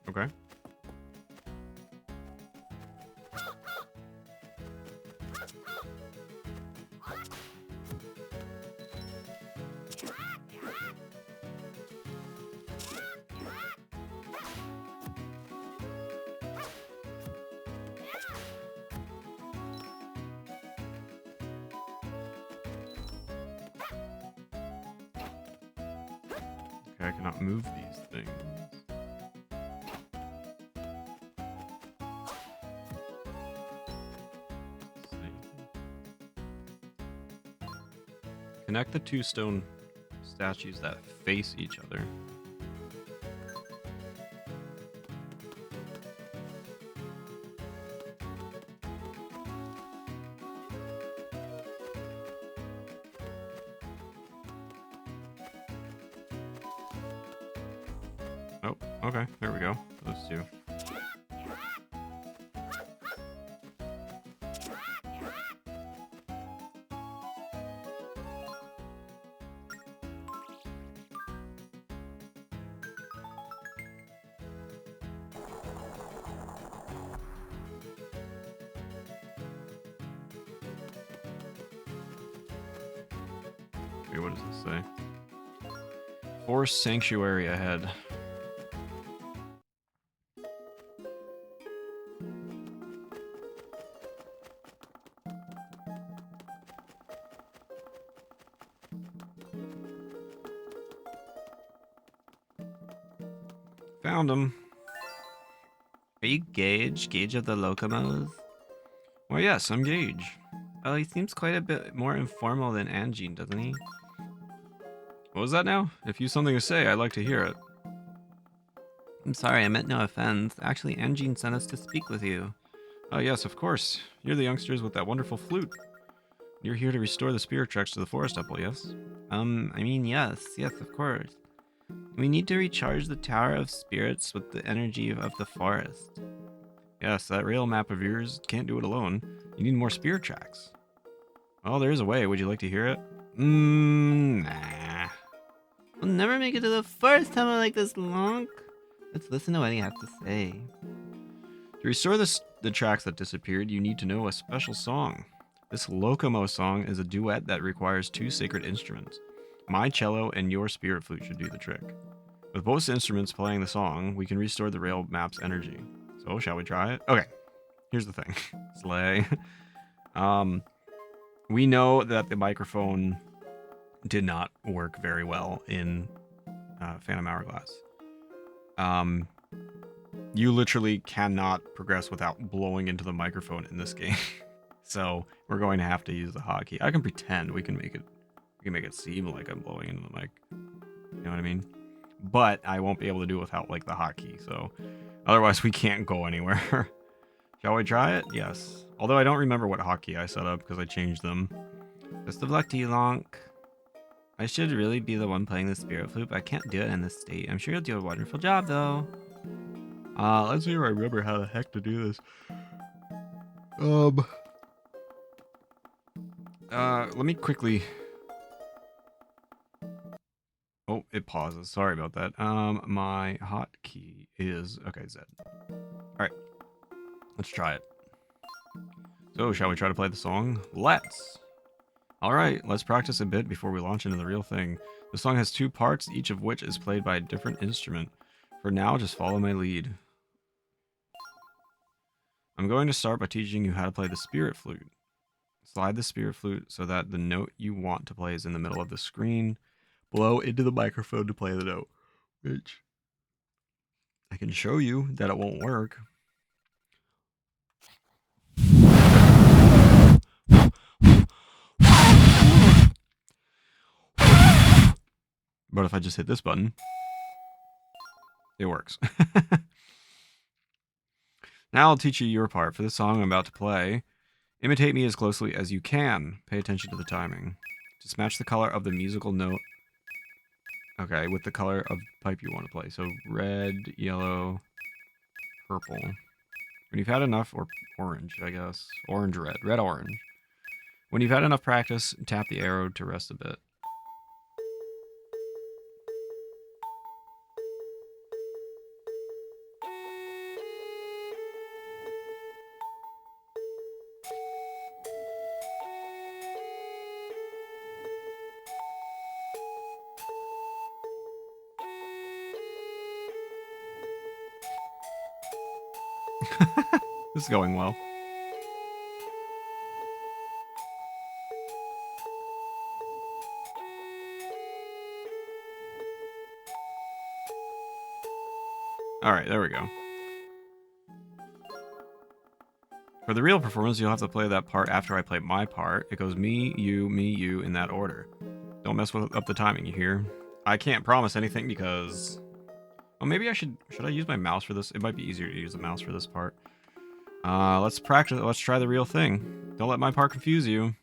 Okay. Okay, I cannot move these things. Let's see. Connect the two stone statues that face each other. Oh, okay, there we go. Those two. Wait, what does this say? Forest Sanctuary ahead. Found him. Are you Gage? Gage of the Locomos? Well, yes, I'm Gage. Oh, he seems quite a bit more informal than Angine, doesn't he? What was that now? If you've something to say, I'd like to hear it. I'm sorry, I meant no offense. Actually, Angine sent us to speak with you. Oh, yes, of course. You're the youngsters with that wonderful flute. You're here to restore the spirit tracks to the forest temple, yes? I mean, yes, of course. We need to recharge the Tower of Spirits with the energy of the forest. Yes, that rail map of yours can't do it alone. You need more spirit tracks. Well, there is a way. Would you like to hear it? Nah. We'll never make it to the forest temple like this, Lonk. Let's listen to what he has to say. To restore the tracks that disappeared, you need to know a special song. This Locomo song is a duet that requires two sacred instruments. My cello and your spirit flute should do the trick. With both instruments playing the song, we can restore the rail map's energy. So, shall we try it? Okay, here's the thing. Slay. We know that the microphone did not work very well in Phantom Hourglass. You literally cannot progress without blowing into the microphone in this game. So we're going to have to use the hotkey. I can pretend we can make it seem like I'm blowing into the mic. You know what I mean? but I won't be able to do it without like the hotkey. So otherwise we can't go anywhere. Shall we try it? Yes. Although I don't remember what hotkey I set up because I changed them. Best of luck to you, Lonk. I should really be the one playing the spirit flute, but I can't do it in this state. I'm sure you'll do a wonderful job, though. Let's see if I remember how the heck to do this. Let me quickly... Oh, it pauses. Sorry about that. My hotkey is... Okay, Z. Alright. Let's try it. So, shall we try to play the song? Let's! Alright, let's practice a bit before we launch into the real thing. The song has 2 parts, each of which is played by a different instrument. For now, just follow my lead. I'm going to start by teaching you how to play the spirit flute. Slide the spirit flute so that the note you want to play is in the middle of the screen. Blow into the microphone to play the note, which I can show you that it won't work. But if I just hit this button, it works. Now I'll teach you your part. For the song I'm about to play, imitate me as closely as you can. Pay attention to the timing. Just match the color of the musical note, okay, with the color of pipe you want to play. So red, yellow, purple. When you've had enough, or orange, I guess. Orange, red. Red, orange. When you've had enough practice, tap the arrow to rest a bit. This is going well. Alright, there we go. For the real performance, you'll have to play that part after I play my part. It goes me, you, in that order. Don't mess up the timing, you hear? I can't promise anything because... Oh, maybe I should I use my mouse for this? It might be easier to use the mouse for this part. Let's practice. Let's try the real thing. Don't let my part confuse you.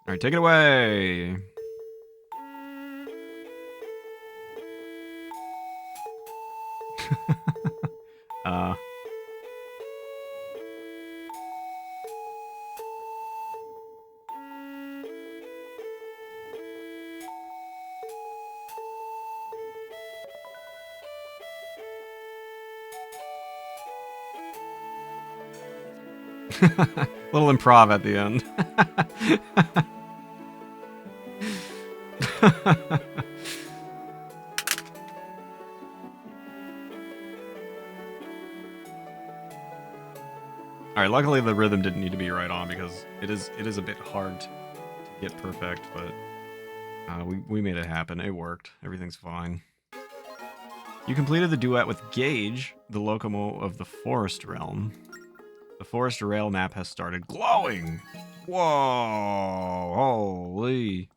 Alright, take it away. Little improv at the end. Alright, luckily the rhythm didn't need to be right on because it is a bit hard to get perfect, but we made it happen. It worked. Everything's fine. You completed the duet with Gage, the Locomo of the Forest Realm. The Forest Rail map has started glowing! Whoa! Holy!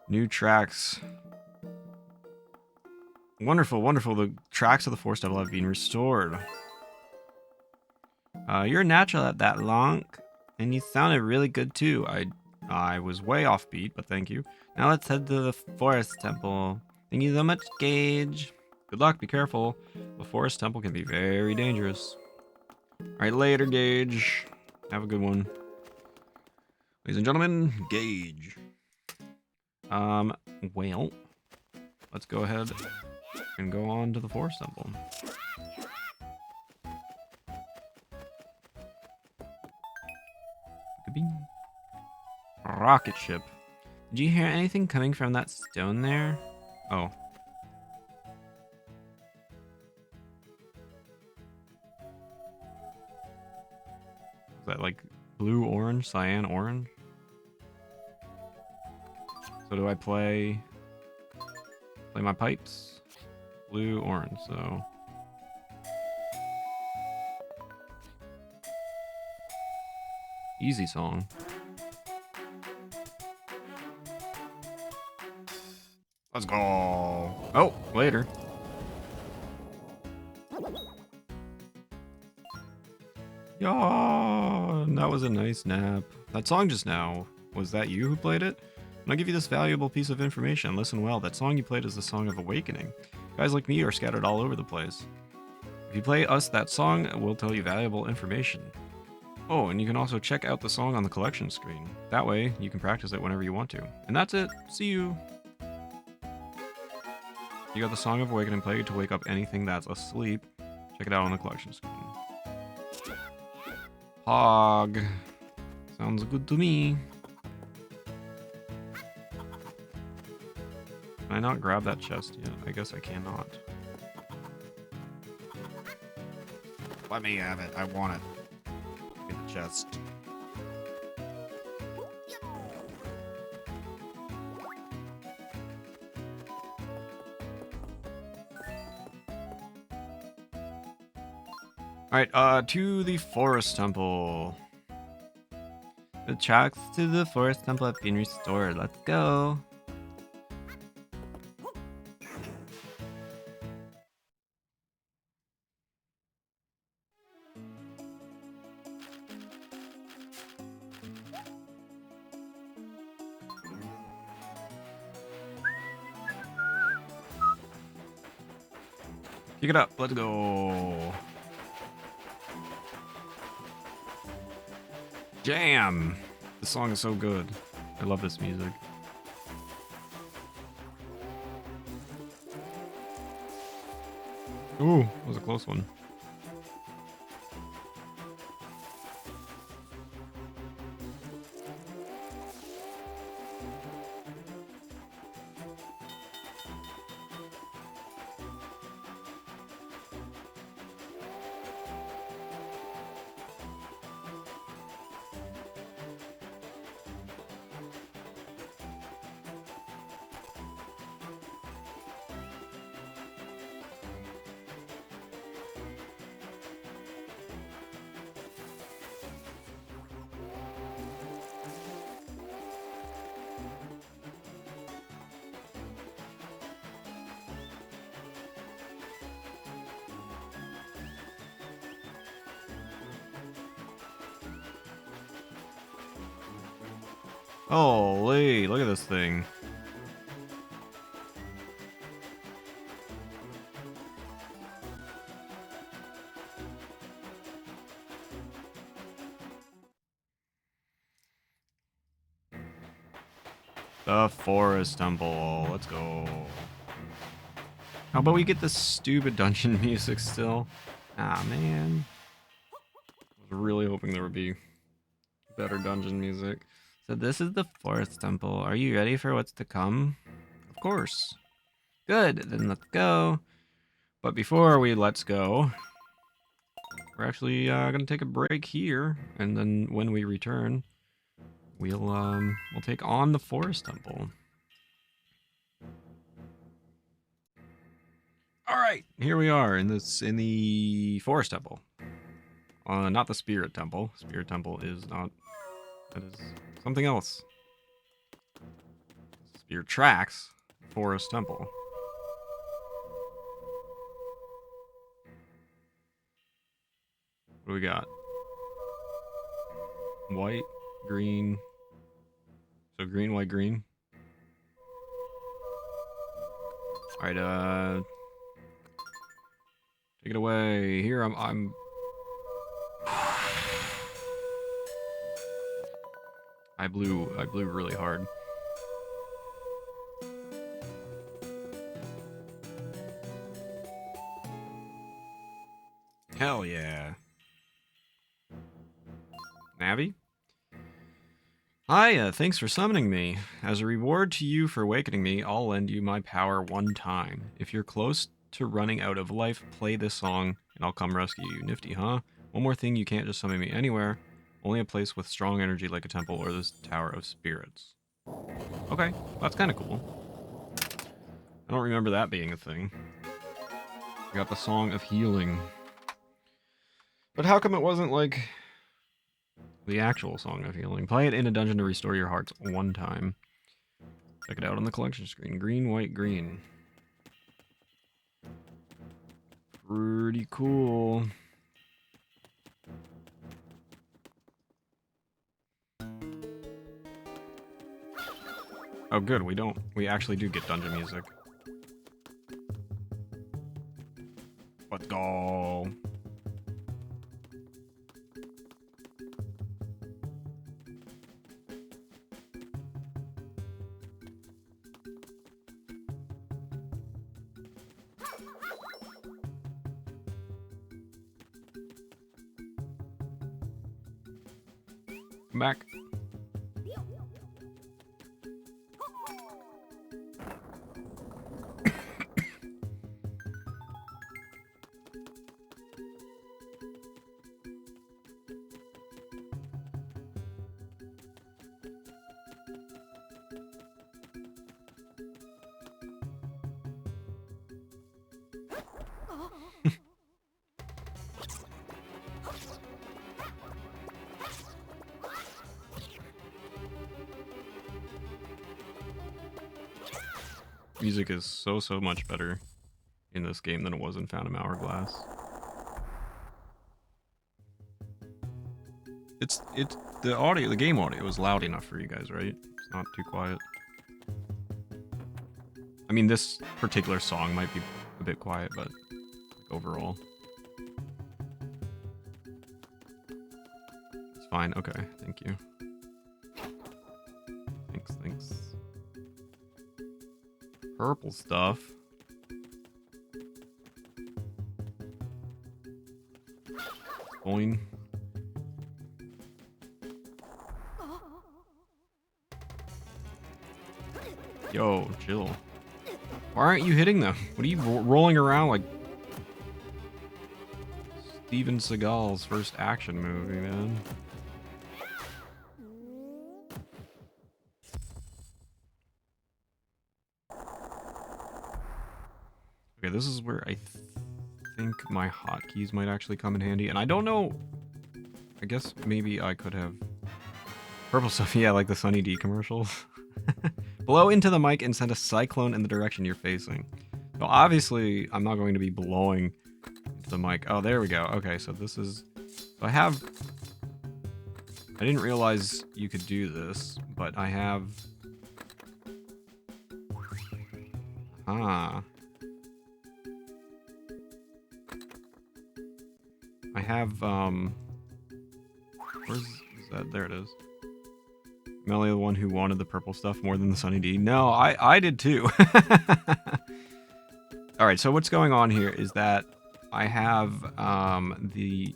New tracks. Wonderful, wonderful. The tracks of the Forest Devil have been restored. You're natural at that, Lonk. And you sounded really good too. I was way offbeat, but thank you. Now let's head to the Forest Temple. Thank you so much, Gage. Good luck, be careful. The Forest Temple can be very dangerous. Alright, later, Gage. Have a good one. Ladies and gentlemen, Gage. Well, let's go ahead and go on to the Forest Temple. Rocket ship. Did you hear anything coming from that stone there? Oh. Is that like blue, orange, cyan, orange? So do I play my pipes? Blue, orange, so... Easy song. Let's go. Oh, later. Yeah, that was a nice nap. That song just now, was that you who played it? I'm gonna give you this valuable piece of information. Listen well, that song you played is the Song of Awakening. Guys like me are scattered all over the place. If you play us that song, we'll tell you valuable information. Oh, and you can also check out the song on the collection screen. That way, you can practice it whenever you want to. And that's it. See you. You got the Song of Awakening played to wake up anything that's asleep. Check it out on the collection screen. Hog. Sounds good to me. Can I not grab that chest yet? I guess I cannot. Let me have it. I want it. Get the chest. Alright, to the Forest Temple. The tracks to the Forest Temple have been restored. Let's go. Pick it up. Let's go. Jam! This song is so good. I love this music. Ooh, that was a close one. Holy, look at this thing. The Forest Temple. Let's go. How about we get the stupid dungeon music still? Ah, man. I was really hoping there would be better dungeon music. So this is the Forest Temple. Are you ready for what's to come? Of course. Good, then let's go. But before we let's go, we're actually gonna take a break here, and then when we return, we'll take on the Forest Temple. All right, here we are in the Forest Temple. Not the Spirit Temple. Spirit Temple is not. That is something else. Spirit Tracks, Forest Temple. What do we got? White, green. So green, white, green. All right, take it away. Here, I'm. I blew really hard. Hell yeah. Navi? Hi, thanks for summoning me. As a reward to you for awakening me, I'll lend you my power one time. If you're close to running out of life, play this song, and I'll come rescue you. Nifty, huh? One more thing, you can't just summon me anywhere. Only a place with strong energy like a temple or this Tower of Spirits. Okay, that's kind of cool. I don't remember that being a thing. We got the Song of Healing. But how come it wasn't like The actual Song of Healing. Play it in a dungeon to restore your hearts one time. Check it out on the collection screen. Green, white, green. Pretty cool. Oh, good. We actually do get dungeon music. Let's go. Come back. Music is so much better in this game than it was in Phantom Hourglass. It's the audio, the game audio is loud enough for you guys, right? It's not too quiet. I mean, this particular song might be a bit quiet, but overall, it's fine. Okay, thank you. Thanks. Purple stuff. Coin. Yo, chill. Why aren't you hitting them? What are you rolling around like Steven Seagal's first action movie, man? Okay, this is where I think my hotkeys might actually come in handy. And I don't know. I guess maybe I could have purple stuff. Yeah, like the Sunny D commercials. Blow into the mic and send a cyclone in the direction you're facing. So obviously, I'm not going to be blowing into the mic. Oh, there we go. Okay, so this is... So I didn't realize you could do this, but I have... I have, where's that? There it is. Am I the one who wanted the purple stuff more than the Sunny D? No, I did too. Alright, so what's going on here is that I have the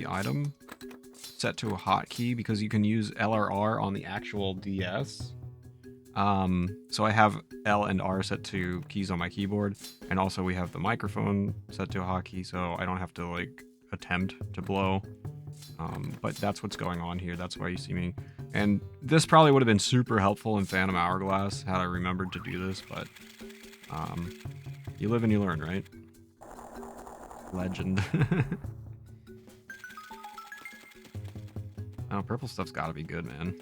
item set to a hotkey because you can use L or R on the actual DS. So I have L and R set to keys on my keyboard, and also we have the microphone set to a hotkey, so I don't have to like attempt to blow. But that's what's going on here. That's why you see me. And this probably would have been super helpful in Phantom Hourglass had I remembered to do this, but you live and you learn, right? Legend. Oh, purple stuff's gotta be good, man.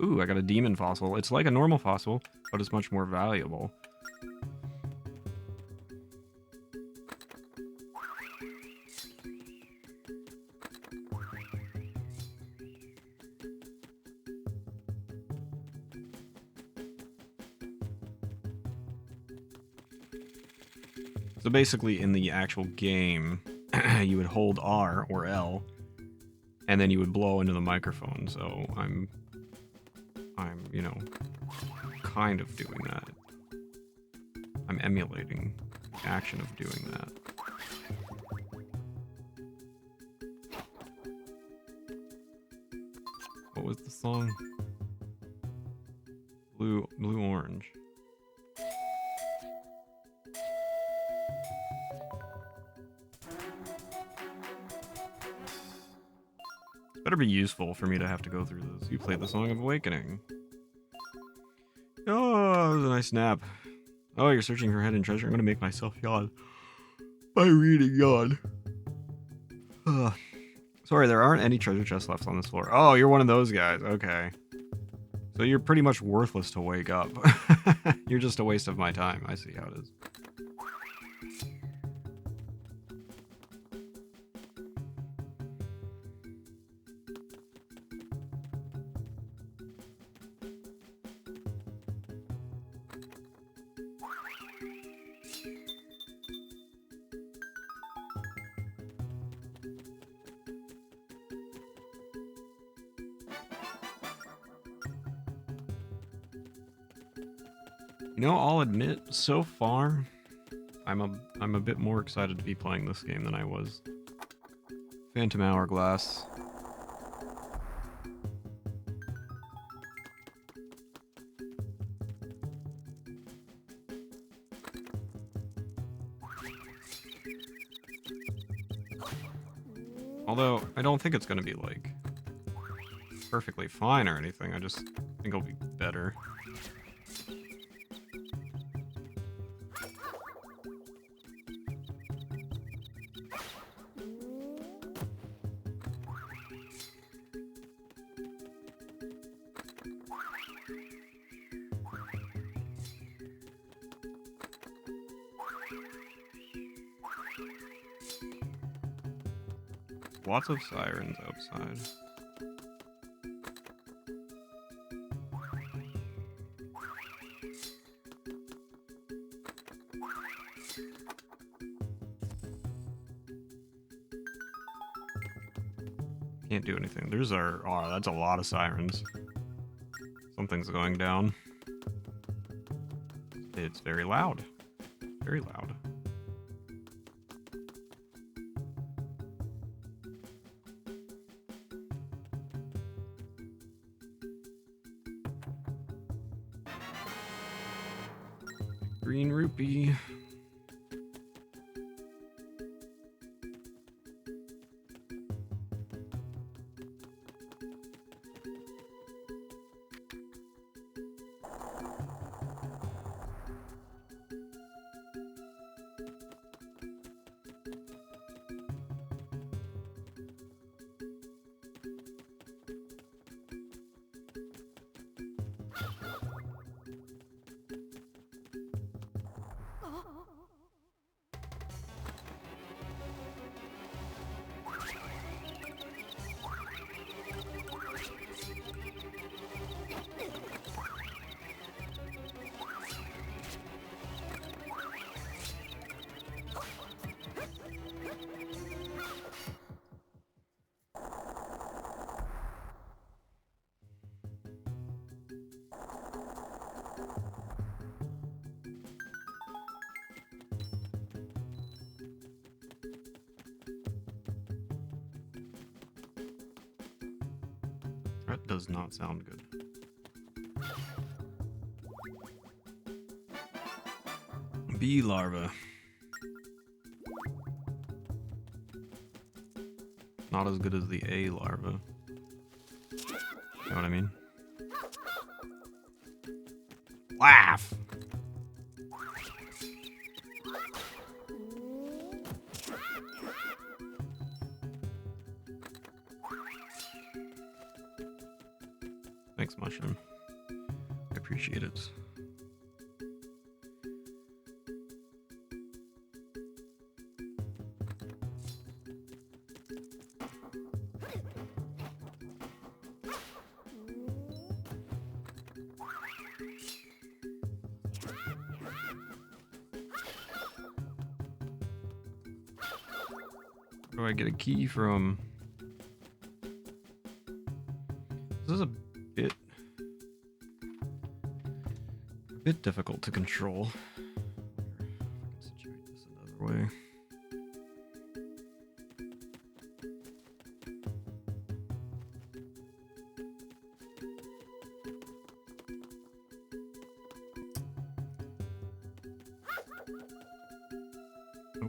Ooh, I got a demon fossil. It's like a normal fossil, but it's much more valuable. So basically, in the actual game, you would hold R or L, and then you would blow into the microphone. So I'm, you know, kind of doing that. I'm emulating the action of doing that. What was the song? Blue Orange. Better be useful for me to have to go through this. You played the Song of Awakening. Oh, the nice nap. Oh, you're searching for hidden treasure. I'm gonna make myself yawn by reading yawn. Ugh. Sorry, there aren't any treasure chests left on this floor. Oh, you're one of those guys. Okay. So you're pretty much worthless to wake up. You're just a waste of my time. I see how it is. You know, I'll admit, so far, I'm a bit more excited to be playing this game than I was. Phantom Hourglass. Although, I don't think it's gonna be, like, perfectly fine or anything. I just think it'll be better. Lots of sirens outside. Can't do anything. There's our... Oh, that's a lot of sirens. Something's going down. It's very loud. Very loud. Green rupee. That does not sound good. Bee larva. Not as good as the A larva. You know what I mean? Laugh! Thanks, Mushroom. I appreciate it. Where do I get a key from? This is a bit difficult to control. Situate this another way. Oh.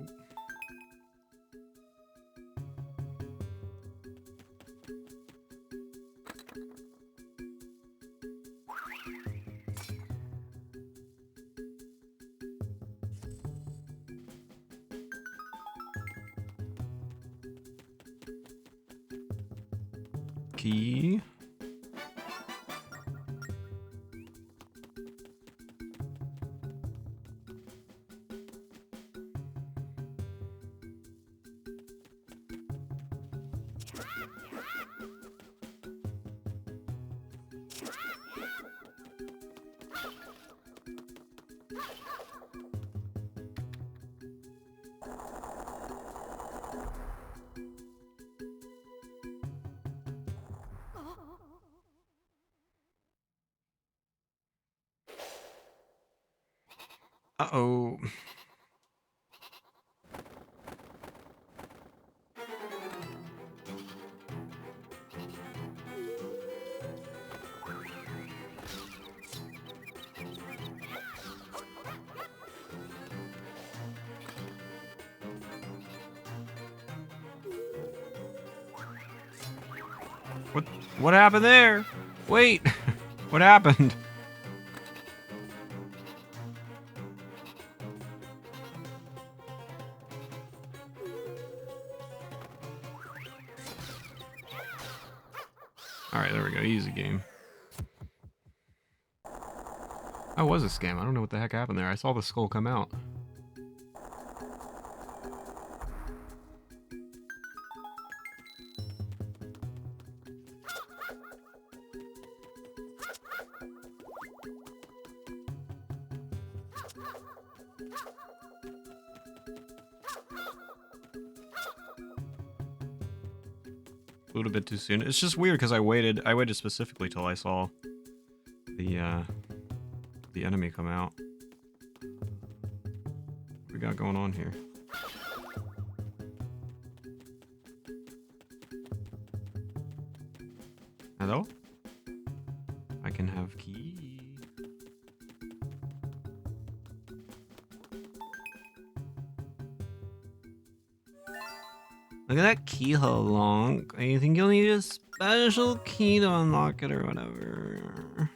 key. Uh-oh. What happened there? Wait. What happened? Alright, there we go. Easy game. That was a scam. I don't know what the heck happened there. I saw the skull come out. A little bit too soon. It's just weird because I waited specifically till I saw the enemy come out. What we got going on here? Hello? I can have key. Look at that keyhole, Long. You think you'll need a special key to unlock it or whatever?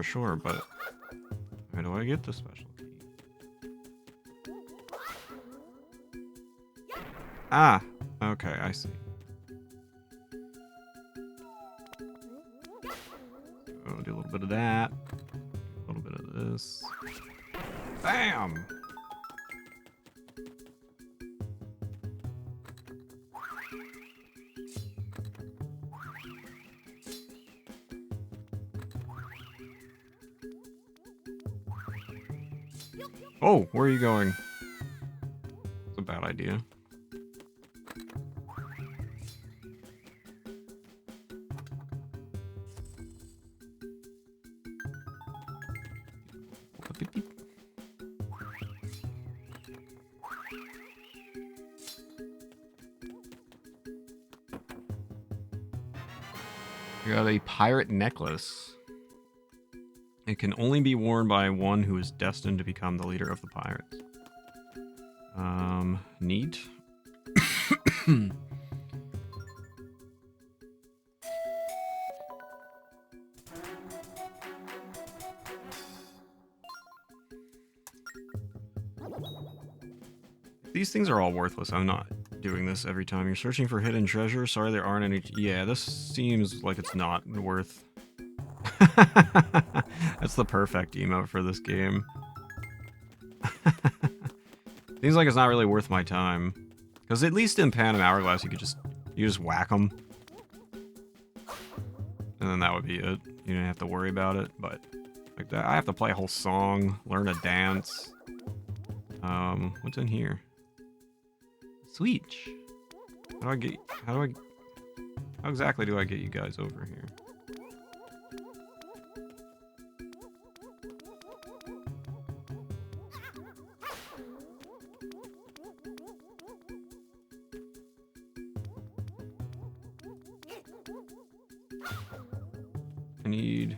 Sure, but where do I get the special key? Ah, okay, I see. So do a little bit of that, a little bit of this. Bam! Oh, where are you going? It's a bad idea. We got a pirate necklace. It can only be worn by one who is destined to become the leader of the pirates. Neat. These things are all worthless. I'm not doing this every time. You're searching for hidden treasure. Sorry, there aren't any. Yeah, this seems like it's not worth. That's the perfect emote for this game. Seems like it's not really worth my time. Because at least in Pan and Hourglass, you just whack them. And then that would be it. You didn't have to worry about it. But like that, I have to play a whole song, learn a dance. What's in here? Switch. How exactly do I get you guys over here? I need...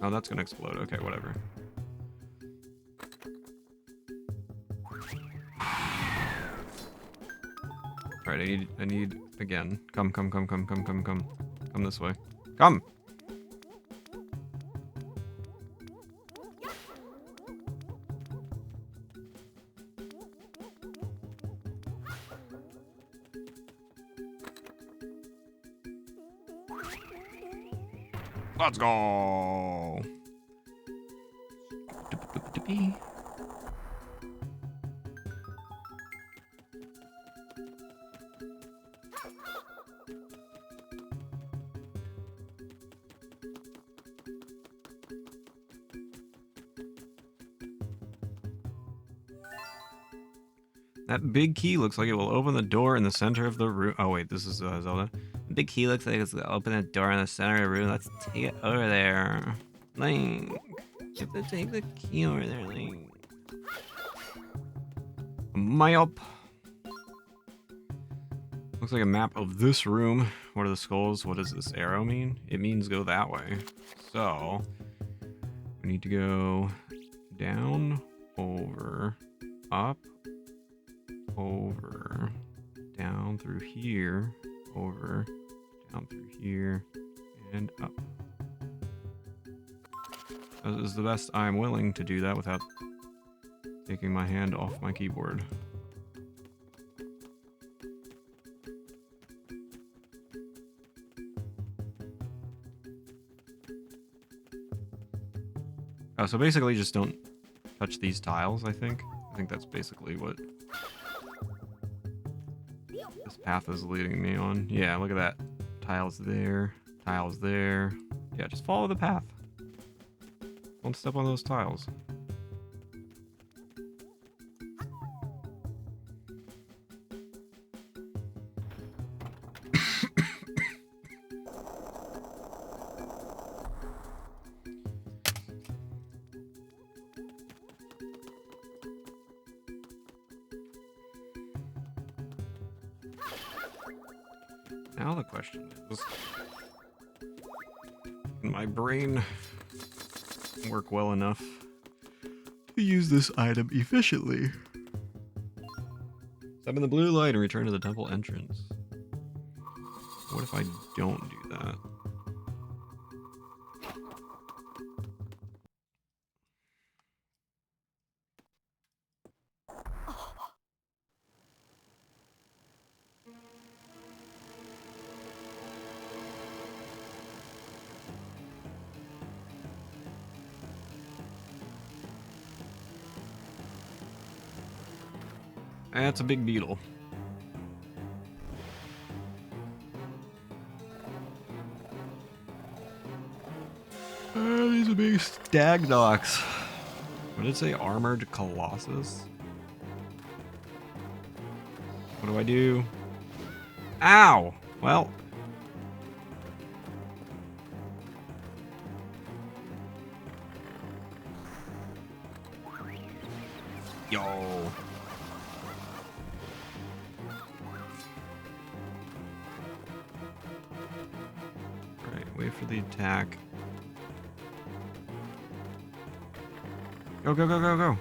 Oh, that's gonna explode. Okay, whatever. Alright, I need... Again. Come. Come this way. Come! Let's go. That big key looks like it will open the door in the center of the room. Oh wait, this is Zelda. The big key looks like it's gonna open the door in the center of the room. Let's take it over there. Link. You have to take the key over there, Link. Map. Looks like a map of this room. What are the skulls? What does this arrow mean? It means go that way. So we need to go down, over, up, over, down through here, over, down through here, and up. This is the best I'm willing to do that without taking my hand off my keyboard. Oh, so basically just don't touch these tiles, I think. I think that's basically what this path is leading me on. Yeah, look at that. Tiles there, tiles there. Yeah, just follow the path. Don't step on those tiles. Now the question is, can my brain work well enough to use this item efficiently? Step in the blue light and return to the temple entrance. What if I don't do that? That's a big beetle. These are big stag dogs. What did it say? Armored Colossus? What do I do? Ow! Well. Yo. Alright, wait for the attack. Go, go, go, go, go.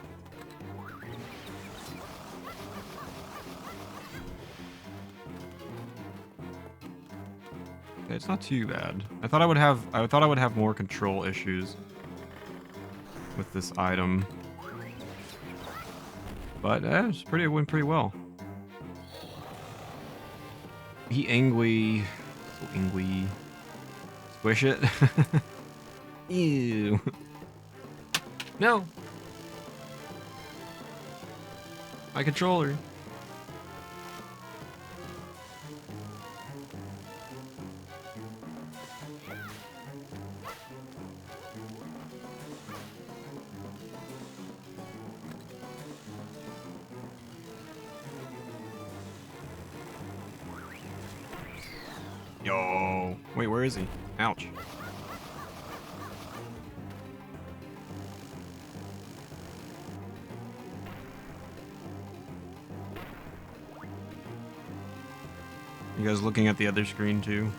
Okay, it's not too bad. I thought I would have more control issues with this item. But it went pretty well. He angry. So angry. Squish it. Ew. No. My controller. Yo. Wait, where is he? Ouch. You guys looking at the other screen too?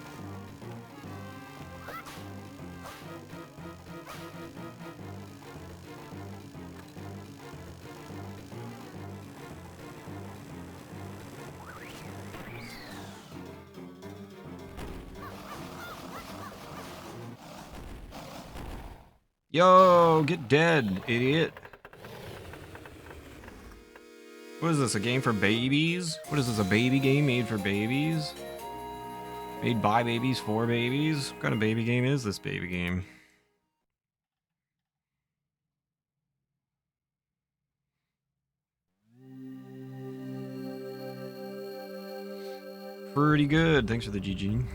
Yo, get dead, idiot. What is this, a game for babies? What is this, a baby game made for babies? Made by babies for babies. What kind of baby game is this baby game? Pretty good. Thanks for the GG.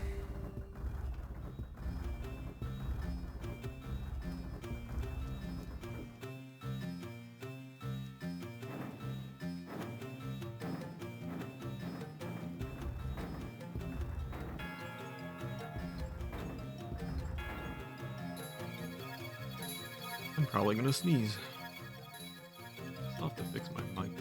I'm probably gonna sneeze. I'll have to fix my mic.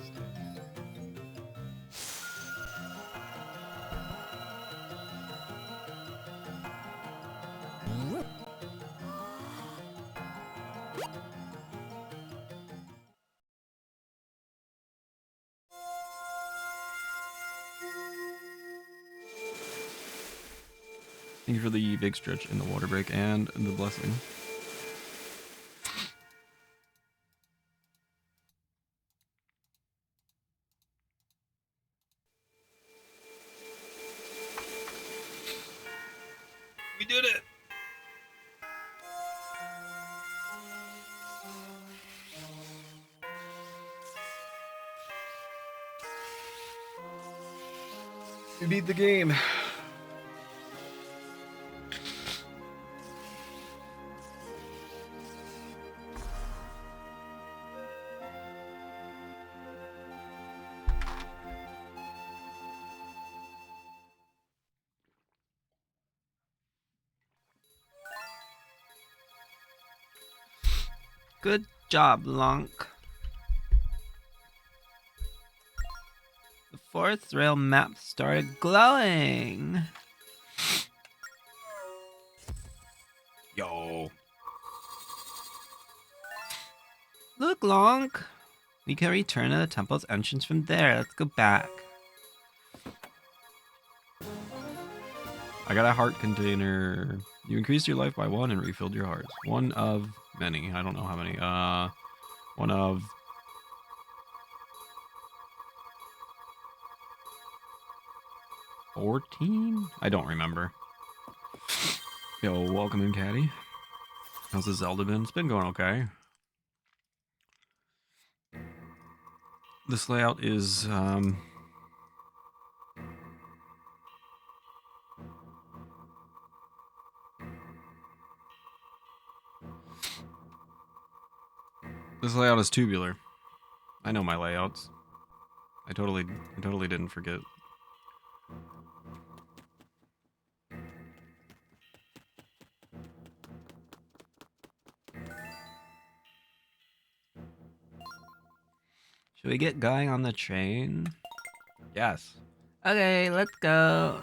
Thank you for the big stretch in the water break and the blessing. We did it! We beat the game. Good job, Lonk. The forest rail map started glowing. Yo. Look, Lonk. We can return to the temple's entrance from there. Let's go back. I got a heart container. You increased your life by 1 and refilled your hearts. One of many. I don't know how many. One of 14? I don't remember. Yo, welcome in, Caddy. How's the Zelda been? It's been going okay. This layout is, this layout is tubular. I know my layouts. I totally didn't forget. Should we get going on the train? Yes. Okay, let's go.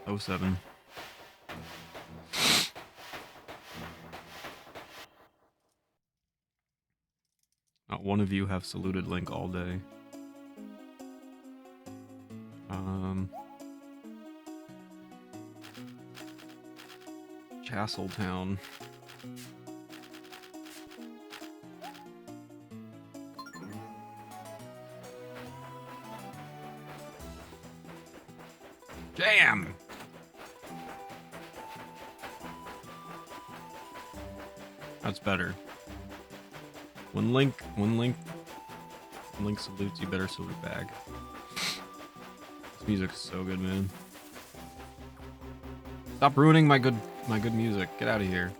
Oh 07. Not one of you have saluted Link all day. Castletown. Jam! That's better. When Link salutes, you better salute back. This music's so good, man. Stop ruining my good music. Get out of here.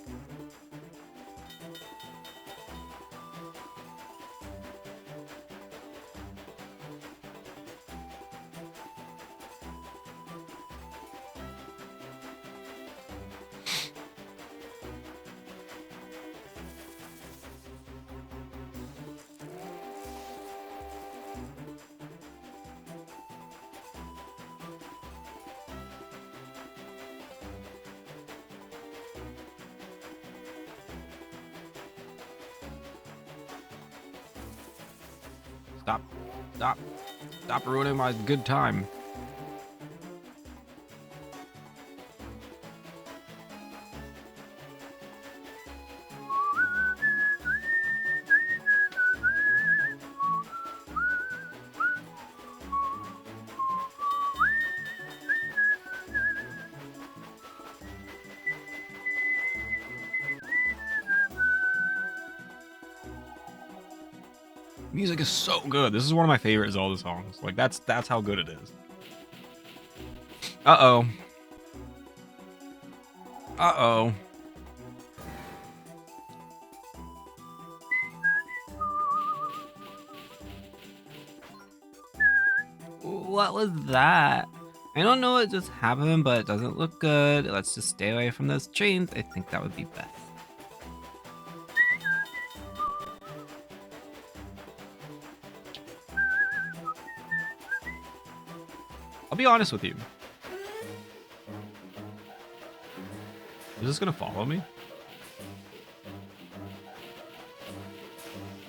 Stop ruining my good time. Music is so good. This is one of my favorite Zelda songs. Like that's how good it is. Uh-oh. Uh-oh. What was that? I don't know what just happened, but it doesn't look good. Let's just stay away from those trains. I think that would be best. I'll be honest with you. Is this gonna follow me?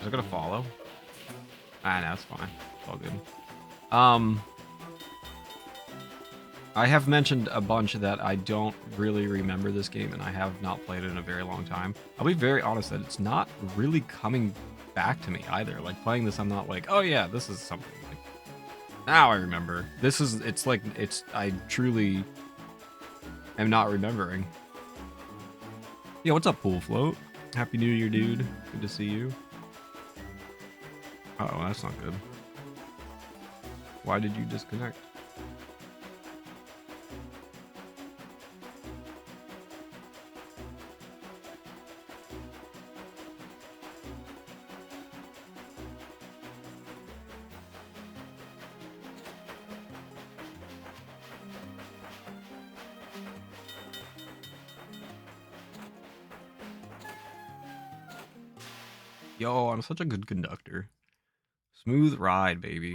Is it gonna follow? Ah, no, it's fine. It's all good. I have mentioned a bunch that I don't really remember this game, and I have not played it in a very long time. I'll be very honest that it's not really coming back to me either. Like playing this, I'm not like, oh yeah, this is something. Like now I remember. I truly am not remembering. Yo, what's up, Pool Float? Happy New Year, dude. Good to see you. Uh-oh, that's not good. Why did you disconnect? Yo, I'm such a good conductor. Smooth ride, baby.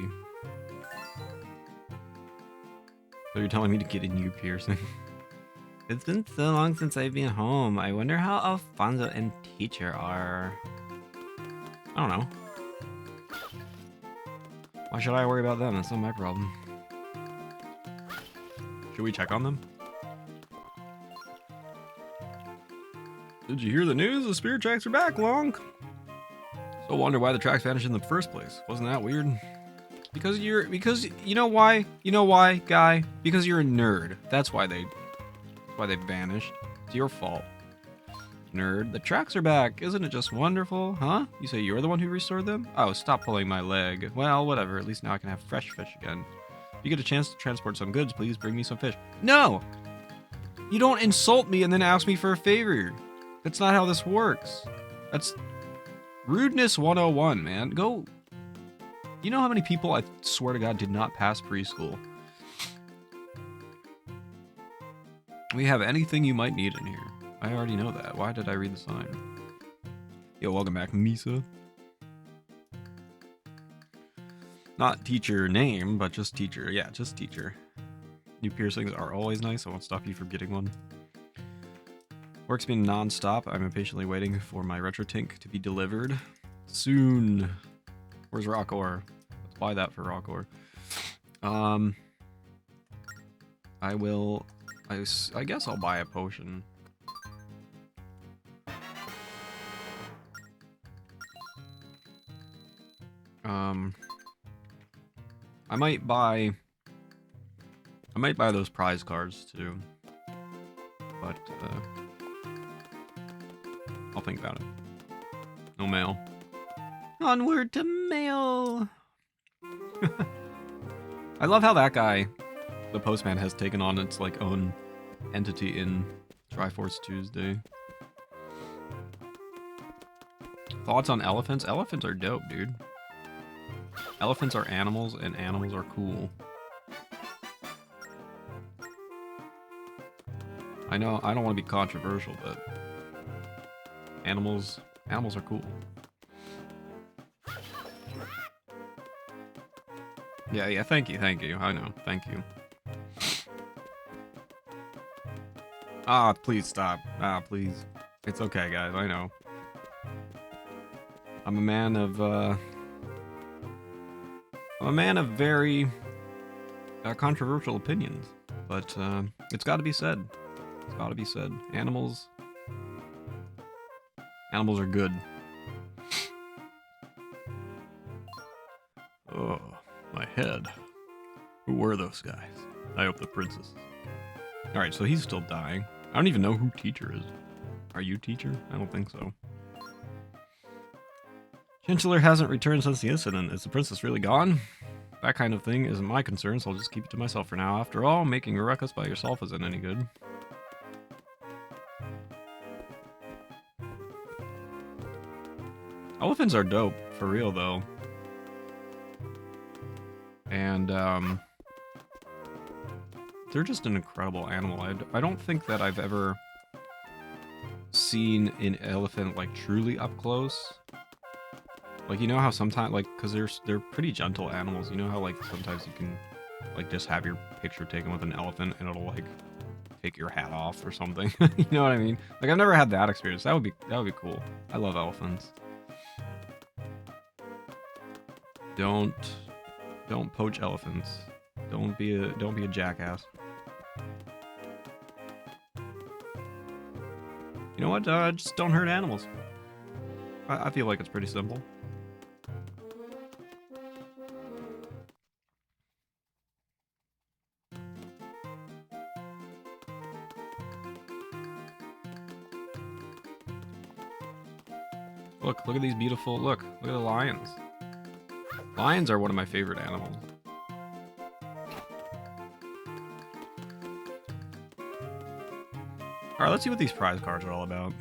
So you're telling me to get a new piercing? It's been so long since I've been home. I wonder how Alfonso and Teacher are. I don't know. Why should I worry about them? That's not my problem. Should we check on them? Did you hear the news? The spirit tracks are back, Long. Still wonder why the tracks vanished in the first place. Wasn't that weird? Because you know why? You know why, guy? Because you're a nerd. That's why they vanished. It's your fault. Nerd. The tracks are back. Isn't it just wonderful? Huh? You say you're the one who restored them? Oh, stop pulling my leg. Well, whatever. At least now I can have fresh fish again. If you get a chance to transport some goods, please bring me some fish. No! You don't insult me and then ask me for a favor. That's not how this works. That's rudeness 101, man. Go. You know how many people, I swear to God, did not pass preschool? We have anything you might need in here. I already know that. Why did I read the sign? Yo, welcome back, Misa. Not teacher name, but just teacher. Yeah, just teacher. New piercings are always nice. I won't stop you from getting one. Work's been non-stop. I'm impatiently waiting for my retro tink to be delivered soon. Where's Rockor? Let's buy that for Rockor. I guess I'll buy a potion. I might buy those prize cards too. But I'll think about it. No mail. Onward to mail. I love how that guy, the postman, has taken on its like own entity in Triforce Tuesday. Thoughts on elephants? Elephants are dope, dude. Elephants are animals, and animals are cool. I know I don't want to be controversial, but animals are cool. Yeah, thank you. I know, thank you. Ah, please stop. Ah, please. It's okay, guys, I know. I'm a man of very controversial opinions, but it's got to be said. It's got to be said. Animals are good. Oh, my head. Who were those guys? I hope the princess. Alright, so he's still dying. I don't even know who Teacher is. Are you Teacher? I don't think so. Chancellor hasn't returned since the incident. Is the princess really gone? That kind of thing isn't my concern, so I'll just keep it to myself for now. After all, making a ruckus by yourself isn't any good. Elephants are dope, for real though. And, they're just an incredible animal. I don't think that I've ever seen an elephant, like, truly up close. Like, you know how sometimes, like, because they're pretty gentle animals. You know how, like, sometimes you can, like, just have your picture taken with an elephant and it'll, like, take your hat off or something. You know what I mean? Like, I've never had that experience. That would be cool. I love elephants. Don't poach elephants. Don't be a jackass. You know what? Just don't hurt animals. I feel like it's pretty simple. Look at these beautiful, look at the lions. Lions are one of my favorite animals. Alright, let's see what these prize cards are all about.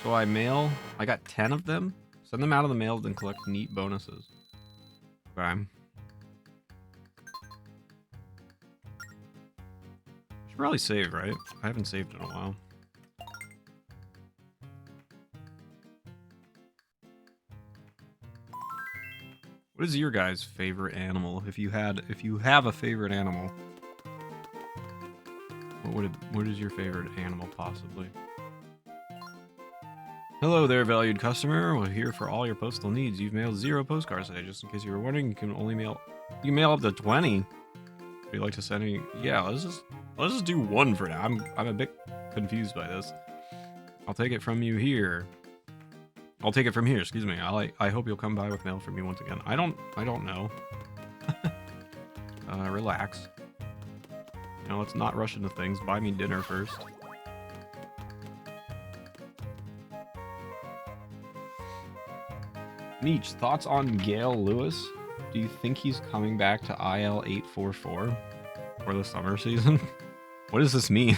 So I got 10 of them. Send them out of the mail, then collect neat bonuses. Okay. Should probably save, right? I haven't saved in a while. What is your guys' favorite animal? If you have a favorite animal, what is your favorite animal possibly? Hello there, valued customer. We're here for all your postal needs. You've mailed 0 postcards today. Just in case you were wondering, you can mail up to 20. If you'd like to send any, yeah, let's just do 1 for now. I'm a bit confused by this. I'll take it from you here. I'll take it from here, excuse me. I hope you'll come by with mail from me once again. I don't know. Relax. You know, let's not rush into things. Buy me dinner first. Meech, thoughts on Gale Lewis? Do you think he's coming back to IL 844 for the summer season? What does this mean?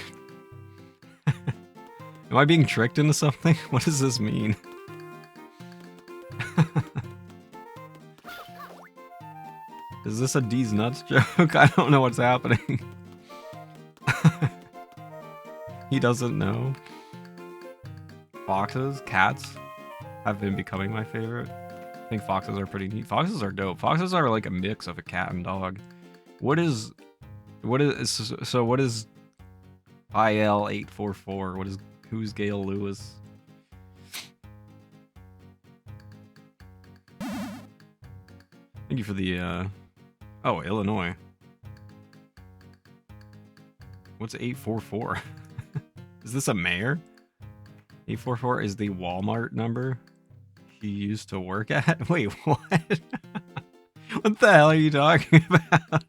Am I being tricked into something? What does this mean? Is this a D's nuts joke? I don't know what's happening. He doesn't know. Foxes, cats have been becoming my favorite. I think foxes are pretty neat. Foxes are dope. Foxes are like a mix of a cat and dog. What is IL 844? Who's Gale Lewis? Thank you for the oh, Illinois. What's 844? Is this a mayor? 844 is the Walmart number he used to work at? Wait, what? What the hell are you talking about?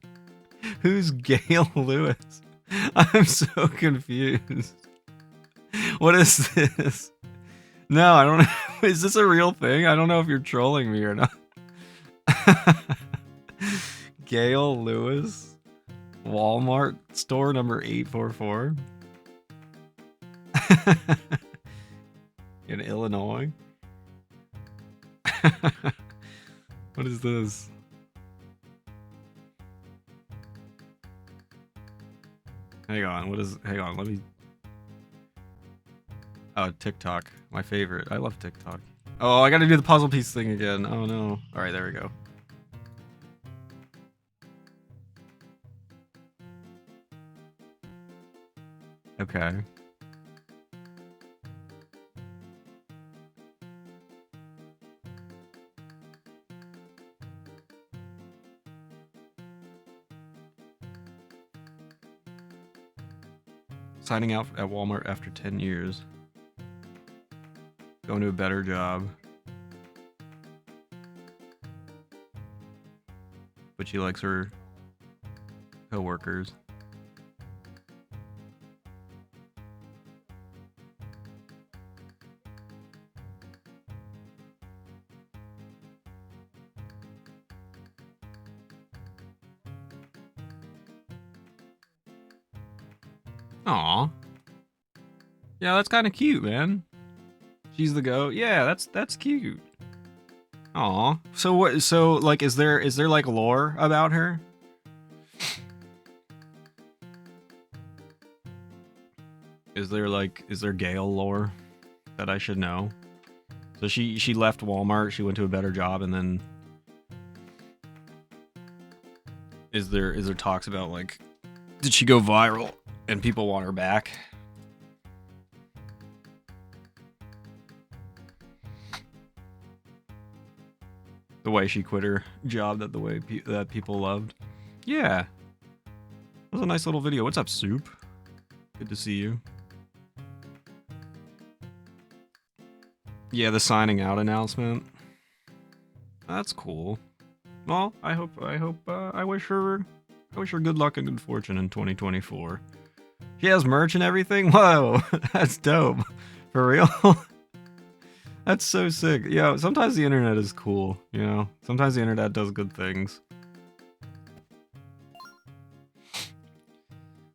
Who's Gale Lewis? I'm so confused. What is this? No, I don't know. Is this a real thing? I don't know if you're trolling me or not. Gale Lewis? Walmart store number 844? In Illinois? What is this? Hang on, let me... Oh, TikTok. My favorite. I love TikTok. Oh, I gotta do the puzzle piece thing again. Oh no. Alright, there we go. Okay. Signing out at Walmart after 10 years. Going to a better job. But she likes her co-workers. Aw. Yeah, that's kind of cute, man. She's the goat. Yeah, that's cute. Aw. So what? So like, is there like lore about her? Is there Gale lore that I should know? So she left Walmart. She went to a better job, and then is there talks about like, did she go viral and people want her back? The way she quit her job, that people loved. Yeah, that was a nice little video. What's up, Soup? Good to see you. Yeah, the signing out announcement. That's cool. Well, I wish her good luck and good fortune in 2024. She has merch and everything. Whoa, that's dope. For real. That's so sick. Yeah, sometimes the internet is cool, you know? Sometimes the internet does good things.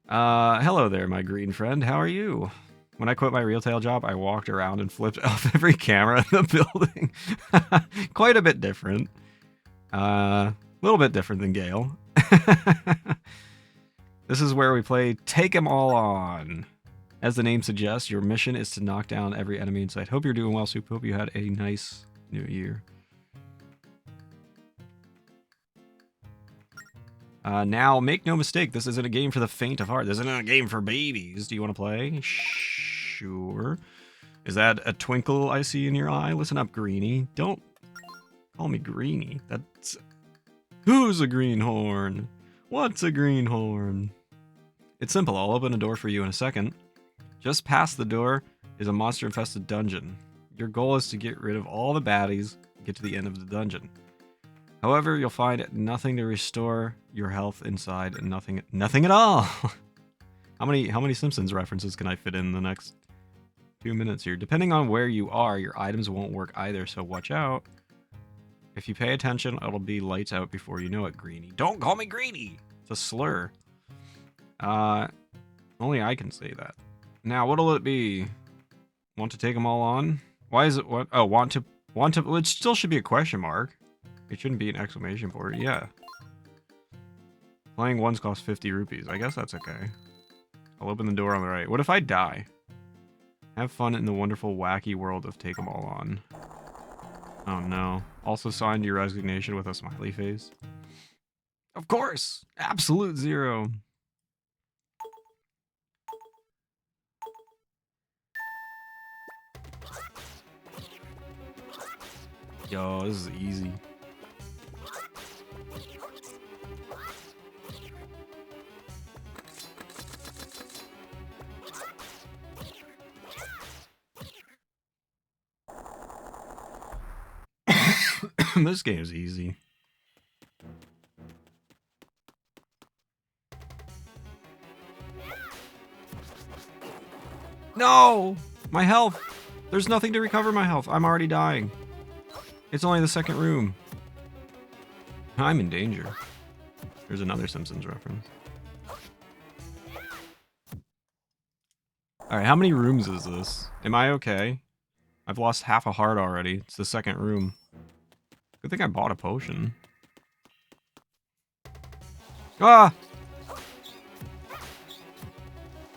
Hello there, my green friend. How are you? When I quit my retail job, I walked around and flipped off every camera in the building. Quite a bit different. A little bit different than Gale. This is where we play Take 'Em All On. As the name suggests, your mission is to knock down every enemy in sight. Hope you're doing well, Soup. Hope you had a nice new year. Now, make no mistake, this isn't a game for the faint of heart. This isn't a game for babies. Do you want to play? Sure. Is that a twinkle I see in your eye? Listen up, Greenie. Don't call me Greenie. That's... Who's a greenhorn? What's a greenhorn? It's simple. I'll open a door for you in a second. Just past the door is a monster-infested dungeon. Your goal is to get rid of all the baddies and get to the end of the dungeon. However, you'll find nothing to restore your health inside, and nothing at all. How many Simpsons references can I fit in the next 2 minutes here? Depending on where you are, your items won't work either, so watch out. If you pay attention, it'll be lights out before you know it, Greenie. Don't call me Greenie! It's a slur. Only I can say that. Now, what'll it be? Want to take them all on? Why is it what? Oh, want to, well, it still should be a question mark. It shouldn't be an exclamation point, yeah. Playing ones costs 50 rupees. I guess that's okay. I'll open the door on the right. What if I die? Have fun in the wonderful, wacky world of Take 'Em All On. Oh no. Also signed your resignation with a smiley face. Of course! Absolute zero. Yo, this is easy. This game's easy. No! My health! There's nothing to recover my health. I'm already dying. It's only the second room. I'm in danger. There's another Simpsons reference. Alright, how many rooms is this? Am I okay? I've lost half a heart already. It's the second room. Good thing I bought a potion. Ah!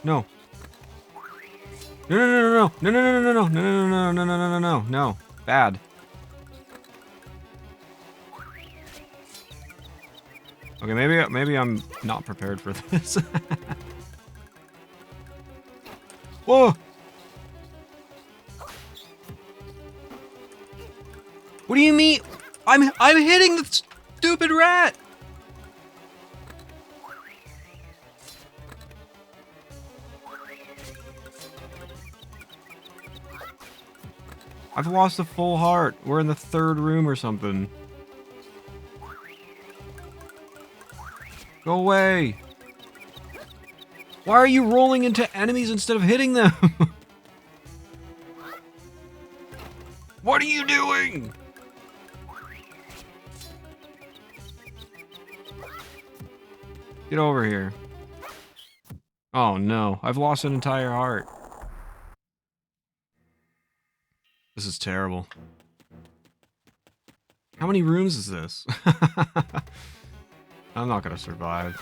No. No, no, no, no, no, no, no, no, no, no, no, no, no, no, no, no, no. Bad. Okay, maybe I'm not prepared for this. Whoa! What do you mean? I'm hitting the stupid rat! I've lost a full heart. We're in the third room or something. Go away. Why are you rolling into enemies instead of hitting them? What are you doing? Get over here. Oh no, I've lost an entire heart. This is terrible. How many rooms is this? I'm not gonna survive.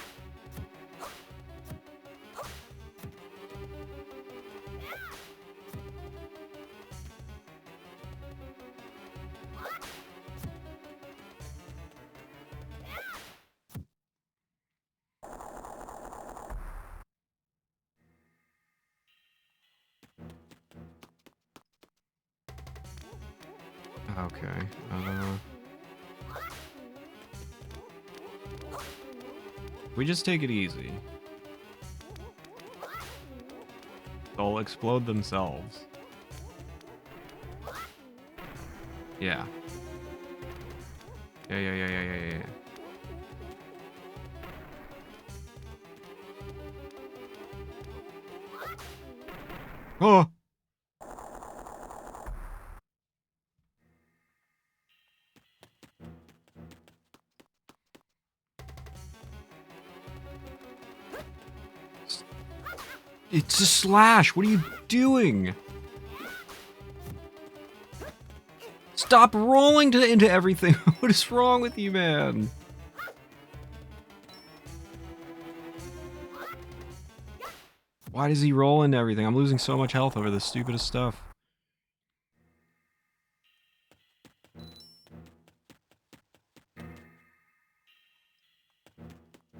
Okay. We just take it easy. They'll explode themselves. Yeah. Yeah. Oh! It's a slash! What are you doing? Stop rolling into everything! What is wrong with you, man? Why does he roll into everything? I'm losing so much health over this stupidest stuff.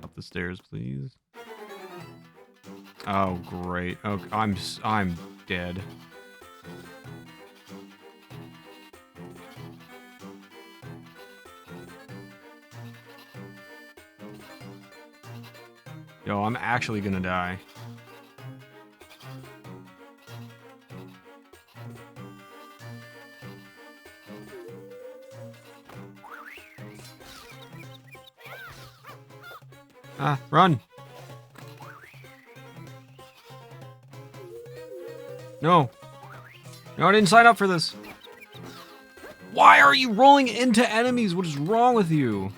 Up the stairs, please. Oh, great. Okay, I'm dead. Yo, I'm actually gonna die. Ah, run! No. No, I didn't sign up for this. Why are you rolling into enemies? What is wrong with you?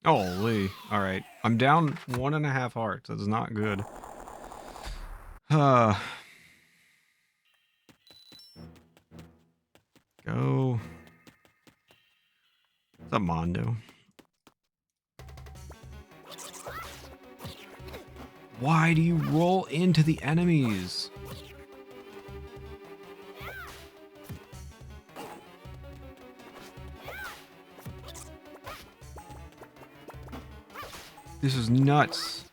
Holy. Alright. I'm down 1.5 hearts. That's not good. Go. What's up, Mondo? Why do you roll into the enemies? This is nuts.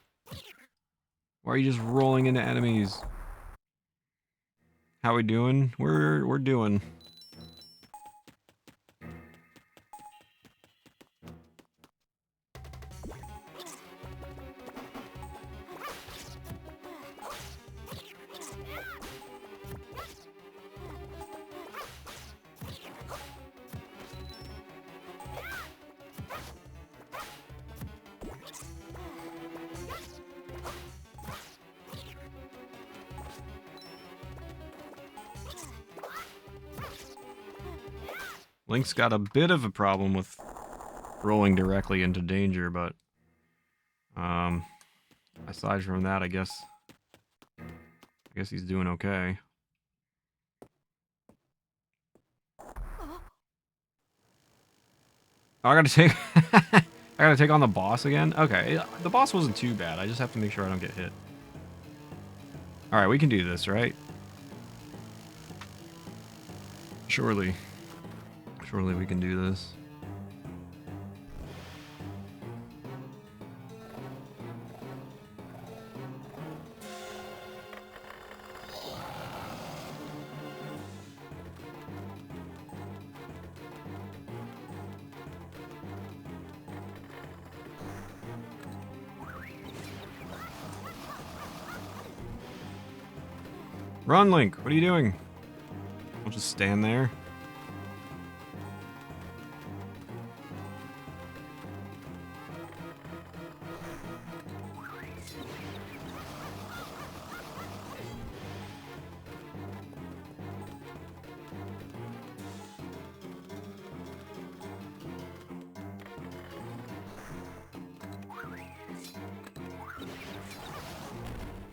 Why are you just rolling into enemies? How we doing? We're doing. Link's got a bit of a problem with rolling directly into danger, but aside from that, I guess he's doing okay. Oh, I gotta take I gotta take on the boss again? Okay, the boss wasn't too bad. I just have to make sure I don't get hit. Alright, we can do this, right? Surely. Surely we can do this. Run, Link! What are you doing? Don't just stand there.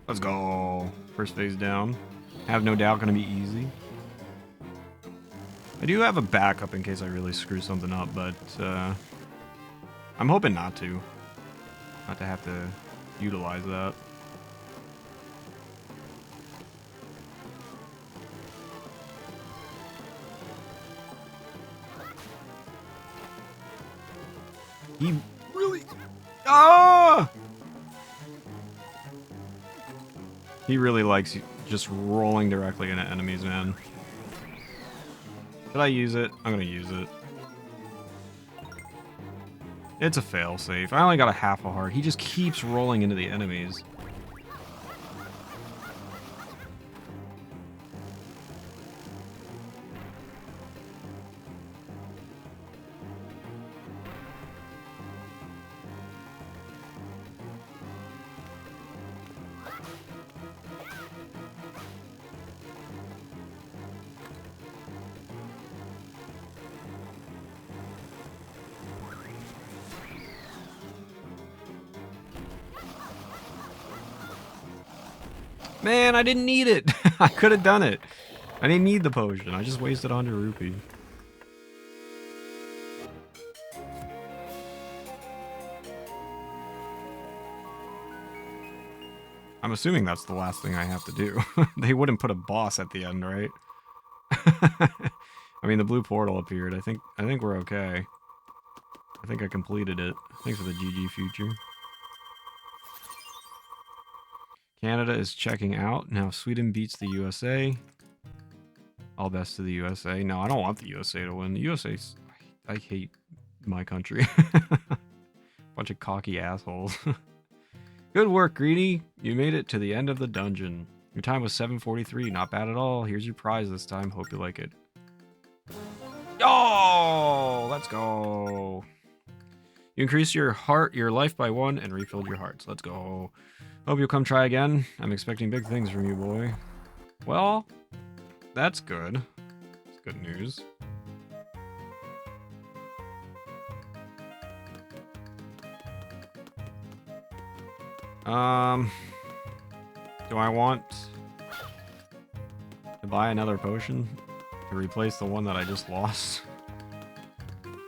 Let's go. First phase down. Have no doubt gonna be easy. I do have a backup in case I really screw something up, but I'm hoping not to. Not to have to utilize that. He really... Ah! He really likes just rolling directly into enemies, man. Should I use it? I'm gonna use it. It's a fail-safe. I only got a half a heart. He just keeps rolling into the enemies. Man, I didn't need it. I could have done it. I didn't need the potion. I just wasted 100 rupee. I'm assuming that's the last thing I have to do. They wouldn't put a boss at the end, right? I mean, the blue portal appeared. I think we're okay. I think I completed it. Thanks for the GG future. Canada is checking out. Now Sweden beats the USA. All best to the USA. No, I don't want the USA to win. The USA's... I hate my country. Bunch of cocky assholes. Good work, Greedy. You made it to the end of the dungeon. Your time was 7:43. Not bad at all. Here's your prize this time. Hope you like it. Oh, let's go. You increased your life by 1 and refilled your hearts. Let's go. Hope you'll come try again. I'm expecting big things from you, boy. Well, that's good. It's good news. Do I want to buy another potion to replace the one that I just lost?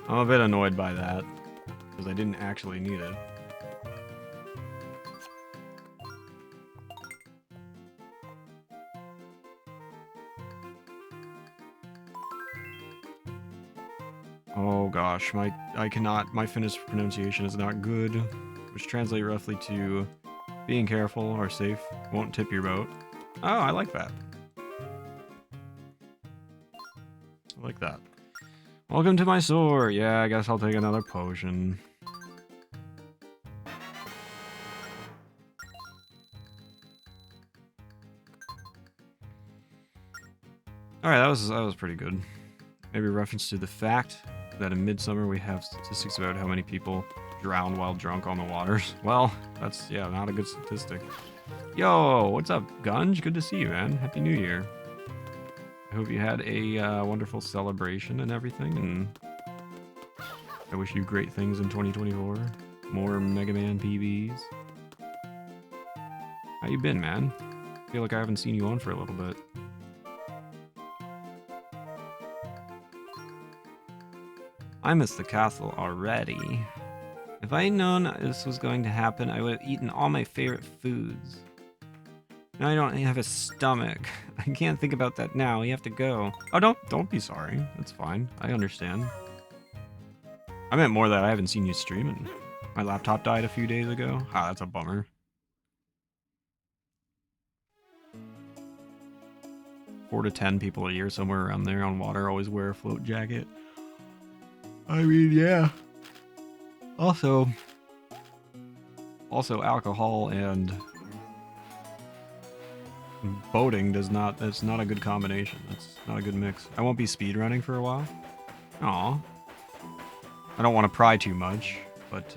I'm a bit annoyed by that, because I didn't actually need it. Oh gosh, my Finnish pronunciation is not good, which translates roughly to being careful or safe, won't tip your boat. Oh, I like that. I like that. Welcome to my store. Yeah, I guess I'll take another potion. Alright, that was pretty good. Maybe a reference to the fact that in Midsummer we have statistics about how many people drown while drunk on the waters. Well, that's, yeah, not a good statistic. Yo, what's up, Gunge? Good to see you, man. Happy New Year. I hope you had a wonderful celebration and everything, and I wish you great things in 2024. More Mega Man PBs. How you been, man? I feel like I haven't seen you on for a little bit. I miss the castle already. If I had known this was going to happen, I would have eaten all my favorite foods. Now I don't have a stomach. I can't think about that now. You have to go. Oh, don't be sorry. That's fine. I understand. I meant more that I haven't seen you streaming. My laptop died a few days ago. Ah, that's a bummer. Four to 10 people a year, somewhere around there on water, always wear a float jacket. I mean, yeah. Also alcohol and boating does not. That's not a good combination. That's not a good mix. I won't be speedrunning for a while. Aw. I don't want to pry too much, but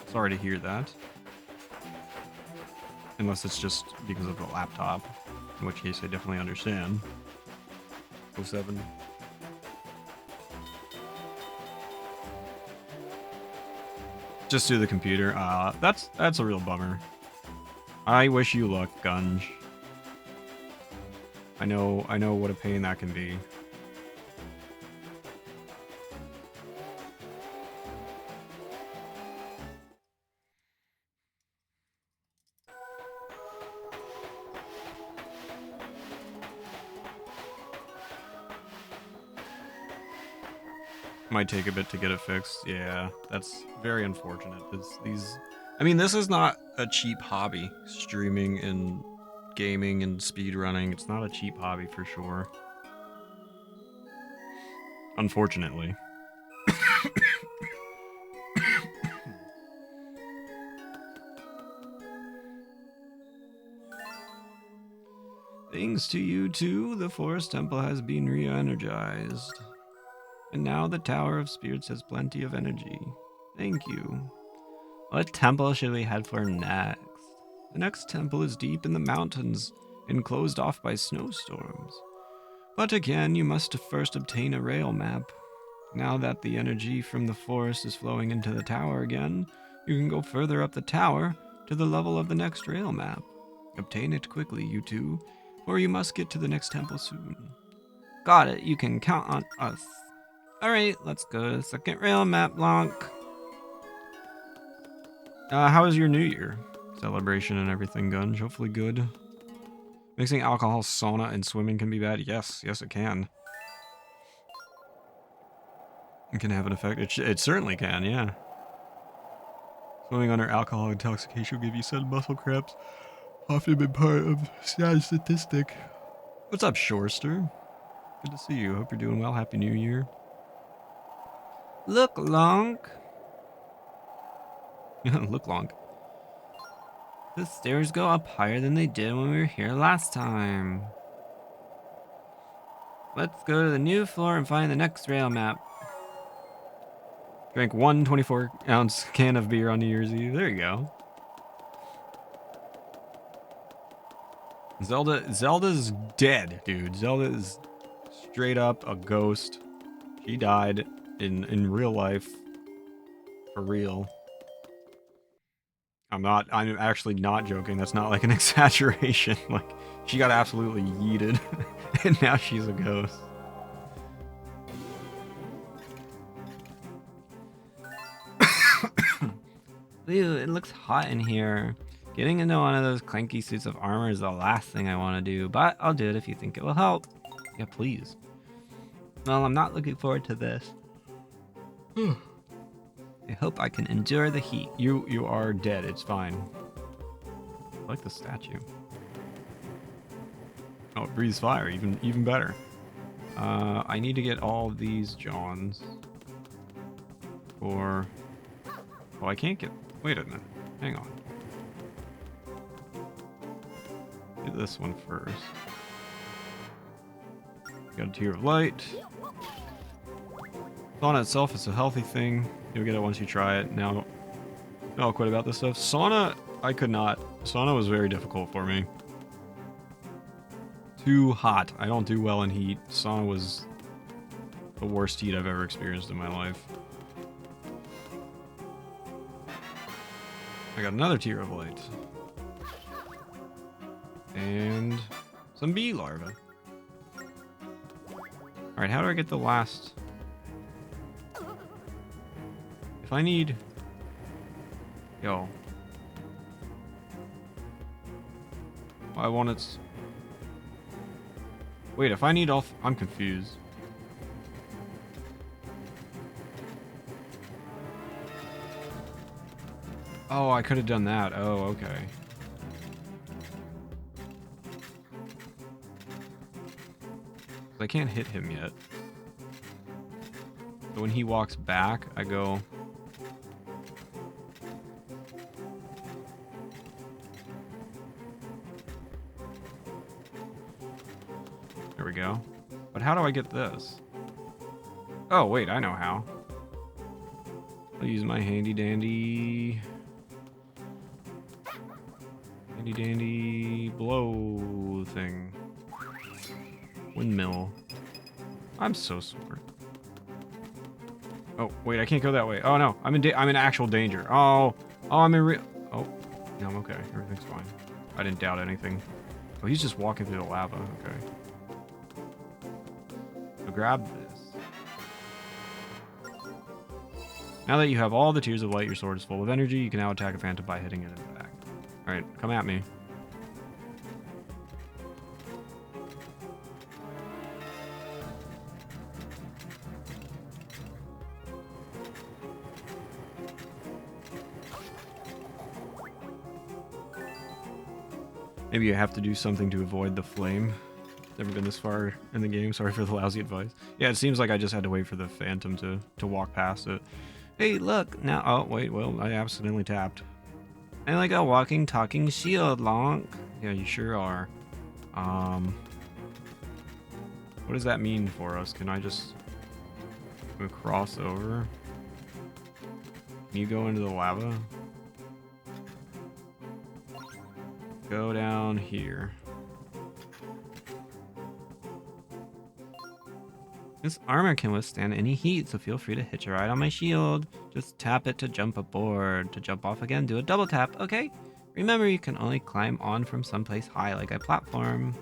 sorry to hear that. Unless it's just because of the laptop, in which case I definitely understand. 07. Just do the computer. That's a real bummer. I wish you luck, Gunge. I know what a pain that can be. Might take a bit to get it fixed. Yeah, that's very unfortunate. I mean, this is not a cheap hobby. Streaming and gaming and speedrunning, it's not a cheap hobby for sure. Unfortunately. Thanks to you two, the Forest Temple has been re-energized. And now the Tower of Spirits has plenty of energy. Thank you. What temple should we head for next? The next temple is deep in the mountains and closed off by snowstorms. But again, you must first obtain a rail map. Now that the energy from the forest is flowing into the tower again, you can go further up the tower to the level of the next rail map. Obtain it quickly, you two, or you must get to the next temple soon. Got it, you can count on us. Alright, let's go to the second rail map, Blanc. How was your New Year celebration and everything, Gunge? Hopefully good. Mixing alcohol, sauna, and swimming can be bad. Yes, it can. It can have an effect. It certainly can, yeah. Swimming under alcohol intoxication will give you sudden muscle cramps. Often been part of sad statistic. What's up, Shorster? Good to see you. Hope you're doing well. Happy New Year. Look, Lonk. Look, Lonk. The stairs go up higher than they did when we were here last time. Let's go to the new floor and find the next rail map. Drank one 24-ounce can of beer on New Year's Eve. There you go. Zelda's dead, dude. Zelda is straight up a ghost. She died in real life. For real. I'm actually not joking. That's not like an exaggeration. Like, she got absolutely yeeted. And now she's a ghost. Ew, it looks hot in here. Getting into one of those clanky suits of armor is the last thing I want to do, but I'll do it if you think it will help. Yeah, please. Well, I'm not looking forward to this. I hope I can endure the heat. You are dead. It's fine. I like the statue. Oh, it breathes fire. Even better. I need to get all these Johns. Or... Oh, I can't get... Wait a minute. Hang on. Do this one first. Got a Tear of Light. Sauna itself is a healthy thing. You'll get it once you try it. Now, I'll quit about this stuff. Sauna, I could not. Sauna was very difficult for me. Too hot. I don't do well in heat. Sauna was the worst heat I've ever experienced in my life. I got another Tear of Light. And some bee larvae. Alright, how do I get the last... If I need... Yo. I want it... Wait, if I need all... I'm confused. Oh, I could have done that. Oh, okay. I can't hit him yet. So when he walks back, I go... There we go. But how do I get this? Oh, wait, I know how. I'll use my handy dandy blow thing. Windmill. I'm so smart. Oh, wait, I can't go that way. Oh no, I'm in actual danger. Oh, I'm in real. Oh, no, I'm okay. Everything's fine. I didn't doubt anything. Oh, he's just walking through the lava. Okay. So grab this. Now that you have all the Tears of Light, your sword is full of energy. You can now attack a phantom by hitting it in the back. All right, come at me. Maybe you have to do something to avoid the flame. Never been this far in the game. Sorry for the lousy advice. Yeah, it seems like I just had to wait for the phantom to walk past it. Hey, look, now... Oh, wait, well, I accidentally tapped. I'm like a walking, talking shield, Lonk. Yeah, you sure are. What does that mean for us? Can I just cross over? Can you go into the lava? Go down here. This armor can withstand any heat, so feel free to hitch a ride on my shield. Just tap it to jump aboard. To jump off again, do a double tap, okay? Remember, you can only climb on from someplace high, like a platform.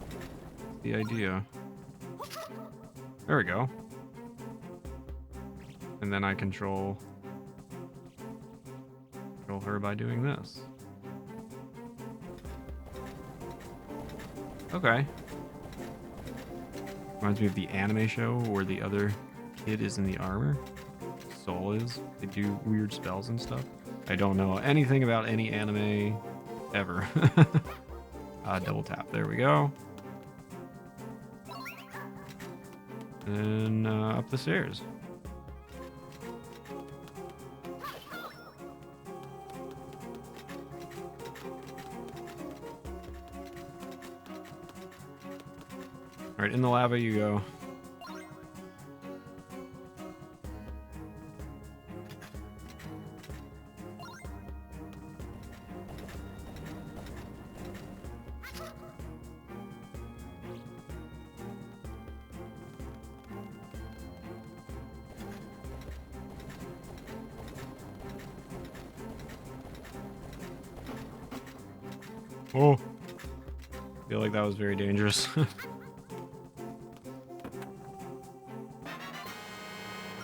That's the idea. There we go. And then I control her by doing this. Okay. Reminds me of the anime show where the other kid is in the armor. Soul is. They do weird spells and stuff. I don't know anything about any anime ever. Double tap. There we go. And up the stairs. Alright, in the lava you go. Oh. I feel like that was very dangerous.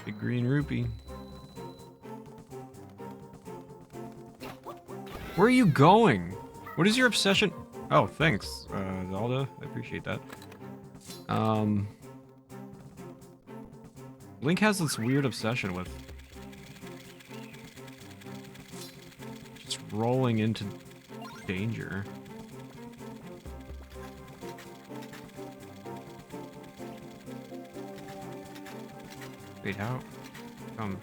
Big green rupee. Where are you going? What is your obsession? Oh, thanks, Zelda. I appreciate that. Link has this weird obsession with just rolling into danger. Wait, how? Come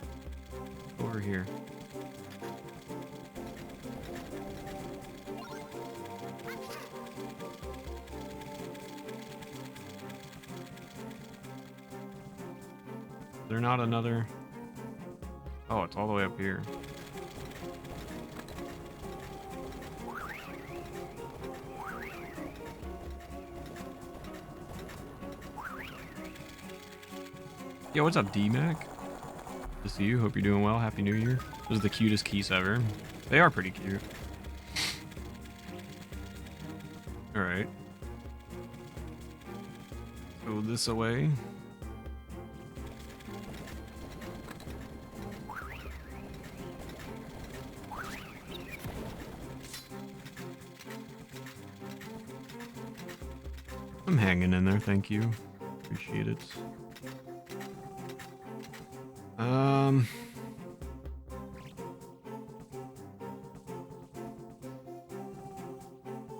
over here. Is there not another? Oh, it's all the way up here. Yo, what's up, D-Mac? Good to see you. Hope you're doing well. Happy New Year. Those are the cutest keys ever. They are pretty cute. Alright. Throw this away. I'm hanging in there, thank you. Appreciate it.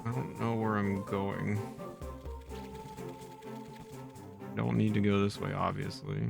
I don't know where I'm going. I don't need to go this way, obviously.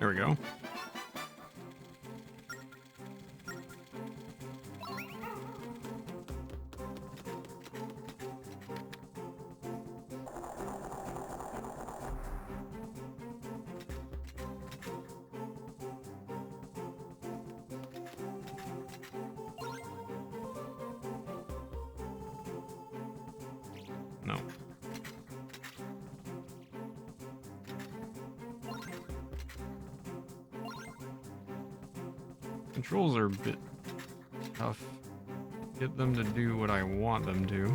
There we go. No. Controls are a bit tough. Get them to do what I want them to.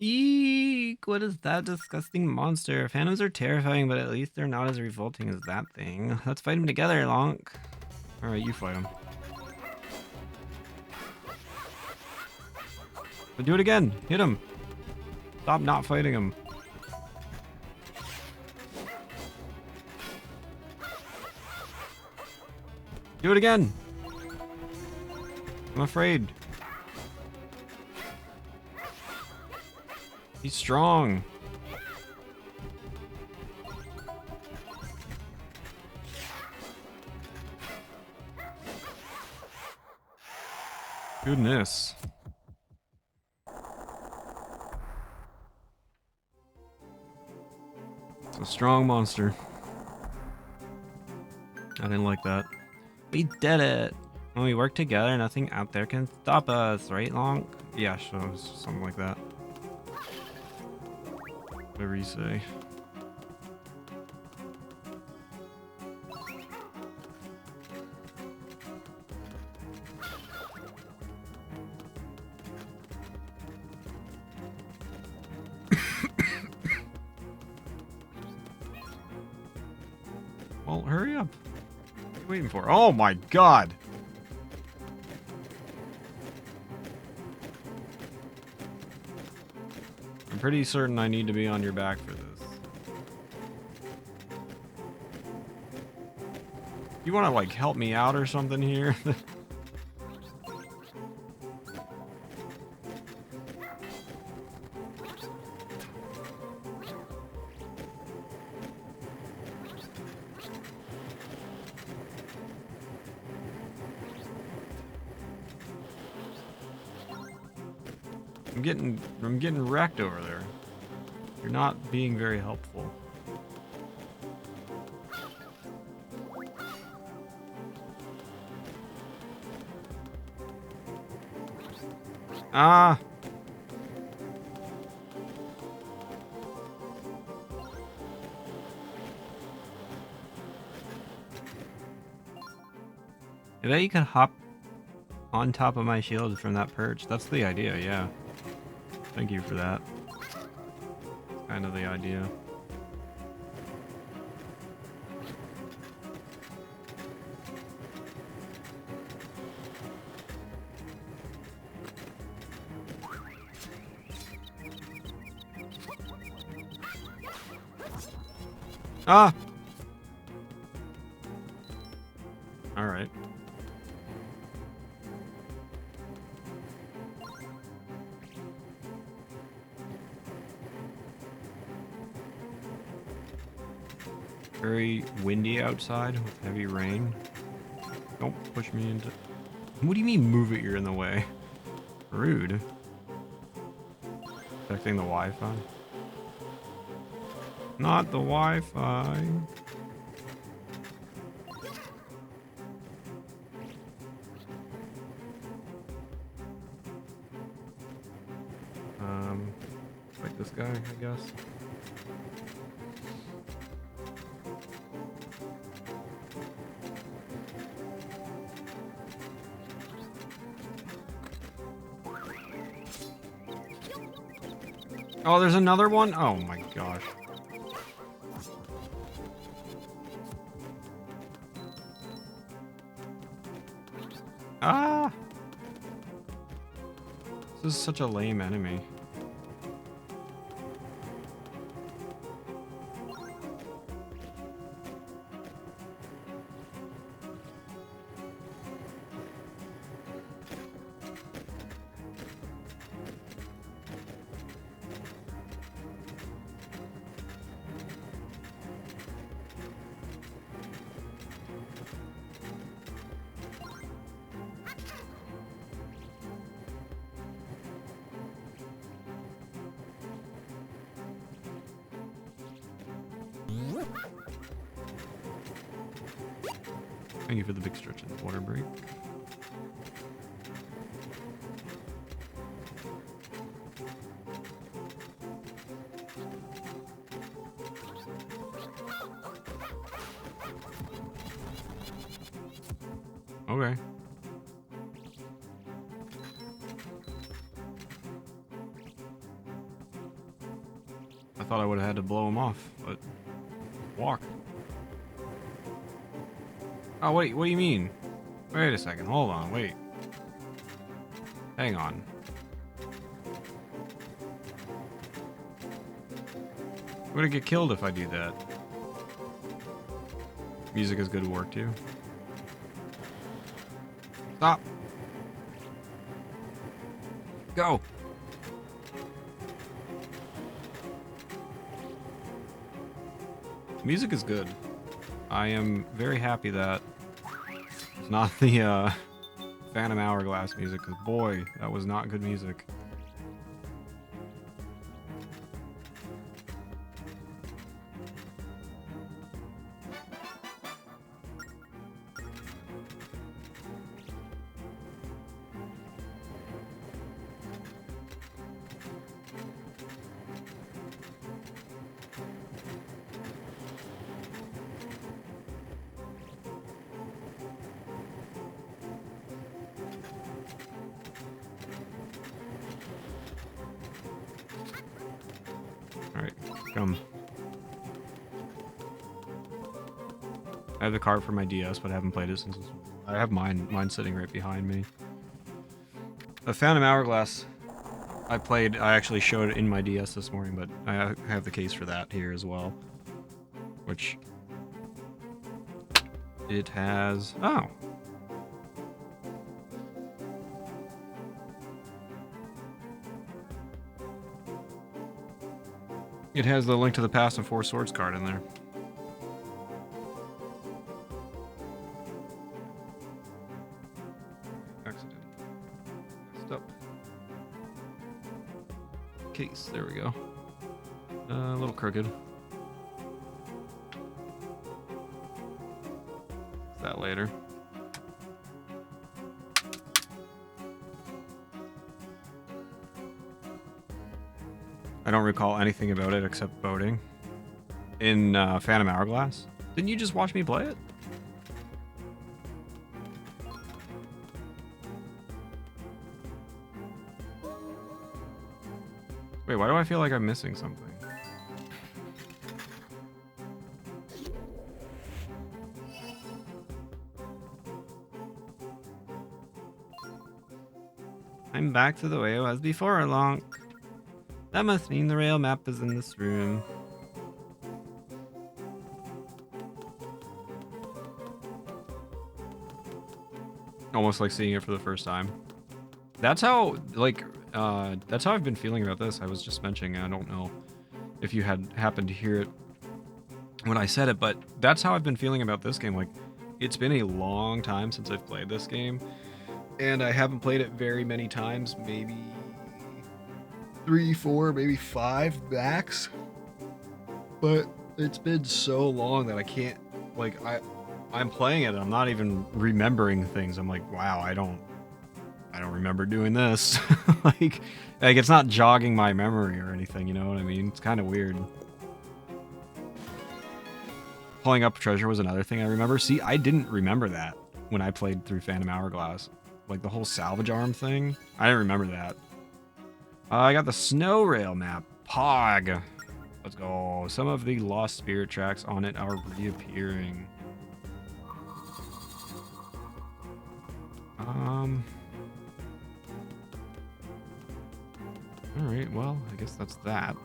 Eek! What is that disgusting monster? Phantoms are terrifying, but at least they're not as revolting as that thing. Let's fight them together, Lonk. Alright, you fight him. But do it again! Hit him! Stop not fighting him. Do it again! I'm afraid. He's strong. Goodness. It's a strong monster. I didn't like that. We did it! When we work together, nothing out there can stop us, right, Lonk? Yeah, so it was something like that. Whatever you say. Well, hurry up. What are you waiting for? Oh my god! I'm pretty certain I need to be on your back for this. You want to, like, help me out or something here? I'm getting wrecked over there. You're not being very helpful. Ah! I bet you could hop on top of my shield from that perch. That's the idea, yeah. Thank you for that. Kind of the idea. Ah! Alright. Very windy outside with heavy rain. Don't push me into... What do you mean move it, you're in the way? Rude. Affecting the Wi-Fi? Not the Wi-Fi. Like this guy, I guess. Oh, there's another one? Oh my gosh. Ah! This is such a lame enemy. Thank you for the big stretch of the water break. Okay. I thought I would have had to blow him off, but walk. Oh, wait, what do you mean? Wait a second, hold on, wait. Hang on. I'm gonna get killed if I do that. Music is good work too. Stop. Go. Music is good. I am very happy that it's not the Phantom Hourglass music, because boy, that was not good music. Alright, come. I have the card for my DS, but I haven't played it since I have mine sitting right behind me. The Phantom Hourglass I actually showed it in my DS this morning, but I have the case for that here as well. Which it has it has the Link to the Past and Four Swords card in there. Accident. Messed up. Case, there we go. A little crooked. That later. I don't recall anything about it except boating. In Phantom Hourglass. Didn't you just watch me play it? Wait, why do I feel like I'm missing something? I'm back to the way it was before, Lonk. That must mean the rail map is in this room. Almost like seeing it for the first time. That's how, like, that's how I've been feeling about this. I was just mentioning, I don't know if you had happened to hear it when I said it, but that's how I've been feeling about this game. Like, it's been a long time since I've played this game, and I haven't played it very many times, maybe 3, 4, maybe 5 max. But it's been so long that I can't, like, I'm playing it and I'm not even remembering things. I'm like, wow, I don't remember doing this. like it's not jogging my memory or anything, you know what I mean? It's kind of weird. Pulling up treasure was another thing I remember. See, I didn't remember that when I played through Phantom Hourglass. Like the whole salvage arm thing, I didn't remember that. I got the snow rail map. Pog. Let's go. Some of the lost spirit tracks on it are reappearing. Alright, well, I guess that's that.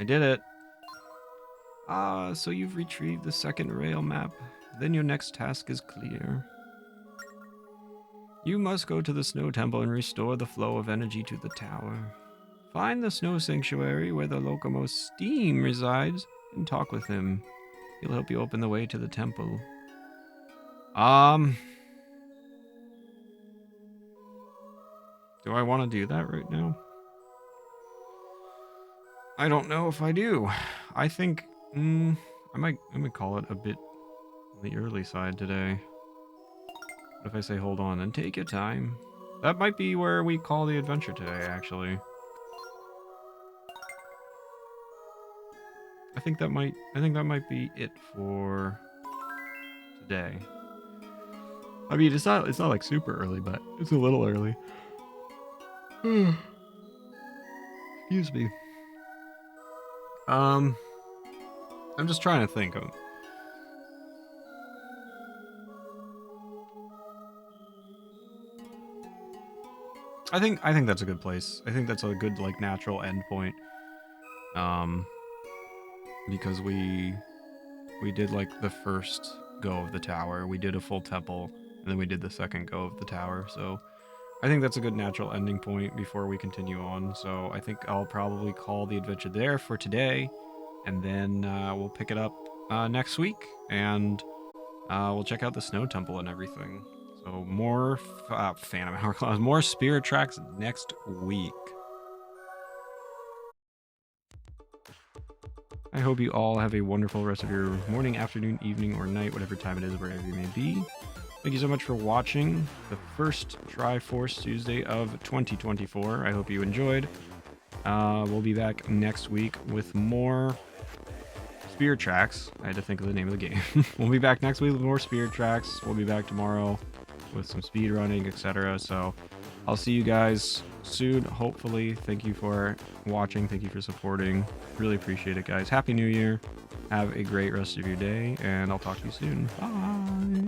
I did it. So you've retrieved the second rail map. Then your next task is clear. You must go to the Snow Temple and restore the flow of energy to the tower. Find the Snow Sanctuary where the Locomo's Steam resides and talk with him. He'll help you open the way to the temple. Do I want to do that right now? I don't know if I do. I think I might call it a bit on the early side today. What if I say hold on and take your time? That might be where we call the adventure today, actually. I think that might be it for today. I mean, it's not like super early, but it's a little early. Excuse me. I'm just trying to think of. I think that's a good place. I think that's a good like natural end point. Because we did like the first go of the tower. We did a full temple, and then we did the second go of the tower. So I think that's a good natural ending point before we continue on. So I think I'll probably call the adventure there for today, and then we'll pick it up next week, and we'll check out the snow temple and everything. So more Phantom Hourglass, more spirit tracks next week. I hope you all have a wonderful rest of your morning, afternoon, evening, or night, whatever time it is, wherever you may be. Thank you so much for watching the first Triforce Tuesday of 2024. I hope you enjoyed. We'll be back next week with more Spirit Tracks. I had to think of the name of the game. We'll be back next week with more Spirit Tracks. We'll be back tomorrow with some speed running, etc. So I'll see you guys soon, hopefully. Thank you for watching. Thank you for supporting. Really appreciate it, guys. Happy New Year. Have a great rest of your day, and I'll talk to you soon. Bye.